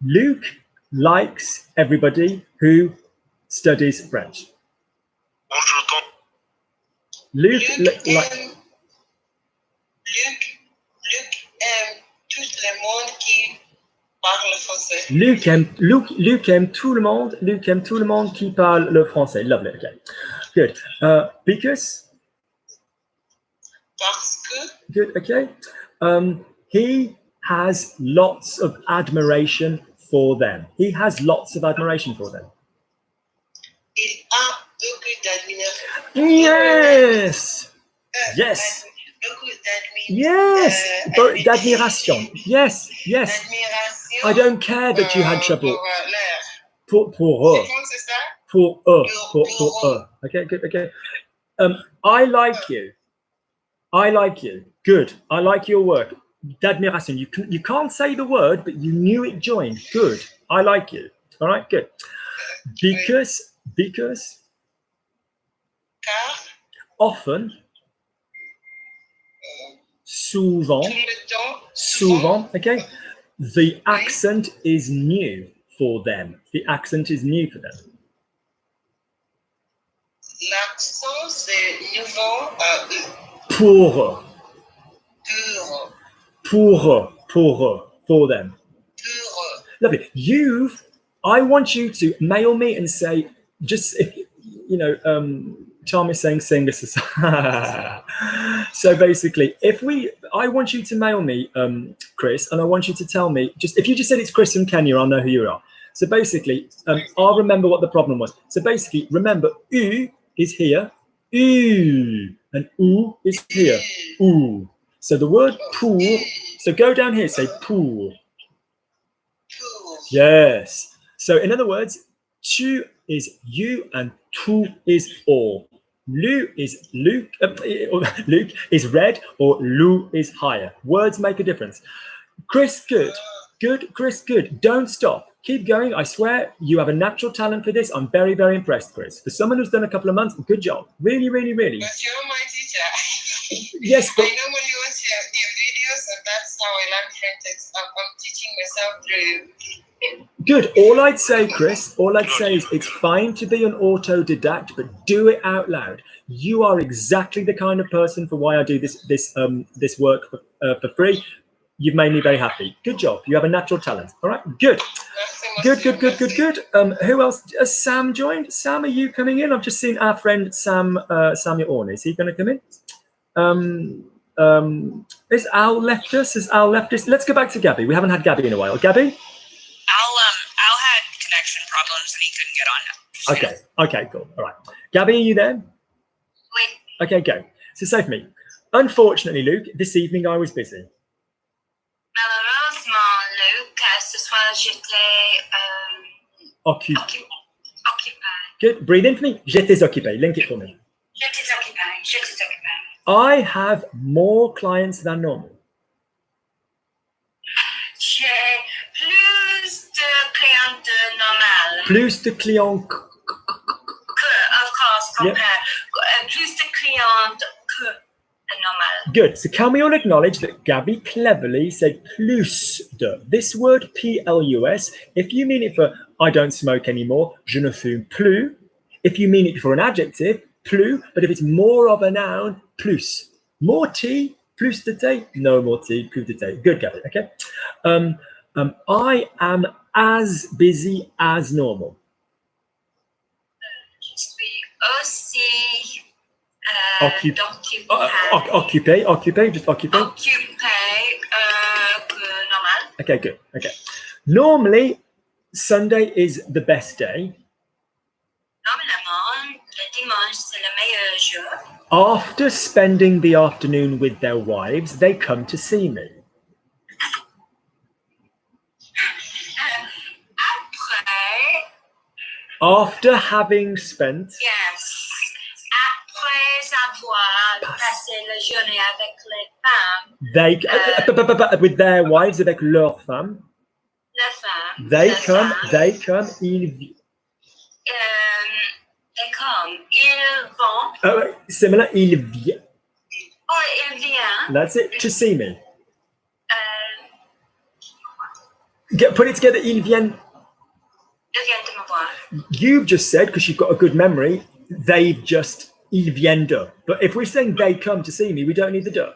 A: Luke likes everybody who studies French.
C: Bonjour,
A: Luke
F: Luc
A: like.
F: aime tout le monde qui parle français.
A: Luke aime tout le monde. Luke aime tout le monde qui parle le français. Lovely. Okay. Good. Because.
F: Parce que.
A: Good. Okay. He has lots of admiration for them. He has lots of admiration for them.
F: Il a beaucoup d'admiration.
A: Yes. Yes.
F: Beaucoup d'admiration.
A: Yes. D'admiration. Yes. Yes.
F: Admiration.
A: I don't care that you had trouble.
F: Pour l'air.
A: Pour eux.
F: C'est comme c'est ça?
A: Pour eux.
F: Pour
A: eux. Okay, good, okay. I like you. I like you. Good. I like your work. D'admiration. You can't say the word, but you knew it joined. Good. I like you. All right, good. Because
F: Car.
A: often, souvent,
F: Tout le temps.
A: souvent, okay, the accent is new for them. The accent is new for them.
F: L'accent, c'est nouveau à eux.
A: Pour eux. For them.
F: Pour eux.
A: Lovely. I want you to mail me and say, just, Tom is saying sing us a song. So basically, I want you to mail me, Chris, and I want you to tell me, if you just said it's Chris from Kenya, I'll know who you are. So basically, I'll remember what the problem was. So basically, remember, U is here, U, and U is here, U. So the word pour, so go down here, say pour.
F: Pour.
A: Yes. So in other words, tu is you and tout is all. Lu is Luke, Luke is red or Lu is higher. Words make a difference. Chris, good. Good, Chris, good. Don't stop. Keep going. I swear you have a natural talent for this. I'm very, very impressed, Chris. For someone who's done a couple of months, good job. Really, really, really.
F: But you're my teacher.
A: Yes, but
F: I normally watch your videos, and that's how I learn French. I'm teaching myself through.
A: good. All I'd say, Chris, all I'd say is it's fine to be an autodidact, but do it out loud. You are exactly the kind of person for why I do this work for free. You've made me very happy. Good job. You have a natural talent. All right. Good. Good. Who else? Has Sam joined? Sam, are you coming in? I've just seen our friend Sam Samuel Orne. Is he going to come in? Is Al left us? Let's go back to Gabby. We haven't had Gabby in a while. Gabby?
E: Al had connection problems and he couldn't get on now.
A: Okay, cool. All right. Gabby, are you there?
B: Oui.
A: Okay, go. So say for me. Unfortunately, Luke, this evening I was busy.
B: Malheureusement, Luc, ce soir, j'étais
A: Occupé.
B: occupée.
A: Good. Breathe in for me. J'étais occupé. Link it for me.
B: J'étais occupée.
A: I have more clients than normal.
B: J'ai plus de clients de normal.
A: Plus de clients.
B: Of course, compare. Plus de clients que normal.
A: Good. So can we all acknowledge that Gabby cleverly said plus de? This word plus, if you mean it for I don't smoke anymore, je ne fume plus. If you mean it for an adjective, plus. But if it's more of a noun, plus. More tea, plus de thé. No more tea, plus de thé. Good, Gabby. Okay. I am as busy as normal.
B: Je suis aussi
A: Occupé, just occupé.
B: Occupée que normal.
A: Okay, good. Okay. Normally, Sunday is the best day.
B: Normalement, le dimanche, c'est le meilleur jour.
A: After spending the afternoon with their wives, they come to see me. After having spent.
E: Yes. Après avoir passé la journée avec les femmes,
A: With their wives, avec leurs femmes.
E: les femmes.
A: They
E: les
A: come,
E: femmes,
A: ils viennent.
E: they come. Ils vont.
A: Similar, ils viennent.
E: Oh, ils viennent.
A: That's it, to see me.
E: Euh,
A: Put it together, ils viennent.
E: ils viennent de me voir.
A: You've just said, because you've got a good memory, ils viennent de. But if we're saying they come to see me, we don't need the de.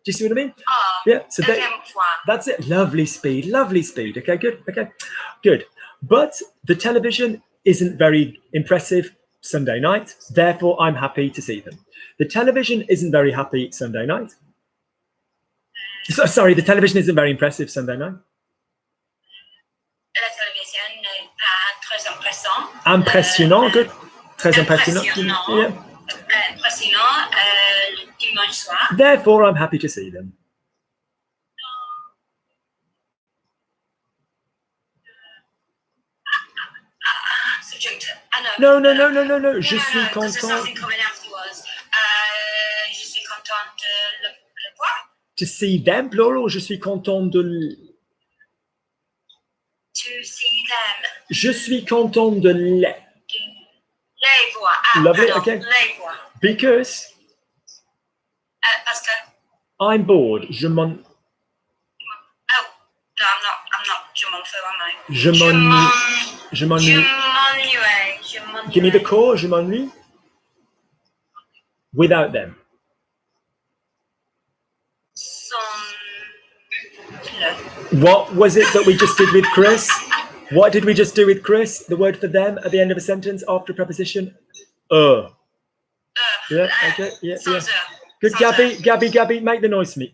A: Do you see what I mean?
E: Oh,
A: Yeah, so
E: ils
A: they,
E: viennent me voir.
A: that's it. Lovely speed, lovely speed. Okay, good. Okay, good. But the television isn't very impressive Sunday night. Therefore, I'm happy to see them. The television isn't very happy Sunday night. Sorry, the television isn't very impressive Sunday night.
E: La télévision n'est pas très impressionnant.
A: Impressionnant, good. Très impressionnant.
E: Impressionnant.
A: Yeah.
E: Impressionnant le dimanche soir.
A: Therefore, I'm happy to see them.
E: Subject. No.
A: No. Je suis content.
E: Something coming afterwards. Je suis content de le voir.
A: To see them, plural. Je suis content de.
E: To see them.
A: Je suis content de les.
E: Les voir.
A: Lovely,
E: pardon,
A: okay.
E: Les voir.
A: Because
E: Parce que.
A: I'm bored. Je m'en.
E: Oh, no, I'm not. Je m'en fous, am I?
A: Je m'ennuie. Je m'ennuie.
E: Je m'ennuie.
A: Give me the core. Je m'ennuie. Without them. What was it that we just did with Chris? What did we just do with Chris? The word for them at the end of a sentence after a preposition. Yeah. Okay. Yeah. Good, Gabby. Make the noise for me.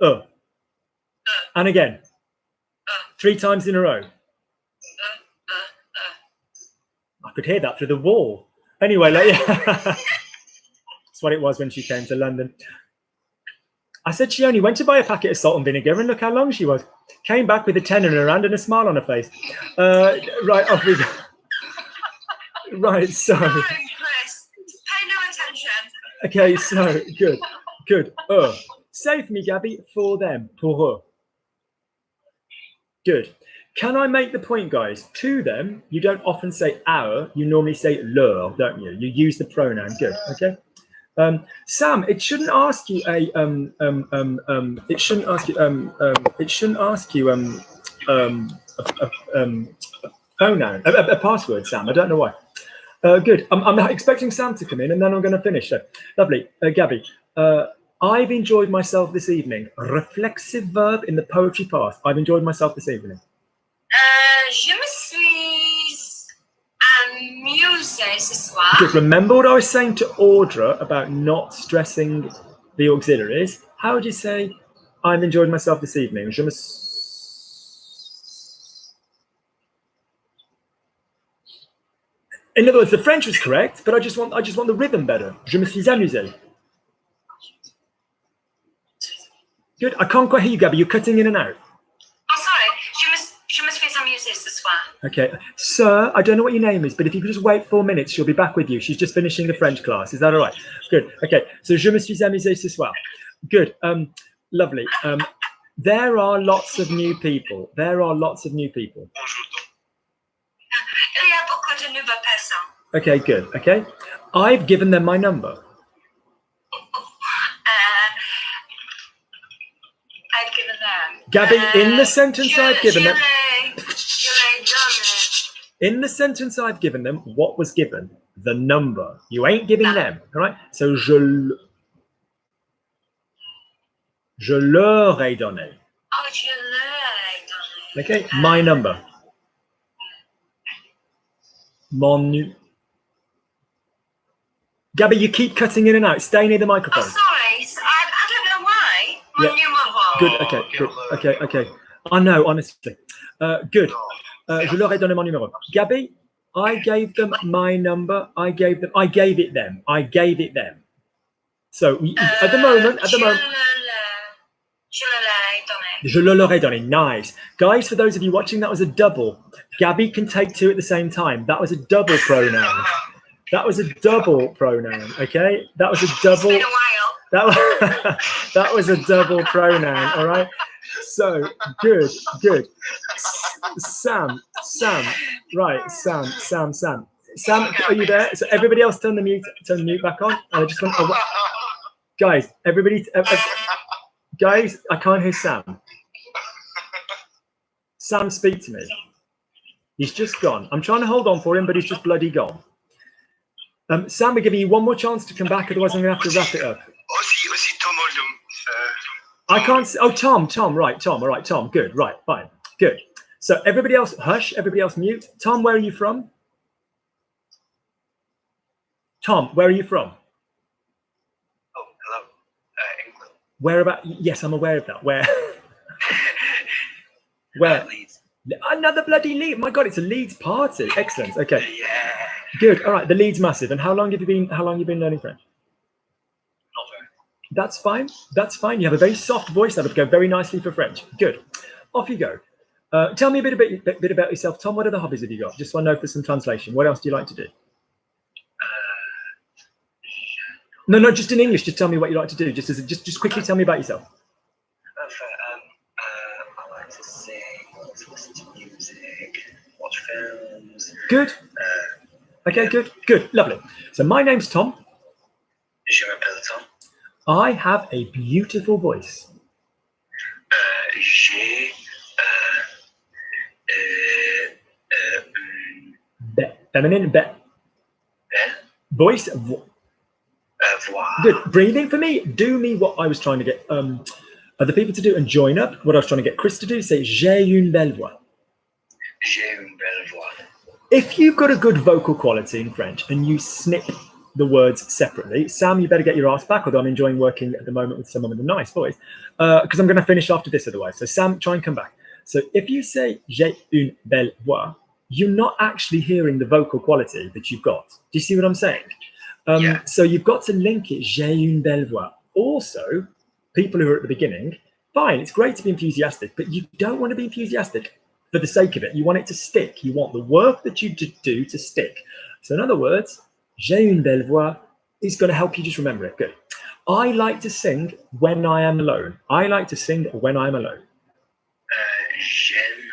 A: And again. 3 times in a row. I could hear that through the wall. Anyway, that's what it was when she came to London. I said she only went to buy a packet of salt and vinegar, and look how long she was. Came back with a tenner in her hand and a smile on her face. Right, off we go. Right, so.
E: Chris, pay no attention.
A: Okay, so good. Say for me, Gabby, for them, pour eux. Good. Can I make the point, guys? To them, you don't often say our, you normally say leur, don't you? You use the pronoun. Good. Okay. Sam, it shouldn't ask you a pronoun, a password, Sam. I don't know why. Good. I'm expecting Sam to come in, and then I'm going to finish. So, lovely, Gabby. I've enjoyed myself this evening. Reflexive verb in the poetry past. I've enjoyed myself this evening.
E: Je me suis amusée ce soir.
A: Good. Remember what I was saying to Audra about not stressing the auxiliaries? How would you say, I've enjoyed myself this evening? Je me... In other words, the French was correct, but I just want the rhythm better. Je me suis amusé. Good. I can't quite hear you, Gabby. You're cutting in and out.
E: Oh, sorry. Je me suis amusée ce soir.
A: Okay. Sir, I don't know what your name is, but if you could just wait 4 minutes, she'll be back with you. She's just finishing the French class. Is that all right? Good. Okay. So, je me suis amusé ce soir. Good. Lovely. There are lots of new people.
C: Bonjour.
E: Il y a beaucoup de nouvelles personnes.
A: Okay, good. Okay. I've given them my number.
E: I've given them.
A: Gabby, in the sentence I've given them.
E: Je l'ai donné.
A: In the sentence I've given them, what was given? The number. You ain't giving them, all right? So, je leur ai donné.
E: Oh, je l'ai donné.
A: Okay, my number. Mon nu. Gabby, you keep cutting in and out. Stay near the microphone.
E: Oh, sorry. I don't know why.
A: Yeah.
E: Mon numéro.
A: Good, okay. I know, honestly. Good. Je leur ai donné mon numéro. Gabby, I gave them my number. I gave it them. So, at the moment.
E: Je l'ai donné. donné.
A: Je leur ai donné. Nice. Guys, for those of you watching, that was a double. Gabby can take two at the same time. That was a double pronoun. That was a double pronoun, okay? That was a double.
B: It's been a while.
A: That was a double pronoun, all right? So, good. Sam, right, Sam. Sam, are you there? So everybody else turn the mute back on. I just want guys, everybody, guys, I can't hear Sam. Sam, speak to me. He's just gone. I'm trying to hold on for him, but he's just bloody gone. Sam, we're giving you one more chance to come back, otherwise I'm going to have to wrap it up.
C: Aussi Tom Oldham.
A: I can't see. Oh, Tom, right, Tom. All right, Tom, good, right, fine, good. So everybody else, hush, everybody else mute. Tom, where are you from? Tom, where are you from?
C: Oh, hello. England.
A: Where about? Yes, I'm aware of that. Where? Where?
C: Leeds.
A: Another bloody Leeds. My God, it's a Leeds party. Excellent. Okay.
C: Yeah.
A: Good. All right. The Leeds massive. And how long have you been learning French?
C: Not very.
A: That's fine. That's fine. You have a very soft voice. That would go very nicely for French. Good. Off you go. Tell me a bit about yourself, Tom. What other hobbies have you got? Just so I know for some translation. What else do you like to do? No, just in English. Just tell me what you like to do. Just quickly tell me about yourself.
C: I like to sing, listen to music, watch films.
A: Good. Okay, good, lovely. So my name's Tom.
C: Je m'appelle Tom.
A: I have a beautiful voice.
C: J'ai
A: Feminine, voice.
C: voix.
A: Good. Breathing for me. Do me what I was trying to get other people to do and join up. What I was trying to get Chris to do. Say j'ai une belle voix.
C: J'ai une belle voix.
A: If you've got a good vocal quality in French and you snip the words separately, Sam, you better get your ass back, although I'm enjoying working at the moment with someone with a nice voice, because I'm going to finish after this otherwise. So Sam, try and come back. So if you say j'ai une belle voix, you're not actually hearing the vocal quality that you've got. Do you see what I'm saying?
C: Yeah.
A: So you've got to link it, j'ai une belle voix. Also, people who are at the beginning, fine, it's great to be enthusiastic, but you don't want to be enthusiastic for the sake of it. You want it to stick. You want the work that you do to stick. So in other words, j'ai une belle voix is going to help you just remember it. Good. I like to sing when I am alone. I like to sing when I'm alone.
C: J'aime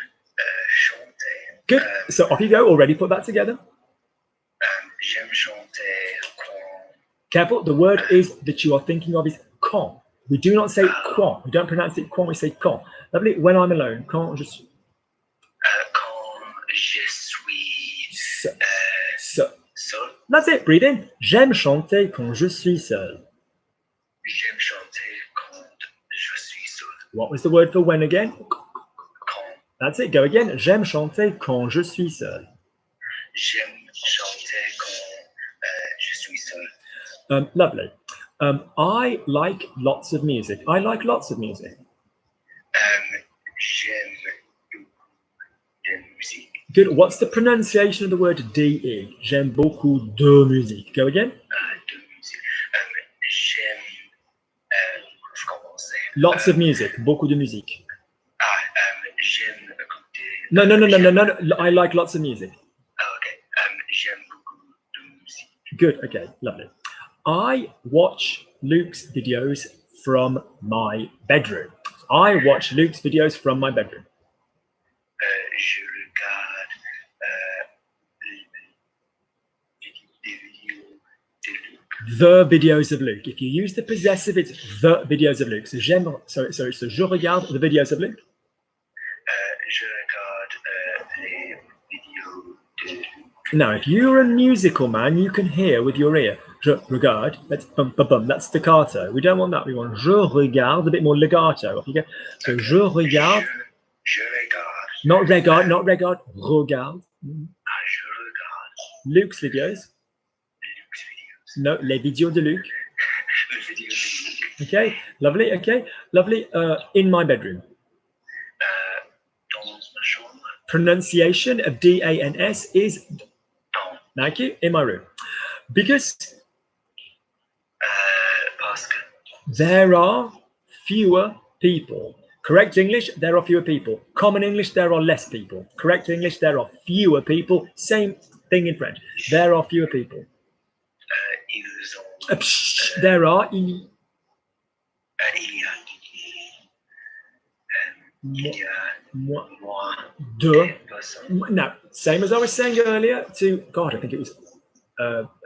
C: chanter.
A: Good. So off you go. Already put that together.
C: J'aime chanter quand.
A: Careful. The word is that you are thinking of is quand. We do not say quand. We don't pronounce it quand. We say quand. Lovely. When I'm alone. Quand je suis.
C: Quand je suis seul.
A: That's it. Breathe in. J'aime chanter quand je suis seul.
C: J'aime chanter quand je suis seul.
A: What was the word for when again?
C: Quand.
A: That's it. Go again. J'aime chanter quand je suis seul.
C: J'aime chanter quand je suis seul.
A: Lovely. I like lots of music. I like lots of music.
C: J'aime de musique.
A: Good. What's the pronunciation of the word DE? J'aime beaucoup de musique. Go again.
C: De musique. J'aime commencer.
A: Lots of music. Beaucoup de musique.
C: J'aime écouter.
A: No. I like lots of music.
C: Okay. J'aime beaucoup de musique.
A: Good. Okay. Lovely. I watch Luke's videos from my bedroom. I watch Luke's videos from my bedroom.
C: Je regarde des vidéos de Luke.
A: The videos of Luke. If you use the possessive, it's the videos of Luke. So j'aime. So je regarde the videos of Luke.
C: Je regarde les vidéos de Luke.
A: Now, if you're a musical man, you can hear with your ear. Je regarde. That's bum bum bum. That's staccato. We don't want that. We want je regarde, a bit more legato. Off you go. So je regarde.
C: Je regarde.
A: Not regard. Regarde.
C: Je regarde
A: Luke's videos.
C: Luke's videos.
A: No, les vidéos de Luke.
C: Les vidéos de Luke.
A: Okay, lovely. Okay, lovely. In my bedroom.
C: Dans ma chambre.
A: Pronunciation of DANS is
C: Dans.
A: thank you. In my room, because
C: Parce que.
A: there are fewer people Correct English, there are fewer people. Common English, there are less people. Correct English, there are fewer people. Same thing in French. There are fewer people.
C: Ils ont,
A: There are.
C: il y a
A: Moi,
C: moins
A: de.
C: de personnes.
A: No, same as I was saying earlier to, God, I think it was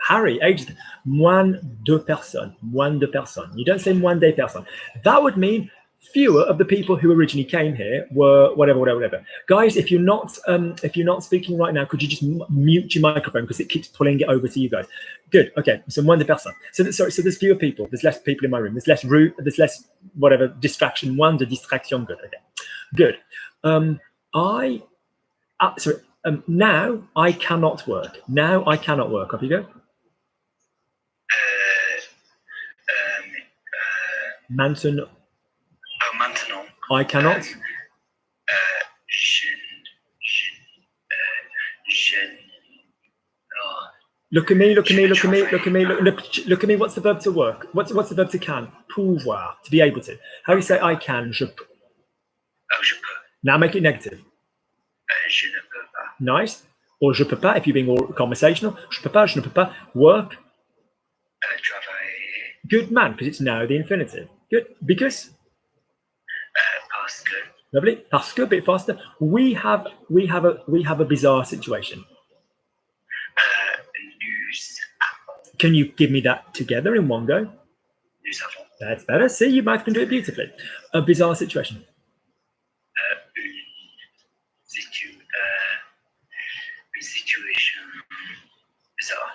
A: Harry, aged moins de personnes. Moins de personnes. You don't say moins des personnes. That would mean fewer of the people who originally came here were whatever. Guys, if you're not speaking right now, could you just mute your microphone because it keeps pulling it over to you guys? Good. Okay. So moins de personnes. So there's fewer people. There's less people in my room. There's less there's less whatever distraction. Moins de distraction. Good. Okay. Good. Now I cannot work. Now I cannot work. Off you go. Maintenant.
C: Maintenant,
A: I cannot. Look at me. Look at me. What's the verb to work? What's the verb to can? Pouvoir. To be able to. How do you say I can? Je peux.
C: Je peux.
A: Now make it negative.
C: Je ne peux pas.
A: Nice. Or je peux pas if you're being all conversational. Je peux pas work.
C: Travailler.
A: Good man, because it's now the infinitive. Good. Because.
C: Parce que.
A: Lovely. Parce que, a bit faster. We have a bizarre situation. Can you give me that together in one go?
C: Nous avons.
A: That's better. See, you both can do it beautifully. A bizarre situation.
C: Une situation bizarre.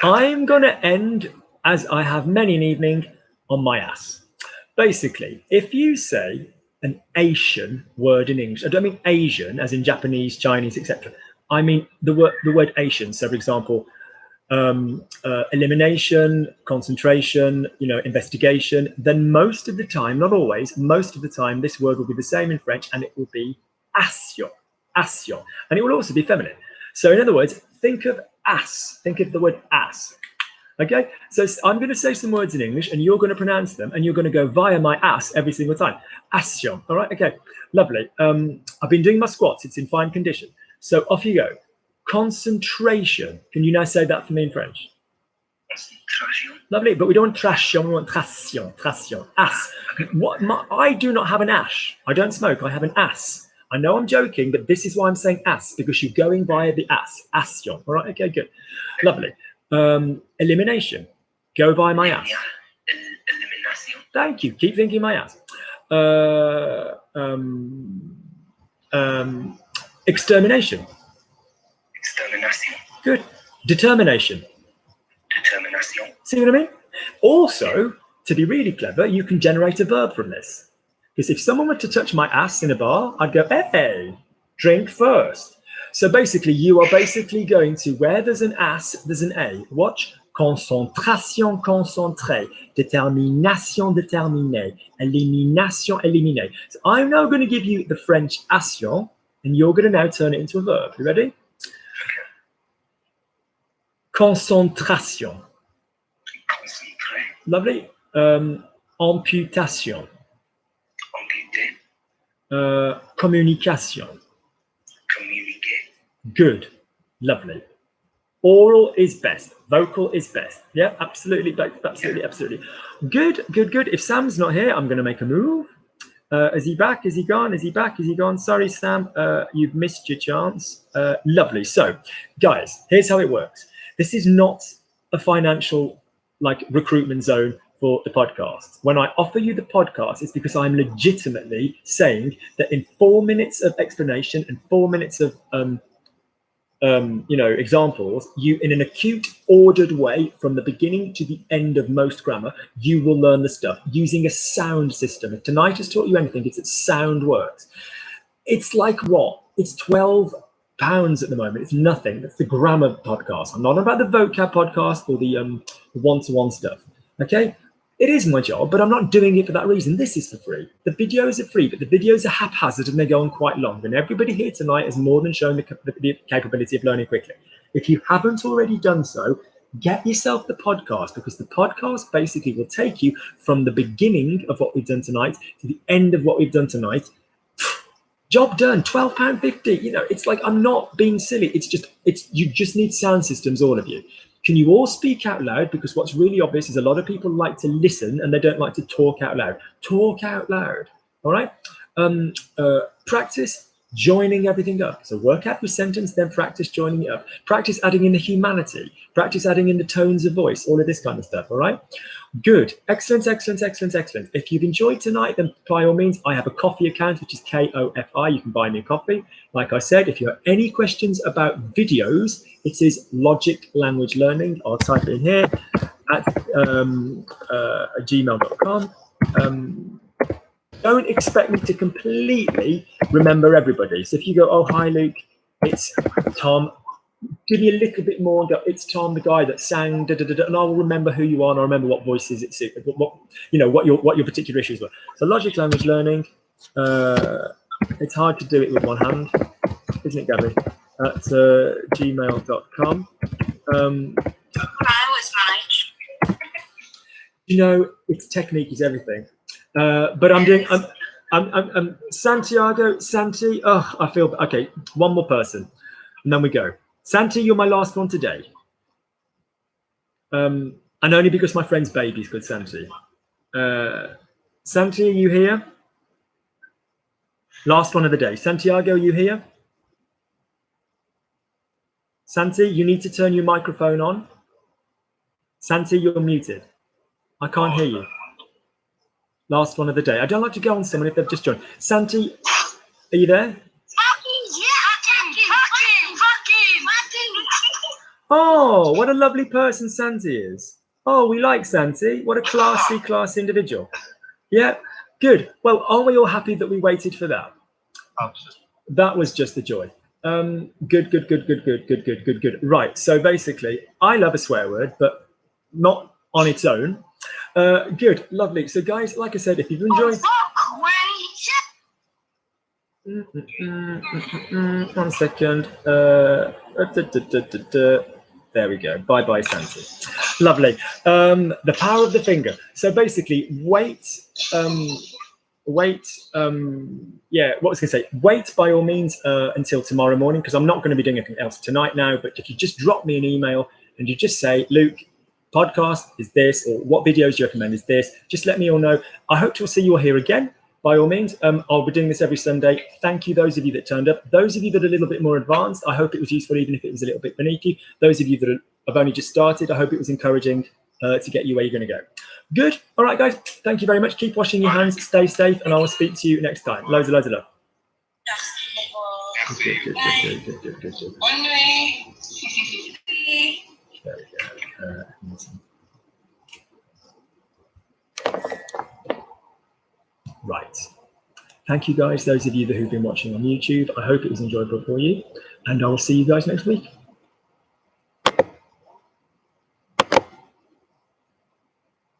A: I'm going to end, as I have many an evening, on my ass. Basically, if you say an Asian word in English, I don't mean Asian as in Japanese, Chinese, etc. I mean the word Asian. So, for example, elimination, concentration, investigation, then most of the time, not always, most of the time, this word will be the same in French, and it will be action, and it will also be feminine. So in other words, think of ass, think of the word ass. Okay, so I'm going to say some words in English and you're going to pronounce them and you're going to go via my ass every single time. Action. All right, okay, lovely. I've been doing my squats, it's in fine condition. So off you go. Concentration. Can you now say that for me in French?
C: Concentration.
A: Lovely, but we don't want tration, we want tration. Ass. I do not have an ash. I don't smoke, I have an ass. I know I'm joking, but this is why I'm saying ass, because you're going via the ass. Action. All right, okay, good. Lovely. Elimination. Go via my ass.
C: Elimination.
A: Thank you. Keep thinking my ass. Extermination.
C: Extermination.
A: Good. Determination.
C: Determination.
A: See what I mean? Also, to be really clever, you can generate a verb from this. Because if someone were to touch my ass in a bar, I'd go, hey, drink first. So basically, you are basically going to, where there's an ass, there's an A. Watch. Concentration, concentré. Détermination, déterminé. Elimination, éliminé. So I'm now going to give you the French action, and you're going to now turn it into a verb. You ready? Concentration.
C: Concentré.
A: Lovely. Amputation.
C: Amputé.
A: Communication.
C: Communiquer.
A: Good. Lovely. Oral is best. Vocal is best. Yeah, absolutely. Absolutely. Good. If Sam's not here, I'm going to make a move. Is he back? Is he gone? Is he back? Is he gone? Sorry, Sam. You've missed your chance. Lovely. So, guys, here's how it works. This is not a financial recruitment zone for the podcast. When I offer you the podcast, it's because I'm legitimately saying that in 4 minutes of explanation and 4 minutes of examples, you, in an acute, ordered way, from the beginning to the end of most grammar, you will learn the stuff using a sound system. If tonight has taught you anything, it's that sound works. It's like what? It's £12 at the moment. It's nothing. That's the grammar podcast. I'm not about the vocab podcast or the one-to-one stuff. Okay? It is my job, but I'm not doing it for that reason. This is for free. The videos are free, but the videos are haphazard and they go on quite long. And everybody here tonight has more than shown the capability of learning quickly. If you haven't already done so, get yourself the podcast, because the podcast basically will take you from the beginning of what we've done tonight to the end of what we've done tonight. Job done, £12.50. You know, it's like, I'm not being silly. You just need sound systems, all of you. Can you all speak out loud? Because what's really obvious is a lot of people like to listen and they don't like to talk out loud. Talk out loud, all right? Practice joining everything up. So work out your sentence, then practice joining it up. Practice adding in the humanity. Practice adding in the tones of voice, all of this kind of stuff, all right? Good. Excellent, excellent, excellent, excellent. If you've enjoyed tonight, then by all means, I have a coffee account, which is KOFI. You can buy me a coffee. Like I said, if you have any questions about videos, it is Logic Language Learning. I'll type it in here at gmail.com. Don't expect me to completely remember everybody. So if you go, oh, hi, Luke, it's Tom. Give me a little bit more. It's Tom, the guy that sang, da, da, da, da, and I'll remember who you are, and I'll remember what voices it's, what your particular issues were. So Logic Language Learning. It's hard to do it with one hand, isn't it, Gabby? At gmail.com. You know, it's technique is everything. But I'm doing. I'm Santiago. Santi. Oh, I feel okay. One more person, and then we go. Santi, you're my last one today. And only because my friend's baby's called Santi. Santi, are you here? Last one of the day. Santiago, are you here? Santi, you need to turn your microphone on. Santi, you're muted. I can't hear you. Last one of the day. I don't like to go on someone if they've just joined. Santi, are you there? Oh, what a lovely person Santi is. Oh, we like Santi. What a classy individual. Yeah, good. Well, aren't we all happy that we waited for that? That was just the joy. Good. Right, so basically, I love a swear word, but not on its own. Good, lovely. So guys, like I said, if you've enjoyed... 1 second. There we go. Bye, Santi. Lovely. The power of the finger. So basically, wait. What was I going to say? Wait by all means until tomorrow morning, because I'm not going to be doing anything else tonight now. But if you just drop me an email and you just say, Luke, podcast is this, or what videos do you recommend is this, just let me all know. I hope to see you all here again. By all means, I'll be doing this every Sunday. Thank you, those of you that turned up. Those of you that are a little bit more advanced, I hope it was useful, even if it was a little bit beneath you. Those of you that have only just started, I hope it was encouraging to get you where you're going to go. Good. All right, guys. Thank you very much. Keep washing your hands. Stay safe, and I will speep to you next time. Loads of love. Good.
F: One way.
A: There we go. Right. Thank you, guys. Those of you who've been watching on YouTube, I hope it was enjoyable for you, and I will see you guys next week.